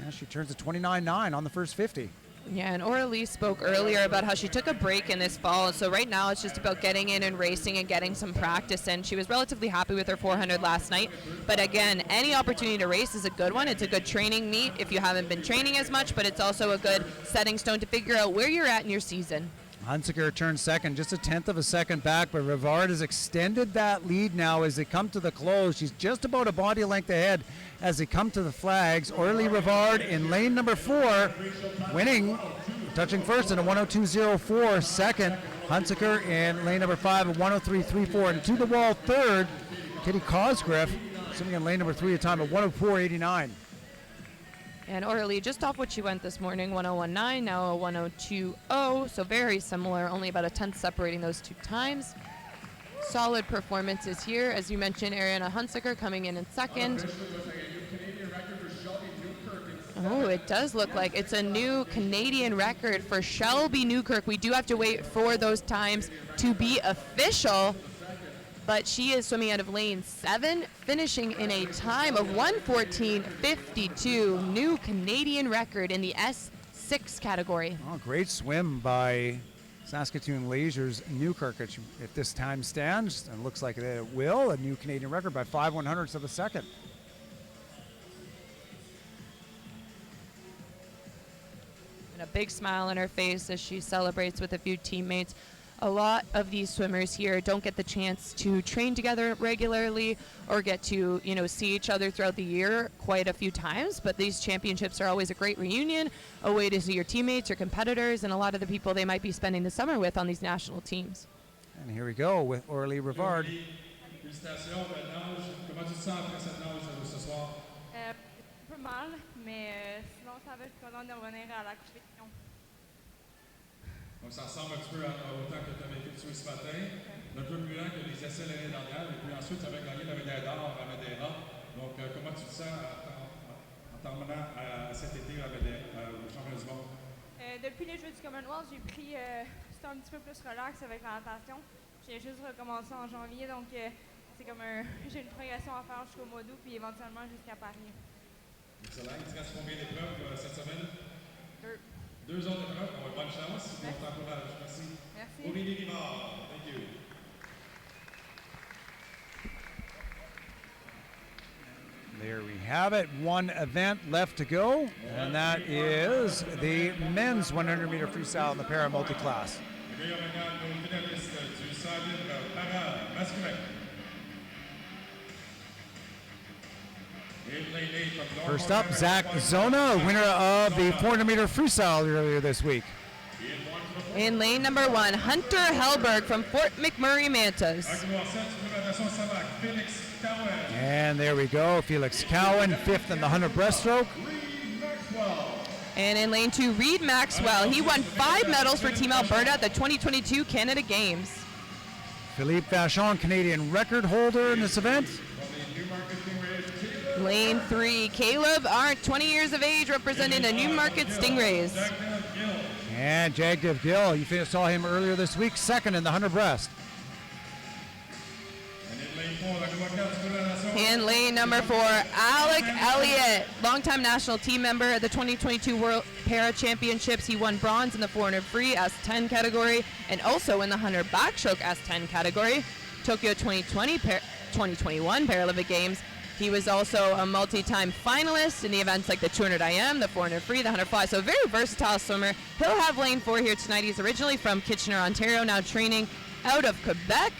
Yeah, she turns a 29.9 on the first 50. Yeah, and Aurélie spoke earlier about how she took a break in this fall, so right now it's just about getting in and racing and getting some practice in. She was relatively happy with her 400 last night, but again, any opportunity to race is a good one. It's a good training meet if you haven't been training as much, but it's also a good setting stone to figure out where you're at in your season. Hunsaker turned second, just a 1/10 of a second back, but Rivard has extended that lead now as they come to the close. She's just about a body length ahead as they come to the flags. Aurélie Rivard in lane number 4, winning, touching first in a 102.04. Second, Hunsaker in lane number 5 at 103.34. And to the wall third, Kitty Cosgriff, sitting in lane number 3, a time of 104.89. And Aurélie just off what she went this morning, 101.9, now a 102.0, so very similar, only about a 10th separating those 2 times. Solid performances here. As you mentioned, Ariana Hunsaker coming in second. Oh, it does look like it's a new Canadian record for Shelby Newkirk. We do have to wait for those times to be official, but she is swimming out of lane 7, finishing in a time of 1:14.52, new Canadian record in the S6 category. Oh, great swim by Saskatoon Lasers Newkirk. If this time stands, and looks like it will, a new Canadian record by 5/100ths of a second. And a big smile on her face as she celebrates with a few teammates. A lot of these swimmers here don't get the chance to train together regularly or get to, see each other throughout the year quite a few times, but these championships are always a great reunion, a way to see your teammates, your competitors, and a lot of the people they might be spending the summer with on these national teams. And here we go with Aurélie Rivard. peu mal, mais sinon ça va être content de revenir à la compétition. Donc ça ressemble un petit peu autant que tu avais effectué ce matin. Un peu plus lent que les essais l'année dernière. Et puis ensuite, tu avais gagné la médaille d'or à Madeira. Donc comment tu te sens en terminant cet été au championnat du monde? Depuis les Jeux du Commonwealth, j'ai pris c'était un petit peu plus relax avec la natation. J'ai juste recommencé en janvier, donc c'est comme j'ai une progression à faire jusqu'au mois d'août, puis éventuellement jusqu'à Paris. Excellent. Il te reste combien d'épreuves cette semaine? 2. 2 autres épreuves. Bonne chance. Et on t'encourage. Merci. Merci. Olivier Rivard. Thank you. There we have it. One event left to go, and that is the men's 100-meter freestyle in the para multi-class. First up, Zach Zona, winner of the 400-meter freestyle earlier this week. In lane number 1, Hunter Hellberg from Fort McMurray Mantas. And there we go, Felix Cowan, 5th in the 100 breaststroke. And in lane 2, Reed Maxwell. He won 5 medals for Team Alberta at the 2022 Canada Games. Philippe Vachon, Canadian record holder in this event. Lane 3, Caleb Arndt, 20 years of age, representing the Newmarket Stingrays. And Jagdev Gill, you saw him earlier this week, 2nd in the 100 breast. In lane number 4, Alec Elliott, longtime national team member at the 2022 World Para Championships. He won bronze in the 400 free S10 category and also in the 100 backstroke S10 category. Tokyo 2021 Paralympic Games. He was also a multi-time finalist in the events like the 200 IM, the 400 free, the 100 fly. So a very versatile swimmer. He'll have lane 4 here tonight. He's originally from Kitchener, Ontario, now training out of Quebec.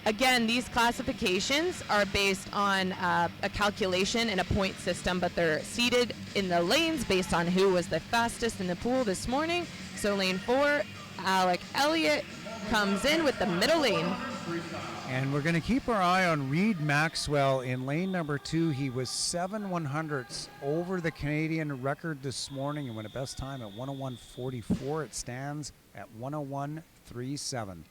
Again, these classifications are based on a calculation and a point system, but they're seated in the lanes based on who was the fastest in the pool this morning. So lane 4, Alec Elliott comes in with the middle lane. And we're going to keep our eye on Reed Maxwell in lane number 2. He was 7/100ths over the Canadian record this morning and went a best time at 101.44. It stands at 101.37.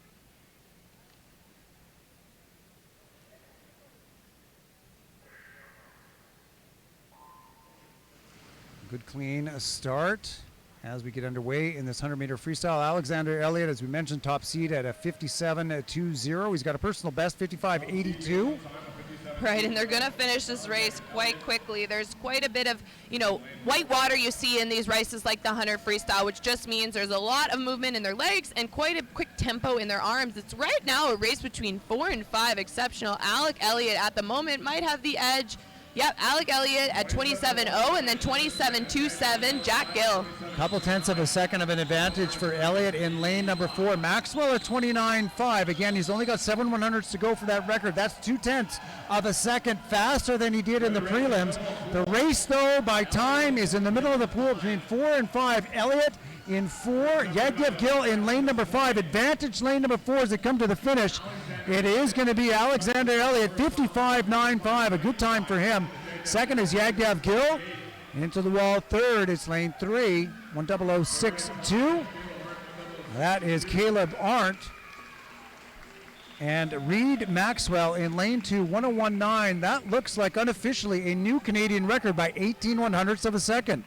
Good clean start as we get underway in this 100-meter freestyle. Alexander Elliott, as we mentioned, top seed at a 57.20. He's got a personal best, 55.82. Right, and they're going to finish this race quite quickly. There's quite a bit of, white water you see in these races like the 100 freestyle, which just means there's a lot of movement in their legs and quite a quick tempo in their arms. It's right now a race between 4 and 5. Exceptional. Alec Elliott at the moment might have the edge. Yep, Alec Elliott at 27.0 and then 27.27, Jack Gill. Couple tenths of a second of an advantage for Elliott in lane number 4. Maxwell at 29.5. Again, he's only got 7/100ths to go for that record. That's 0.2 of a second faster than he did in the prelims. The race, though, by time is in the middle of the pool between 4 and 5. Elliott in 4, Yagdev Gill in lane number 5. Advantage lane number 4 as they come to the finish. It is going to be Alexander Elliott, 55.95, a good time for him. Second is Yagdev Gill. Into the wall, third is lane 3, 100.62. That is Caleb Arndt. And Reed Maxwell in lane 2, 101.9. That looks like unofficially a new Canadian record by 18/100ths of a second.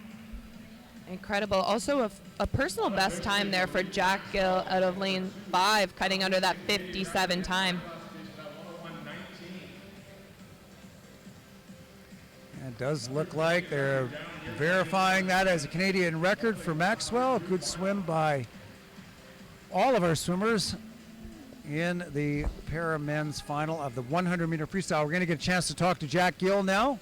Incredible. Also a personal best time there for Jack Gill out of lane 5, cutting under that 57 time. It does look like they're verifying that as a Canadian record for Maxwell. A good swim by all of our swimmers in the para men's final of the 100-meter freestyle. We're going to get a chance to talk to Jack Gill now.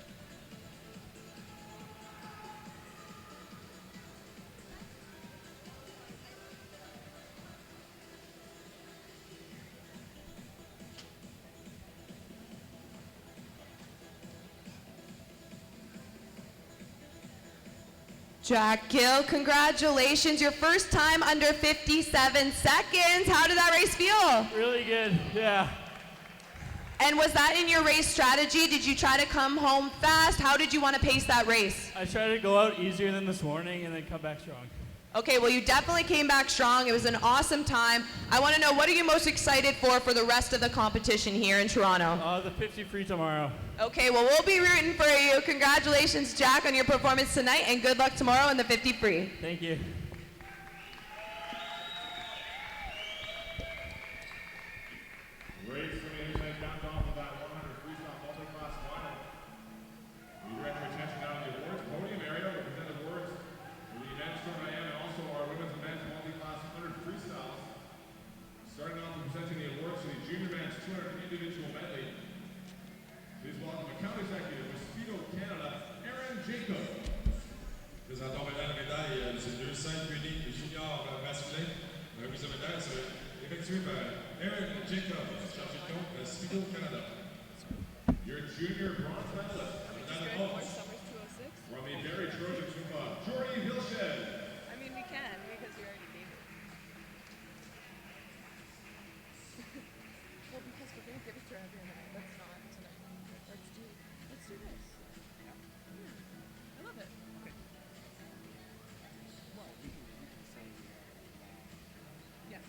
Jack Gill, congratulations. Your first time under 57 seconds. How did that race feel? Really good, yeah. And was that in your race strategy? Did you try to come home fast? How did you want to pace that race? I tried to go out easier than this morning and then come back strong. Okay, well, you definitely came back strong. It was an awesome time. I want to know, what are you most excited for the rest of the competition here in Toronto? The 50 free tomorrow. Okay, well, we'll be rooting for you. Congratulations, Jack, on your performance tonight, and good luck tomorrow in the 50 free. Thank you. Race swimming has capped off with that 100 freestyle multi-class final. We direct your attention now to the awards podium area. We present awards for the men's tournament I am and also our women's and men's multi-class 100 freestyles. Starting off with presenting the awards for the junior men's 200 individual medley. Please welcome the county executive of Speedo Canada, Aaron Jacob. Présentant maintenant la médaille du 200 unique junior masculin. La remise de médaille sera effectuée par Aaron Jacob, chargé de compte de Speedo Canada. Your junior bronze medalist, médaille de bronze, from the Barrie Trojans of Jordy Vilched. I mean, we can because we already gave it. Well, because we're going to give it to everyone. Let's not tonight. Let's do this. Yeah. I love it. Okay. Well, we can say yeah.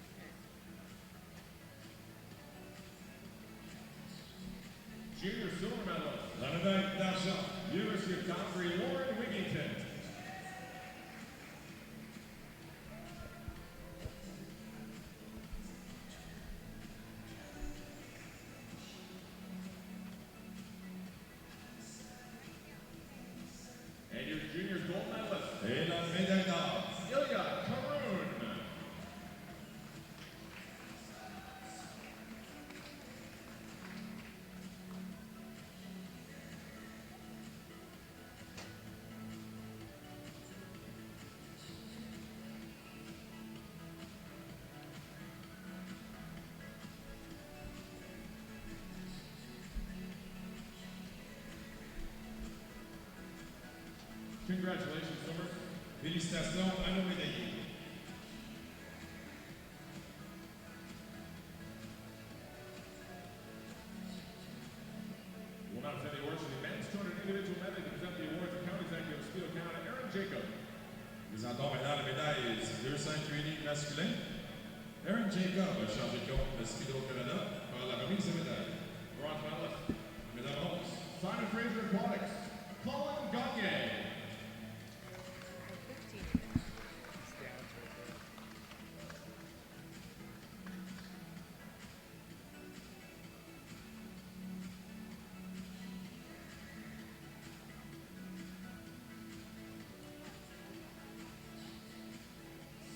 Junior silver medalist, la médaille d'argent, University of Calgary, Lauren Wigington. And your junior gold medalist, Et la médaille d'or. Ilya Karoun. Congratulations, swimmers. Félicitations à nos médaillés. We'll now present the awards for the men's 200 individual medley. To present the awards, the county executive of Speedo Canada, Aaron Jacob. Présentons maintenant la médaille du 200 unique masculin. Aaron Jacob, chargé de compte de Speedo Canada, par la remise de médaille. Bronze medalist, Médaille bronze. Simon Fraser Aquatics, Colin Gagne.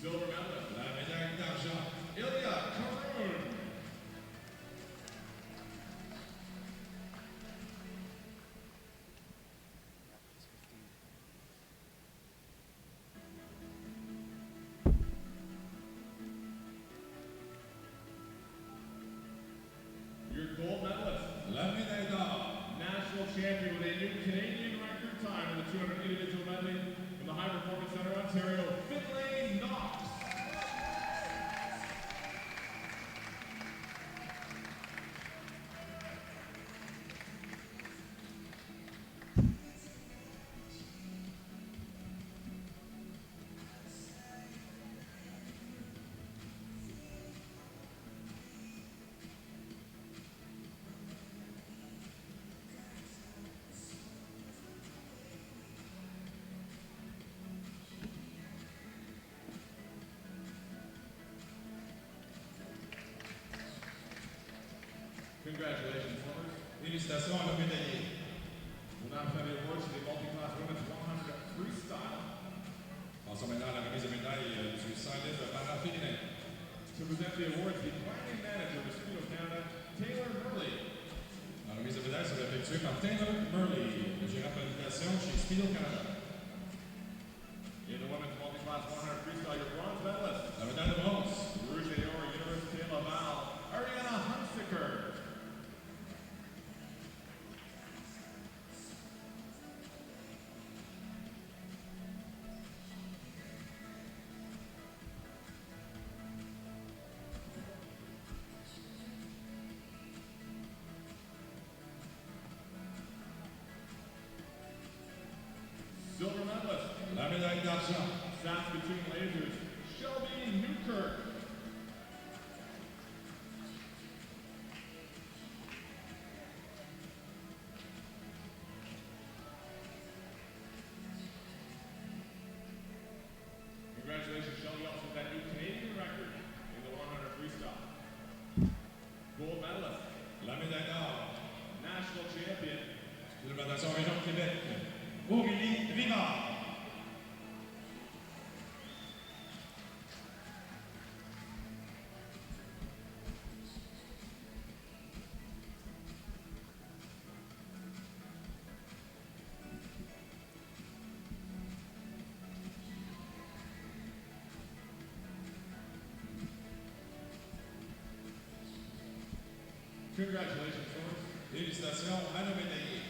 Silver medalist, La médaille d'argent. Ilya Karoun. Your gold medalist, La médaille d'or. national champion with a new Canadian record time in the 200 individual medley from the High Performance Center, Ontario, Finlay Knox. Congratulations, swimmers. Félicitations à nos médaillés. We'll now present the awards for the multi-class women's 100 freestyle. Passons maintenant à la remise de médaille du 100 livres para féminin. To present the awards, the planning manager of Speedo Canada, Taylor Murley. La remise de médaille sera effectuée par Taylor Murley, le gérant de planification chez Speedo Canada. In the women's multi-class 100 freestyle, your bronze medalist, La médaille de bronze. Rouge et Or, Université Laval, Ariana Hunsicker. Silver medalist, la médaille d'argent, Saskatoon Lasers, Shelby Newkirk. Congratulations, Shelby, also with that new Canadian record in the 100 freestyle. Gold medalist, la médaille d'or, national champion, de la Fédération Région de Québec, Aurélie Rivard. Congratulations, folks. Félicitations à nos médaillés.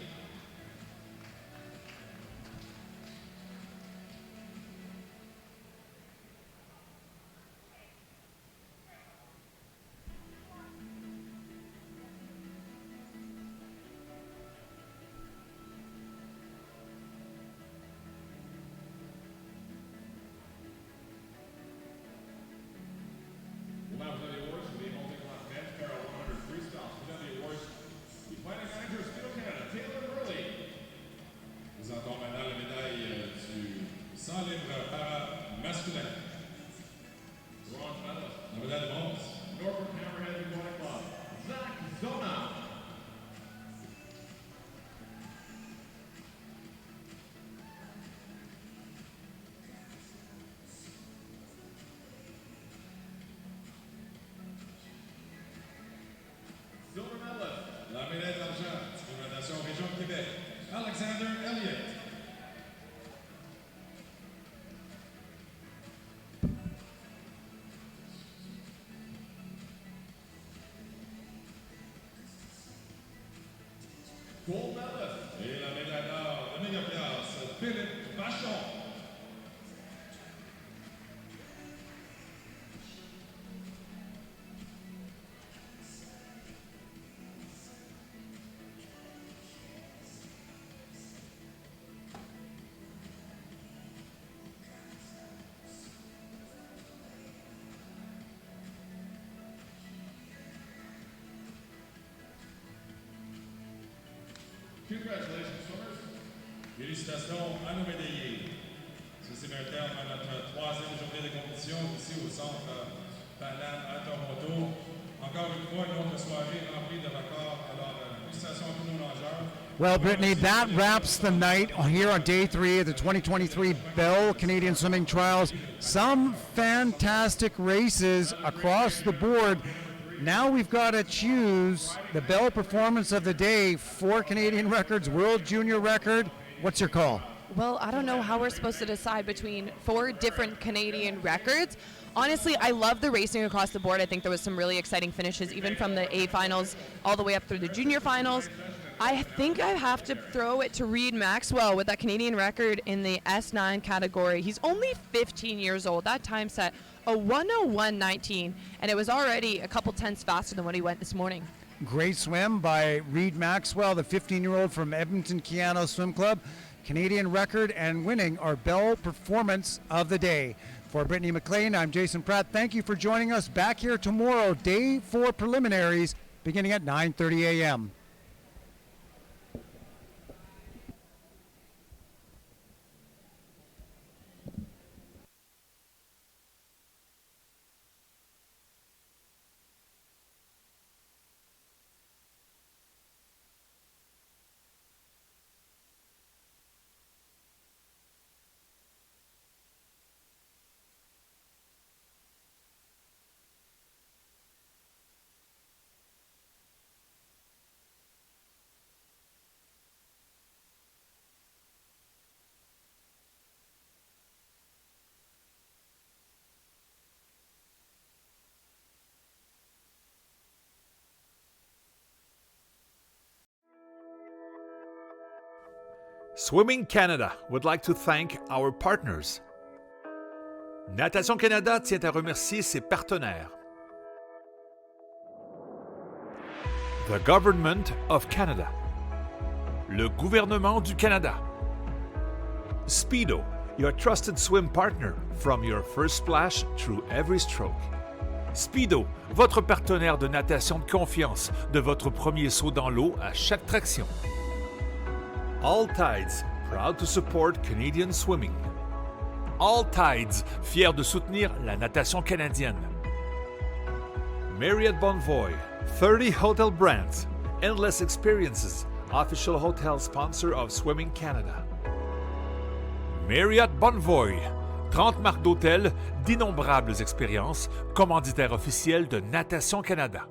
Well, now for the awards for the multi-class men's para 100 freestyle. Present the awards. The planning manager of Steel Canada, Taylor Burley. Nous entendons maintenant la médaille du 100 livres para masculin. Bronze medalist. La médaille de bronze. Norfolk Hammerhead Aquatic Club, Zach Zona. Silver medalist, la médaille d'argent, discrimination Région de Québec, Alexander Elliott. Gold medalist, et la médaille d'or, la méga place, Philippe Vachon. Congratulations, swimmers. Félicitations à nos médaillés. Ceci met un terme à notre troisième journée de compétition ici au centre Panam à Toronto. Encore une fois, une autre soirée remplie de records. Alors, félicitations à tous nos nageurs. Well, Brittany, that wraps the night here on day 3 of the 2023 Bell Canadian Swimming Trials. Some fantastic races across the board. Now we've got to choose the Bell performance of the day. 4 Canadian records, World Junior record. What's your call? Well, I don't know how we're supposed to decide between 4 different Canadian records. Honestly, I love the racing across the board. I think there was some really exciting finishes, even from the A finals all the way up through the junior finals. I think I have to throw it to Reed Maxwell with that Canadian record in the S9 category. He's only 15 years old. That time set a 1:01.19, and it was already a couple tenths faster than what he went this morning. Great swim by Reed Maxwell, the 15-year-old from Edmonton Keano Swim Club. Canadian record and winning our Bell performance of the day. For Brittany McLean, I'm Jason Pratt. Thank you for joining us back here tomorrow, day 4 preliminaries, beginning at 9:30 a.m. Swimming Canada would like to thank our partners. Natation Canada tient à remercier ses partenaires. The Government of Canada. Le gouvernement du Canada. Speedo, your trusted swim partner from your first splash through every stroke. Speedo, votre partenaire de natation de confiance, de votre premier saut dans l'eau à chaque traction. All Tides, proud to support Canadian swimming. All Tides, fier de soutenir la natation canadienne. Marriott Bonvoy, 30 hotel brands, endless experiences, official hotel sponsor of Swimming Canada. Marriott Bonvoy, 30 marques d'hôtels, d'innombrables expériences, commanditaire officiel de Natation Canada.